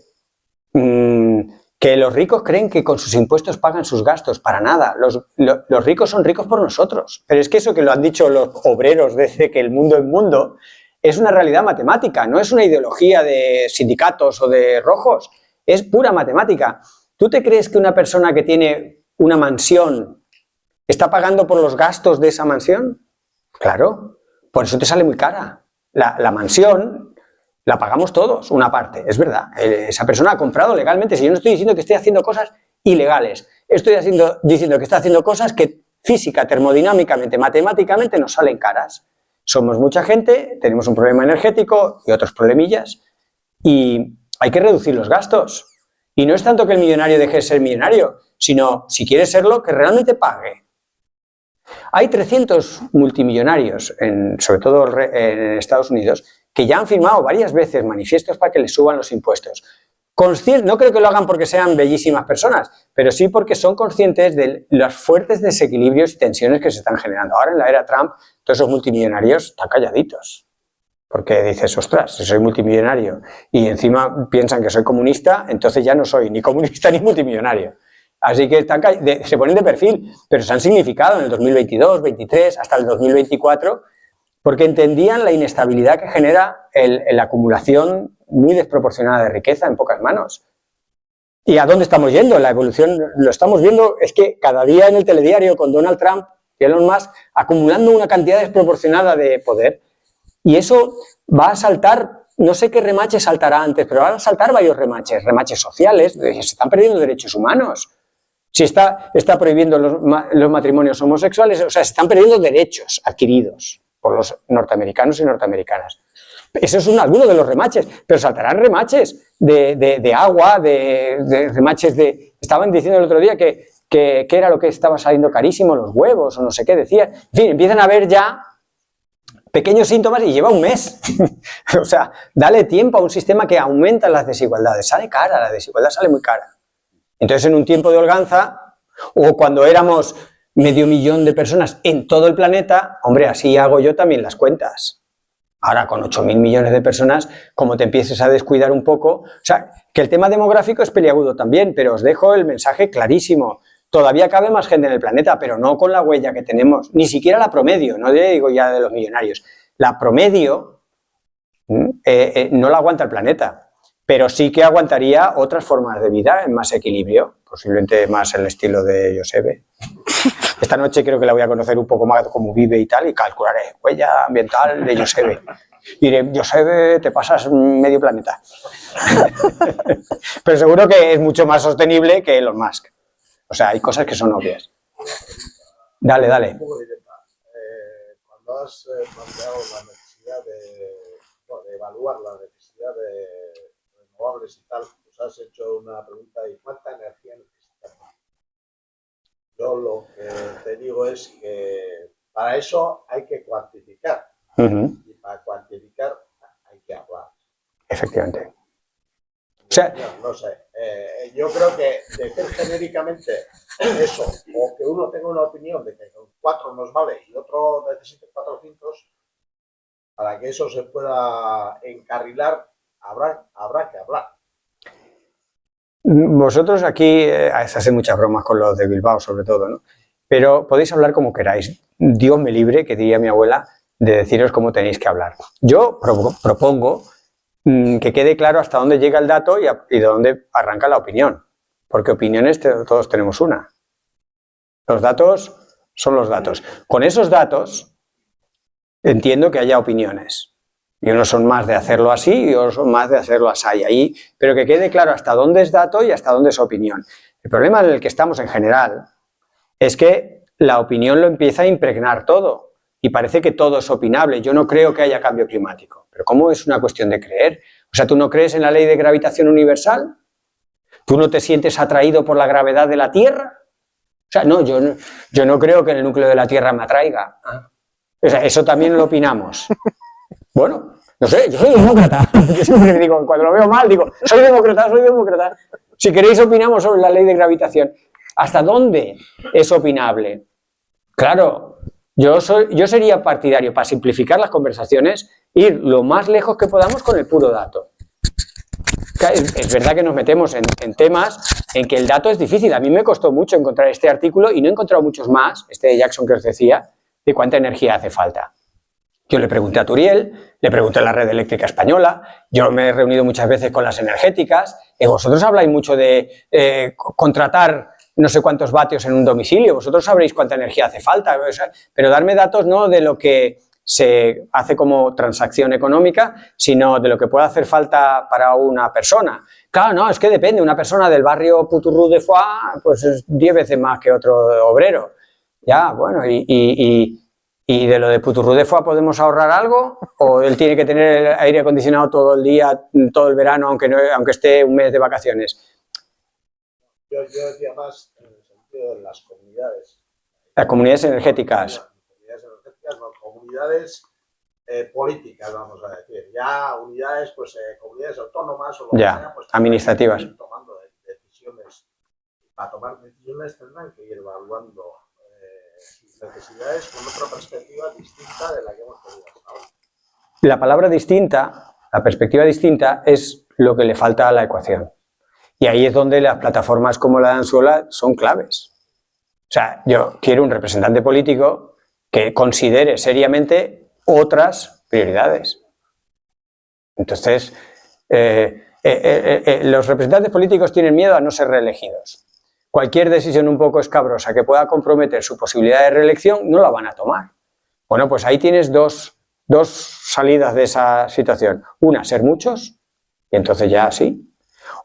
que Que los ricos creen que con sus impuestos pagan sus gastos. Para nada. Los ricos son ricos por nosotros. Pero es que eso que lo han dicho los obreros desde que el mundo es mundo, es una realidad matemática, no es una ideología de sindicatos o de rojos, es pura matemática. ¿Tú te crees que una persona que tiene una mansión está pagando por los gastos de esa mansión? Claro, por eso te sale muy cara. La mansión la pagamos todos, una parte, es verdad. Esa persona ha comprado legalmente. Si yo no estoy diciendo que esté haciendo cosas ilegales, estoy diciendo que está haciendo cosas que física, termodinámicamente, matemáticamente nos salen caras. Somos mucha gente, tenemos un problema energético y otros problemillas, y hay que reducir los gastos. Y no es tanto que el millonario deje de ser millonario, sino, si quiere serlo, que realmente pague. Hay 300 multimillonarios, sobre todo en Estados Unidos, que ya han firmado varias veces manifiestos para que les suban los impuestos. No creo que lo hagan porque sean bellísimas personas, pero sí porque son conscientes de los fuertes desequilibrios y tensiones que se están generando. Ahora, en la era Trump, todos esos multimillonarios están calladitos. Porque dices, ostras, si soy multimillonario y encima piensan que soy comunista, entonces ya no soy ni comunista ni multimillonario. Así que se ponen de perfil, pero se han significado en el 2022, 2023, hasta el 2024, porque entendían la inestabilidad que genera la acumulación muy desproporcionada de riqueza en pocas manos. ¿Y a dónde estamos yendo? La evolución, lo estamos viendo, es que cada día en el telediario con Donald Trump y Elon Musk acumulando una cantidad desproporcionada de poder. Y eso va a saltar, no sé qué remache saltará antes, pero van a saltar varios remaches sociales, se están perdiendo derechos humanos. Si está prohibiendo los matrimonios homosexuales, o sea, se están perdiendo derechos adquiridos por los norteamericanos y norteamericanas. Eso es alguno de los remaches, pero saltarán remaches de agua, de remaches de... Estaban diciendo el otro día que era lo que estaba saliendo carísimo, los huevos o no sé qué decían. En fin, empiezan a haber ya pequeños síntomas y lleva un mes. O sea, dale tiempo a un sistema que aumenta las desigualdades. Sale cara, la desigualdad sale muy cara. Entonces, en un tiempo de holganza, o cuando éramos 500.000 de personas en todo el planeta, hombre, así hago yo también las cuentas. Ahora, con 8.000 millones de personas, como te empieces a descuidar un poco... O sea, que el tema demográfico es peliagudo también, pero os dejo el mensaje clarísimo. Todavía cabe más gente en el planeta, pero no con la huella que tenemos. Ni siquiera la promedio, no digo ya de los millonarios. La promedio no la aguanta el planeta, pero sí que aguantaría otras formas de vida en más equilibrio, posiblemente más el estilo de Josebe. Esta noche creo que la voy a conocer un poco más cómo vive y tal, y calcularé huella ambiental de Josebe. Y diré, Josebe, te pasas medio planeta. Pero seguro que es mucho más sostenible que Elon Musk. O sea, hay cosas que son obvias. Dale, dale. Un poco directa. Cuando has planteado la necesidad de evaluar la necesidad de renovables y tal, pues has hecho una pregunta de ¿cuánta energía necesitamos? Yo lo que te digo es que para eso hay que cuantificar. Y para cuantificar hay que hablar. Efectivamente. O sea, no sé, yo creo que decir genéricamente eso, o que uno tenga una opinión de que con 4 nos vale y otro necesite 400, para que eso se pueda encarrilar, habrá que hablar. Vosotros aquí se hacen muchas bromas con los de Bilbao, sobre todo, ¿no? Pero podéis hablar como queráis. Dios me libre, que diría mi abuela, de deciros cómo tenéis que hablar. Yo propongo que quede claro hasta dónde llega el dato y de dónde arranca la opinión. Porque opiniones todos tenemos una. Los datos son los datos. Con esos datos entiendo que haya opiniones. Y unos son más de hacerlo así y otros son más de hacerlo así. Ahí, pero que quede claro hasta dónde es dato y hasta dónde es opinión. El problema en el que estamos en general es que la opinión lo empieza a impregnar todo. Y parece que todo es opinable. Yo no creo que haya cambio climático. ¿Pero cómo es una cuestión de creer? O sea, ¿tú no crees en la ley de gravitación universal? ¿Tú no te sientes atraído por la gravedad de la Tierra? O sea, no, yo no creo que el núcleo de la Tierra me atraiga. O sea, eso también lo opinamos. Bueno, no sé, yo soy demócrata. Yo siempre digo, cuando lo veo mal, digo, soy demócrata. Si queréis opinamos sobre la ley de gravitación. ¿Hasta dónde es opinable? Claro, yo sería partidario, para simplificar las conversaciones, ir lo más lejos que podamos con el puro dato. es verdad que nos metemos en temas en que el dato es difícil. A mí me costó mucho encontrar este artículo y no he encontrado muchos más, este de Jackson que os decía, de cuánta energía hace falta. Yo le pregunté a Turiel, le pregunté a la red eléctrica española, yo me he reunido muchas veces con las energéticas, y vosotros habláis mucho de contratar no sé cuántos vatios en un domicilio, vosotros sabréis cuánta energía hace falta, pero darme datos no de lo que se hace como transacción económica, sino de lo que puede hacer falta para una persona. Claro, no, es que depende, una persona del barrio Puturrú de Foix, pues es 10 veces más que otro obrero. Ya, bueno, ¿y de lo de Puturrú de Foix podemos ahorrar algo? ¿O él tiene que tener el aire acondicionado todo el día, todo el verano, aunque esté un mes de vacaciones? Yo decía más en el sentido de las comunidades. Las comunidades energéticas. Comunidades energéticas, no, comunidades políticas, vamos a decir. Ya unidades, pues comunidades autónomas o lo que sea, pues administrativas. Tomando decisiones. Para tomar decisiones tendrán que ir evaluando sus necesidades con otra perspectiva distinta de la que hemos tenido hasta ahora. La palabra distinta, la perspectiva distinta, es lo que le falta a la ecuación. Y ahí es donde las plataformas como la de Anzuola son claves. O sea, yo quiero un representante político que considere seriamente otras prioridades. Entonces, los representantes políticos tienen miedo a no ser reelegidos. Cualquier decisión un poco escabrosa que pueda comprometer su posibilidad de reelección no la van a tomar. Bueno, pues ahí tienes dos salidas de esa situación. Una, ser muchos, y entonces ya sí.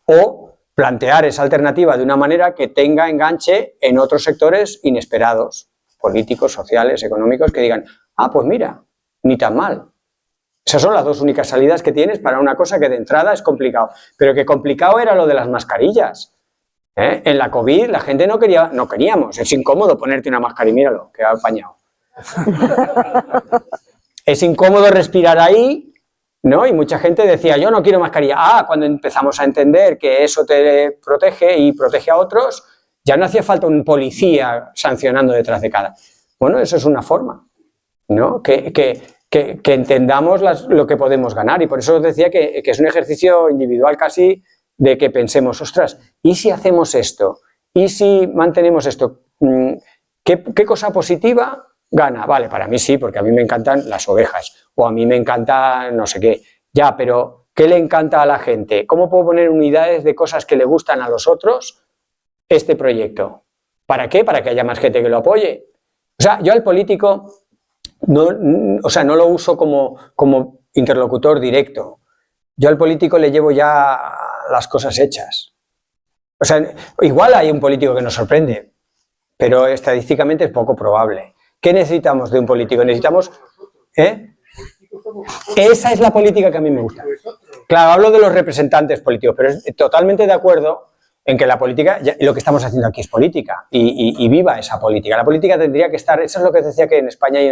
O plantear esa alternativa de una manera que tenga enganche en otros sectores inesperados, políticos, sociales, económicos, que digan, ah, pues mira, ni tan mal. Esas son las dos únicas salidas que tienes para una cosa que de entrada es complicado. Pero que complicado era lo de las mascarillas. En la COVID la gente no queríamos, es incómodo ponerte una mascarilla, míralo, que ha apañado. Es incómodo respirar ahí, ¿no? Y mucha gente decía, yo no quiero mascarilla. Ah, cuando empezamos a entender que eso te protege y protege a otros, ya no hacía falta un policía sancionando detrás de cada. Bueno, eso es una forma, ¿no? Que entendamos lo que podemos ganar. Y por eso os decía que es un ejercicio individual casi de que pensemos, ostras, ¿y si hacemos esto? ¿Y si mantenemos esto? ¿Qué cosa positiva gana? Vale, para mí sí, porque a mí me encantan las ovejas, o a mí me encanta no sé qué. Ya, pero ¿qué le encanta a la gente? ¿Cómo puedo poner unidades de cosas que le gustan a los otros este proyecto? ¿Para qué? Para que haya más gente que lo apoye. O sea, yo al político no lo uso como interlocutor directo. Yo al político le llevo ya las cosas hechas. O sea, igual hay un político que nos sorprende, pero estadísticamente es poco probable. ¿Qué necesitamos de un político? Necesitamos... Esa es la política que a mí me gusta. Claro, hablo de los representantes políticos, pero estoy totalmente de acuerdo en que la política, lo que estamos haciendo aquí es política, y viva esa política. La política tendría que estar, eso es lo que decía, que en España hay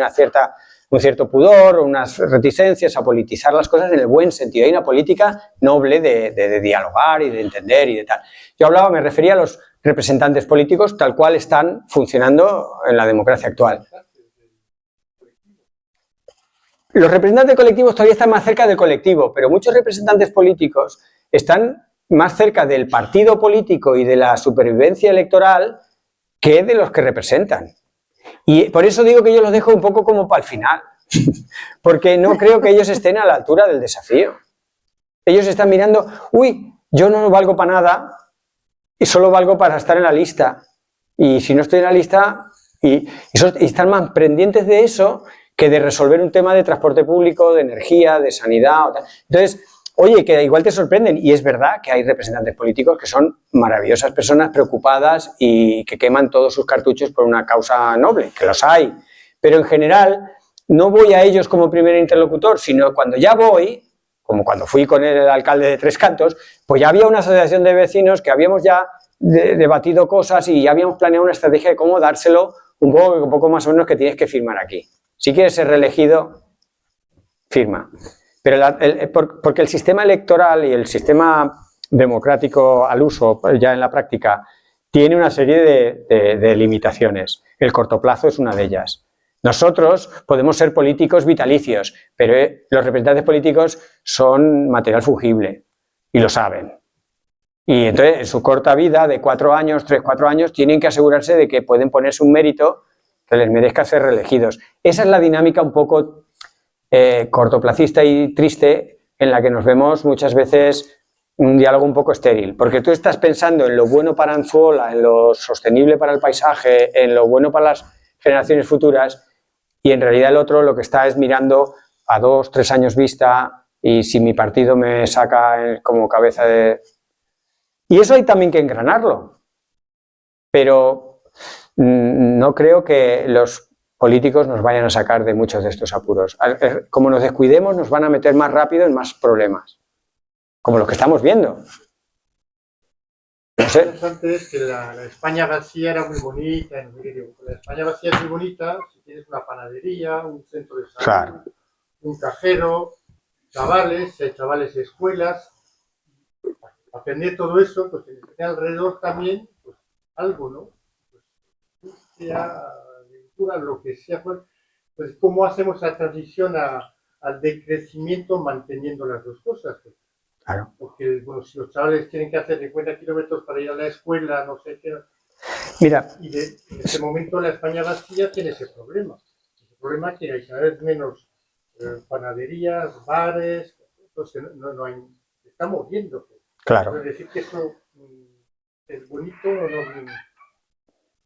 un cierto pudor, unas reticencias a politizar las cosas en el buen sentido. Hay una política noble de dialogar y de entender y de tal. Yo me refería a los representantes políticos tal cual están funcionando en la democracia actual. Los representantes colectivos todavía están más cerca del colectivo, pero muchos representantes políticos están más cerca del partido político y de la supervivencia electoral que de los que representan. Y por eso digo que yo los dejo un poco como para el final, porque no creo que ellos estén a la altura del desafío. Ellos están mirando, uy, yo no valgo para nada y solo valgo para estar en la lista. Y si no estoy en la lista, y están más pendientes de eso que de resolver un tema de transporte público, de energía, de sanidad. Entonces, oye, que igual te sorprenden, y es verdad que hay representantes políticos que son maravillosas personas preocupadas y que queman todos sus cartuchos por una causa noble, que los hay, pero en general no voy a ellos como primer interlocutor, sino cuando ya voy, como cuando fui con el alcalde de Tres Cantos, pues ya había una asociación de vecinos que habíamos ya debatido cosas y ya habíamos planeado una estrategia de cómo dárselo un poco más o menos que tienes que firmar aquí. Si quieres ser reelegido, firma. Pero porque el sistema electoral y el sistema democrático al uso, ya en la práctica, tiene una serie de limitaciones. El corto plazo es una de ellas. Nosotros podemos ser políticos vitalicios, pero los representantes políticos son material fungible. y lo saben. Y entonces, en su corta vida de 4 años, 3, 4 años, tienen que asegurarse de que pueden ponerse un mérito que les merezca ser reelegidos. Esa es la dinámica un poco cortoplacista y triste en la que nos vemos muchas veces un diálogo un poco estéril, porque tú estás pensando en lo bueno para Anzuola, en lo sostenible para el paisaje, en lo bueno para las generaciones futuras, y en realidad el otro lo que está es mirando a 2, 3 años vista, y si mi partido me saca como cabeza de... Y eso hay también que engranarlo, pero no creo que los políticos nos vayan a sacar de muchos de estos apuros. Como nos descuidemos, nos van a meter más rápido en más problemas, como los que estamos viendo. No sé. Lo interesante es que la España vacía era muy bonita. La España vacía es muy bonita si tienes una panadería, un centro de salud, Claro. un cajero, chavales de escuelas. Para aprender todo eso, pues tienes que tener alrededor también pues, algo, ¿no? Pues, sea agricultura, lo que sea, pues cómo hacemos la transición al decrecimiento manteniendo las dos cosas. Claro. Porque bueno, si los chavales tienen que hacer 50 kilómetros para ir a la escuela, no sé qué. Mira, Y en ese momento la España vacía tiene ese problema. Ese problema que hay cada vez menos panaderías, bares, entonces no hay, estamos viendo. claro. Es decir, que eso es bonito o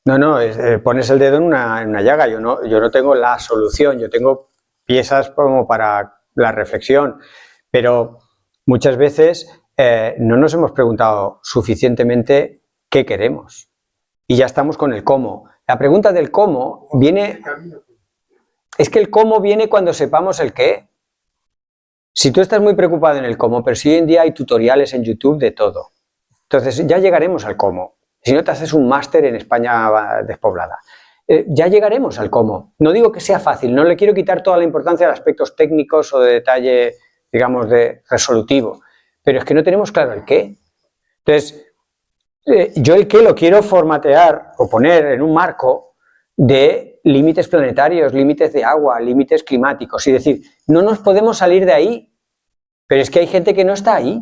no. No, pones el dedo en una llaga. Yo no tengo la solución, yo tengo piezas como para la reflexión, pero muchas veces no nos hemos preguntado suficientemente qué queremos y ya estamos con el cómo. La pregunta del cómo viene, es que el cómo viene cuando sepamos el qué. Si tú estás muy preocupado en el cómo, pero si hoy en día hay tutoriales en YouTube de todo, entonces ya llegaremos al cómo. Si no te haces un máster en España despoblada, ya llegaremos al cómo. No digo que sea fácil, no le quiero quitar toda la importancia de aspectos técnicos o de detalle, digamos, de resolutivo, pero es que no tenemos claro el qué. Entonces, yo el qué lo quiero formatear o poner en un marco de límites planetarios, límites de agua, límites climáticos, y decir, no nos podemos salir de ahí, pero es que hay gente que no está ahí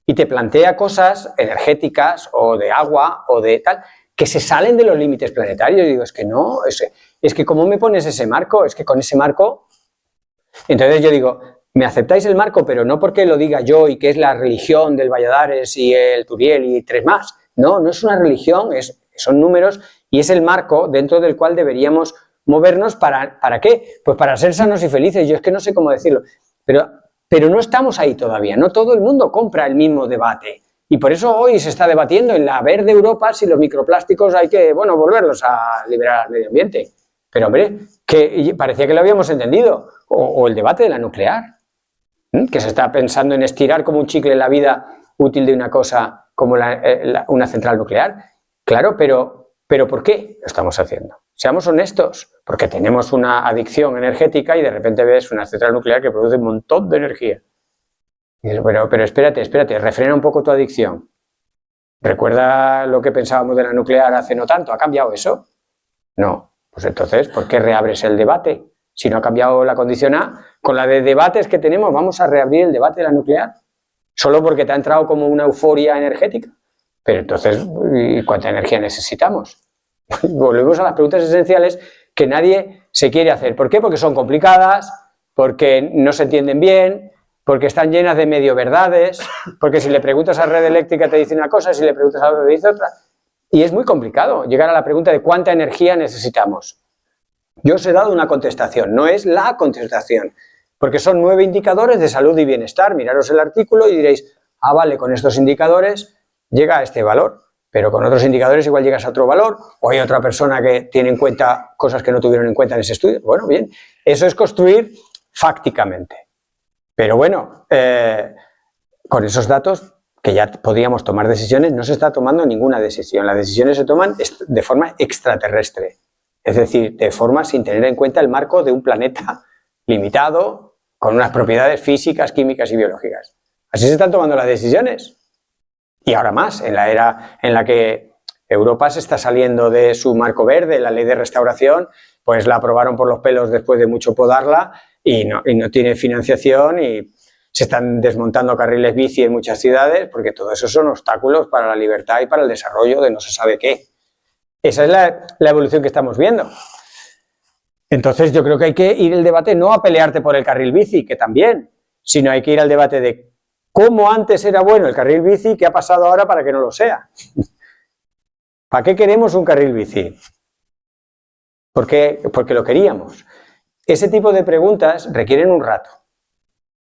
y te plantea cosas energéticas o de agua o de tal, que se salen de los límites planetarios. Y digo, es que no, es que ¿cómo me pones ese marco? Es que con ese marco... Entonces yo digo, me aceptáis el marco, pero no porque lo diga yo y que es la religión del Valladares y el Turiel y 3 más. No, no es una religión, son números y es el marco dentro del cual deberíamos movernos. ¿Para qué? Pues para ser sanos y felices. Yo es que no sé cómo decirlo, pero no estamos ahí todavía, no todo el mundo compra el mismo debate. Y por eso hoy se está debatiendo en la verde Europa si los microplásticos hay que, bueno, volverlos a liberar al medio ambiente. Pero hombre, que parecía que lo habíamos entendido. O el debate de la nuclear, que se está pensando en estirar como un chicle la vida útil de una cosa como una central nuclear. Claro, pero ¿por qué lo estamos haciendo? Seamos honestos, porque tenemos una adicción energética y de repente ves una central nuclear que produce un montón de energía. Y dices, pero espérate, refrena un poco tu adicción. ¿Recuerda lo que pensábamos de la nuclear hace no tanto? ¿Ha cambiado eso? No. Pues entonces, ¿por qué reabres el debate? Si no ha cambiado la condición A, con la de debates que tenemos, ¿vamos a reabrir el debate de la nuclear? ¿Solo porque te ha entrado como una euforia energética? Pero entonces, ¿cuánta energía necesitamos? Volvemos a las preguntas esenciales que nadie se quiere hacer. ¿Por qué? Porque son complicadas, porque no se entienden bien, porque están llenas de medio verdades, porque si le preguntas a Red Eléctrica te dice una cosa, si le preguntas a otra te dice otra. Y es muy complicado llegar a la pregunta de cuánta energía necesitamos. Yo os he dado una contestación, no es la contestación, porque son 9 indicadores de salud y bienestar. Miraros el artículo y diréis, ah, vale, con estos indicadores llega a este valor. Pero con otros indicadores igual llegas a otro valor, o hay otra persona que tiene en cuenta cosas que no tuvieron en cuenta en ese estudio. Bueno, bien, eso es construir fácticamente. Pero bueno, con esos datos que ya podíamos tomar decisiones, no se está tomando ninguna decisión. Las decisiones se toman de forma extraterrestre, es decir, de forma sin tener en cuenta el marco de un planeta limitado, con unas propiedades físicas, químicas y biológicas. Así se están tomando las decisiones. Y ahora más, en la era en la que Europa se está saliendo de su marco verde, la ley de restauración, pues la aprobaron por los pelos después de mucho podarla y no tiene financiación y se están desmontando carriles bici en muchas ciudades, porque todo eso son obstáculos para la libertad y para el desarrollo de no se sabe qué. Esa es la evolución que estamos viendo. Entonces yo creo que hay que ir al debate no a pelearte por el carril bici, que también, sino hay que ir al debate de cómo antes era bueno el carril bici y qué ha pasado ahora para que no lo sea. ¿Para qué queremos un carril bici? Porque lo queríamos. Ese tipo de preguntas requieren un rato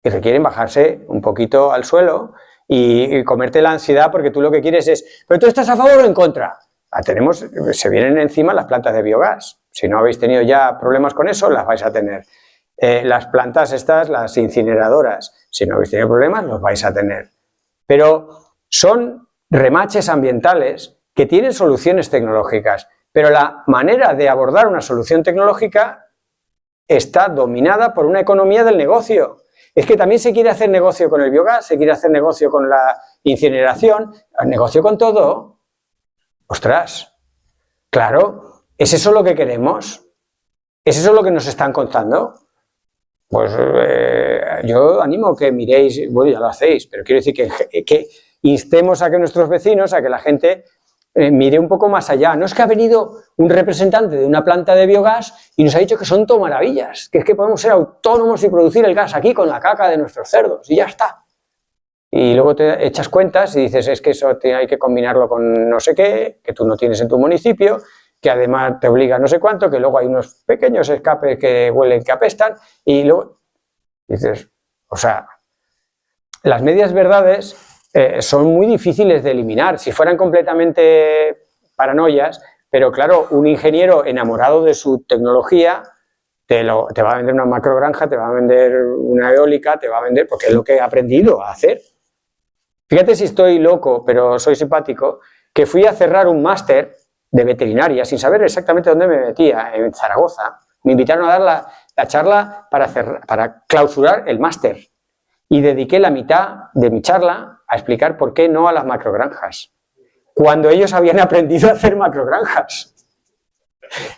y requieren bajarse un poquito al suelo y comerte la ansiedad, porque tú lo que quieres es, ¿pero tú estás a favor o en contra? Se vienen encima las plantas de biogás. Si no habéis tenido ya problemas con eso, las vais a tener. Las plantas estas, las incineradoras, si no habéis tenido problemas, los vais a tener. Pero son remaches ambientales que tienen soluciones tecnológicas, pero la manera de abordar una solución tecnológica está dominada por una economía del negocio. Es que también se quiere hacer negocio con el biogás, se quiere hacer negocio con la incineración, el negocio con todo. Ostras, claro, ¿es eso lo que queremos? ¿Es eso lo que nos están contando? Pues yo animo que miréis, bueno, ya lo hacéis, pero quiero decir que instemos a que nuestros vecinos, a que la gente mire un poco más allá. No es que ha venido un representante de una planta de biogás y nos ha dicho que son todo maravillas, que es que podemos ser autónomos y producir el gas aquí con la caca de nuestros cerdos y ya está. Y luego te echas cuentas y dices, es que eso hay que combinarlo con no sé qué, que tú no tienes en tu municipio, que además te obliga a no sé cuánto, que luego hay unos pequeños escapes que huelen, que apestan, y luego dices, o sea, las medias verdades son muy difíciles de eliminar, si fueran completamente paranoias, pero claro, un ingeniero enamorado de su tecnología te va a vender una macrogranja, te va a vender una eólica, te va a vender, porque es lo que he aprendido a hacer. Fíjate si estoy loco, pero soy simpático, que fui a cerrar un máster de veterinaria, sin saber exactamente dónde me metía, en Zaragoza. Me invitaron a dar la charla para clausurar el máster y dediqué la mitad de mi charla a explicar por qué no a las macrogranjas, cuando ellos habían aprendido a hacer macrogranjas.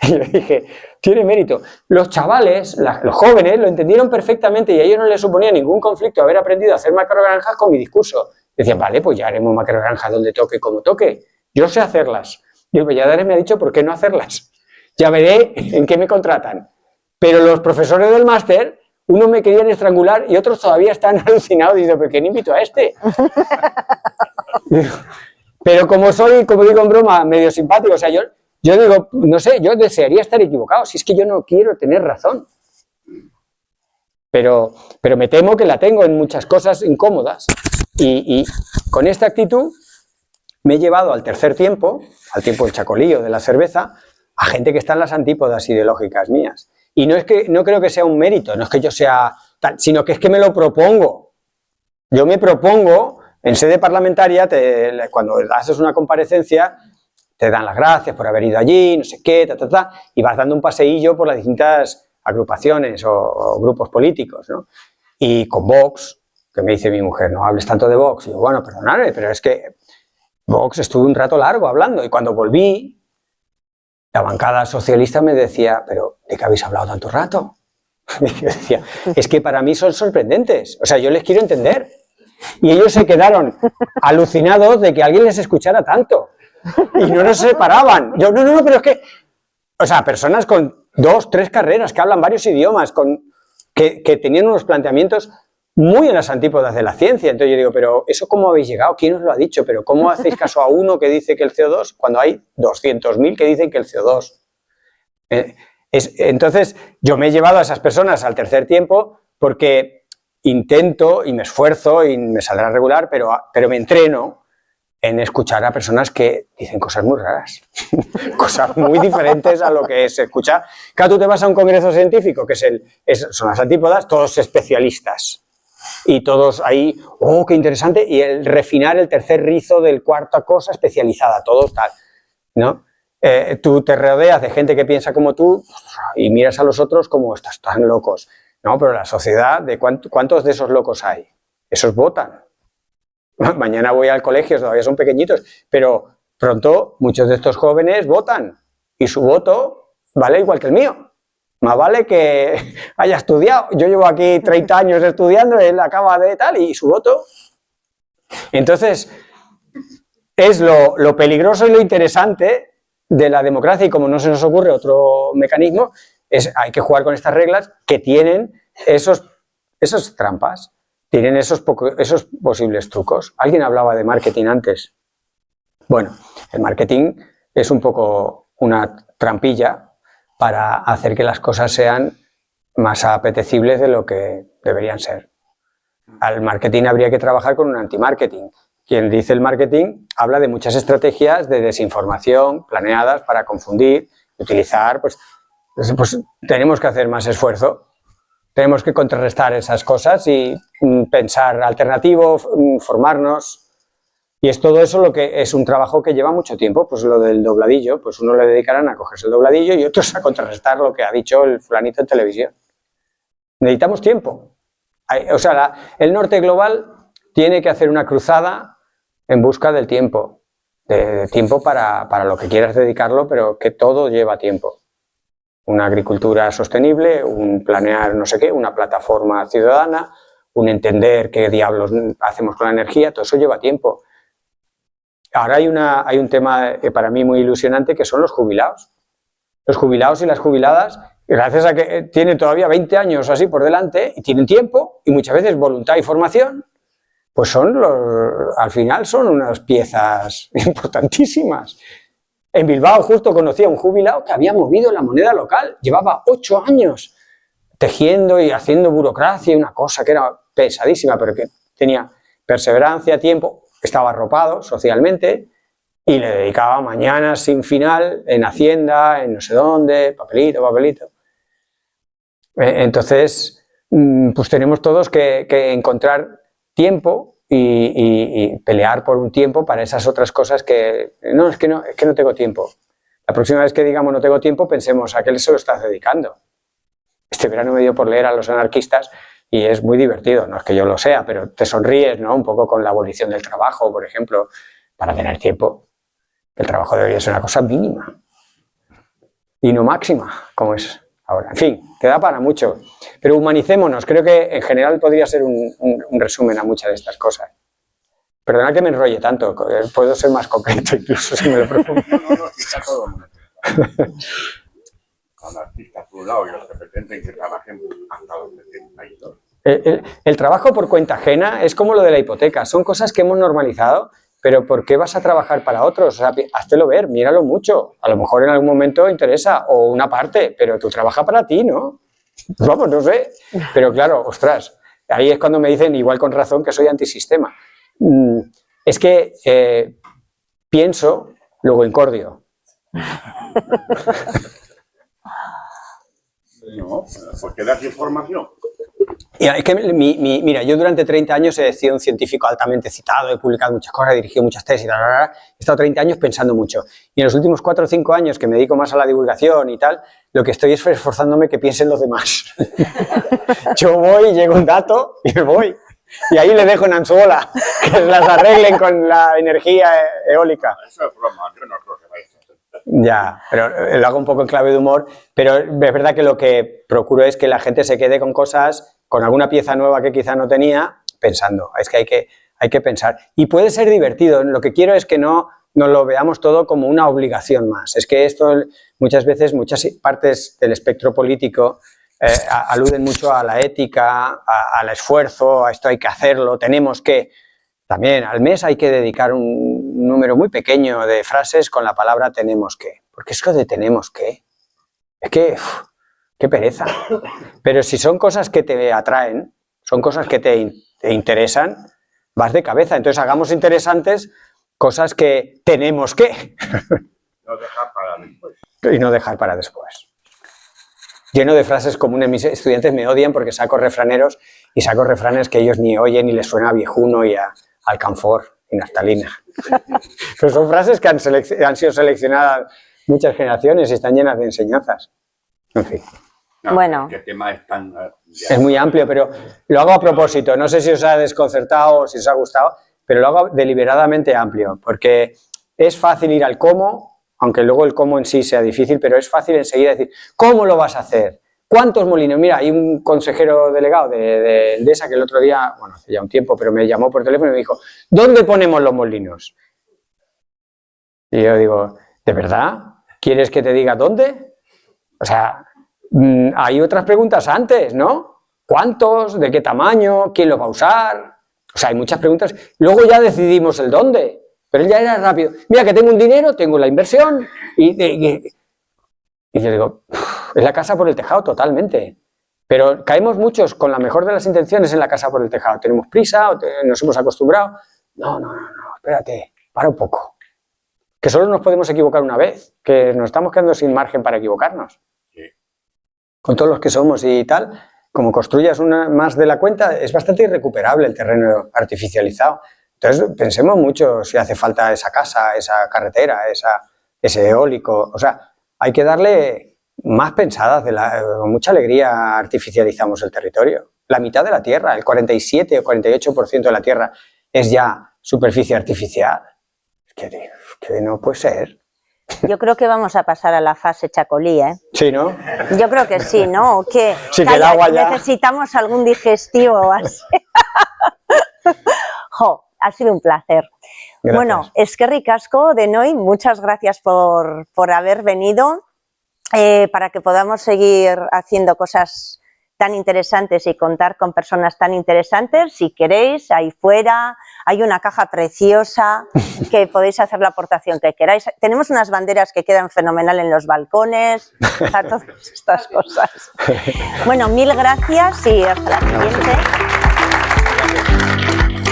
Y yo dije, tiene mérito. Los chavales, los jóvenes, lo entendieron perfectamente y a ellos no les suponía ningún conflicto haber aprendido a hacer macrogranjas con mi discurso. Decían, vale, pues ya haremos macrogranjas donde toque, como toque. Yo sé hacerlas. Digo, pues ya Dares me ha dicho por qué no hacerlas. Ya veré en qué me contratan. Pero los profesores del máster, unos me querían estrangular y otros todavía están alucinados diciendo, ¿pero quién invito a este? Pero como soy, como digo en broma, medio simpático, o sea, yo digo, no sé, yo desearía estar equivocado, si es que yo no quiero tener razón. Pero me temo que la tengo en muchas cosas incómodas. Y con esta actitud me he llevado al tercer tiempo, al tiempo del chacolío, de la cerveza, a gente que está en las antípodas ideológicas mías. Y no creo que sea un mérito, no es que yo sea tal, sino que es que me lo propongo. Yo me propongo, en sede parlamentaria, cuando haces una comparecencia, te dan las gracias por haber ido allí, no sé qué, y vas dando un paseillo por las distintas agrupaciones o grupos políticos, ¿no? Y con Vox, que me dice mi mujer, no hables tanto de Vox. Y yo, bueno, perdonadme, pero es que Vox estuve un rato largo hablando, y cuando volví, la bancada socialista me decía, pero ¿de qué habéis hablado tanto rato? Y yo decía, es que para mí son sorprendentes, o sea, yo les quiero entender. Y ellos se quedaron alucinados de que alguien les escuchara tanto. Y no nos separaban. Yo, no, pero es que, o sea, personas con 2, 3 carreras, que hablan varios idiomas, que tenían unos planteamientos muy en las antípodas de la ciencia. Entonces yo digo, pero ¿eso cómo habéis llegado? ¿Quién os lo ha dicho? ¿Pero cómo hacéis caso a uno que dice que el CO2 cuando hay 200.000 que dicen que el CO2? Entonces yo me he llevado a esas personas al tercer tiempo porque intento y me esfuerzo y me saldrá regular, pero me entreno en escuchar a personas que dicen cosas muy raras, cosas muy diferentes a lo que se escucha. Claro, tú te vas a un congreso científico, que son las antípodas, todos especialistas. Y todos ahí, oh, qué interesante, y el refinar el tercer rizo del cuarta cosa especializada, todos tal, ¿no? Tú te rodeas de gente que piensa como tú y miras a los otros como estás tan locos. No, pero la sociedad, ¿cuántos de esos locos hay? Esos votan. Mañana voy al colegio, todavía son pequeñitos, pero pronto muchos de estos jóvenes votan y su voto vale igual que el mío. Más vale que haya estudiado. Yo llevo aquí 30 años estudiando, él acaba de tal y su voto. Entonces, es lo peligroso y lo interesante de la democracia, y como no se nos ocurre otro mecanismo, hay que jugar con estas reglas que tienen esas trampas, tienen esos posibles trucos. Alguien hablaba de marketing antes. Bueno, el marketing es un poco una trampilla para hacer que las cosas sean más apetecibles de lo que deberían ser. Al marketing habría que trabajar con un anti-marketing. Quien dice el marketing habla de muchas estrategias de desinformación planeadas para confundir, utilizar, pues tenemos que hacer más esfuerzo, tenemos que contrarrestar esas cosas y pensar alternativo, formarnos. Y es todo eso lo que es un trabajo que lleva mucho tiempo, pues lo del dobladillo, pues uno le dedicarán a cogerse el dobladillo y otros a contrarrestar lo que ha dicho el fulanito en televisión. Necesitamos tiempo. O sea, el norte global tiene que hacer una cruzada en busca del tiempo, de tiempo para lo que quieras dedicarlo, pero que todo lleva tiempo. Una agricultura sostenible, un planear no sé qué, una plataforma ciudadana, un entender qué diablos hacemos con la energía, todo eso lleva tiempo. Ahora hay un tema para mí muy ilusionante que son los jubilados. Los jubilados y las jubiladas, gracias a que tienen todavía 20 años así por delante y tienen tiempo y muchas veces voluntad y formación, pues al final son unas piezas importantísimas. En Bilbao justo conocí a un jubilado que había movido la moneda local, llevaba 8 años tejiendo y haciendo burocracia y una cosa que era pesadísima, pero que tenía perseverancia, tiempo. Estaba arropado socialmente y le dedicaba mañanas sin final en Hacienda, en no sé dónde, papelito, papelito. Entonces, pues tenemos todos que encontrar tiempo y pelear por un tiempo para esas otras cosas que es que no tengo tiempo. La próxima vez que digamos no tengo tiempo, pensemos a qué se lo estás dedicando. Este verano me dio por leer a los anarquistas y es muy divertido, no es que yo lo sea, pero te sonríes, ¿no? Un poco con la abolición del trabajo, por ejemplo, para tener tiempo. El trabajo debería ser una cosa mínima y no máxima, como es ahora. En fin, te da para mucho, pero humanicémonos. Creo que en general podría ser un resumen a muchas de estas cosas. Perdona que me enrolle tanto, puedo ser más concreto incluso si me lo propongo. No, está todo anarquistas por un lado y los que pretenden que trabajen hasta donde hay dos. El trabajo por cuenta ajena es como lo de la hipoteca, son cosas que hemos normalizado, pero ¿por qué vas a trabajar para otros? O sea, háztelo ver, míralo mucho, a lo mejor en algún momento interesa, o una parte, pero tú trabajas para ti, ¿no? Vamos, no sé, pero claro, ostras, ahí es cuando me dicen, igual con razón, que soy antisistema. Es que pienso, luego incordio. No, porque das información. Es que mira, yo durante 30 años he sido un científico altamente citado, he publicado muchas cosas, he dirigido muchas tesis, he estado 30 años pensando mucho. Y en los últimos 4 o 5 años que me dedico más a la divulgación y tal, lo que estoy es esforzándome que piensen los demás. Yo voy, llego un dato y me voy. Y ahí le dejo en Anzuola, que las arreglen con la energía eólica. Eso es broma, yo no creo que vaya a hacer. Ya, pero lo hago un poco en clave de humor, pero es verdad que lo que procuro es que la gente se quede con cosas, con alguna pieza nueva que quizá no tenía, pensando. Es que hay que pensar. Y puede ser divertido, lo que quiero es que no lo veamos todo como una obligación más. Es que esto muchas veces, muchas partes del espectro político aluden mucho a la ética, al esfuerzo, a esto hay que hacerlo, tenemos que... También al mes hay que dedicar un número muy pequeño de frases con la palabra tenemos que. Porque es que de tenemos que. Es que, qué pereza. Pero si son cosas que te atraen, son cosas que te interesan, vas de cabeza. Entonces hagamos interesantes cosas que tenemos que. No dejar para después. Y no dejar para después. Lleno de frases comunes, mis estudiantes me odian porque saco refraneros y saco refranes que ellos ni oyen y les suena a viejuno y a alcanfor y naftalina. Pero son frases que han sido seleccionadas muchas generaciones y están llenas de enseñanzas. En fin. No, Bueno. ¿Qué tema es tan...? Es muy amplio, pero lo hago a propósito. No sé si os ha desconcertado o si os ha gustado, pero lo hago deliberadamente amplio, porque es fácil ir al cómo, aunque luego el cómo en sí sea difícil, pero es fácil enseguida decir, ¿cómo lo vas a hacer? ¿Cuántos molinos? Mira, hay un consejero delegado de Endesa que el otro día, bueno, hace ya un tiempo, pero me llamó por teléfono y me dijo, ¿dónde ponemos los molinos? Y yo digo, ¿de verdad? ¿Quieres que te diga dónde? O sea, hay otras preguntas antes, ¿no? ¿Cuántos? ¿De qué tamaño? ¿Quién los va a usar? O sea, hay muchas preguntas. Luego ya decidimos el dónde. Pero él ya era rápido. Mira que tengo un dinero, tengo la inversión y yo digo, es la casa por el tejado totalmente. Pero caemos muchos con la mejor de las intenciones en la casa por el tejado. Tenemos prisa, nos hemos acostumbrado. No, espérate, para un poco. Que solo nos podemos equivocar una vez, que nos estamos quedando sin margen para equivocarnos. Sí. Con todos los que somos y tal, como construyas una más de la cuenta, es bastante irrecuperable el terreno artificializado. Entonces, pensemos mucho si hace falta esa casa, esa carretera, ese eólico. O sea, hay que darle más pensadas. Con mucha alegría artificializamos el territorio. La mitad de la tierra, el 47 o 48% de la tierra es ya superficie artificial. Que no puede ser. Yo creo que vamos a pasar a la fase chacolí, ¿eh? Sí, ¿no? Yo creo que sí, ¿no? Que Sí, que el agua ya... necesitamos algún digestivo o así. Jo, ha sido un placer. Gracias. Bueno, eskerrik asko denoi, muchas gracias por haber venido, para que podamos seguir haciendo cosas tan interesantes y contar con personas tan interesantes. Si queréis, ahí fuera hay una caja preciosa que podéis hacer la aportación que queráis. Tenemos unas banderas que quedan fenomenal en los balcones, o sea, todas estas cosas. Bueno, mil gracias y hasta la siguiente.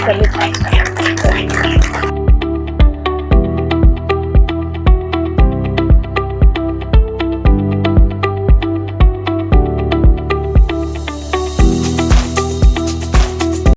Feliz año.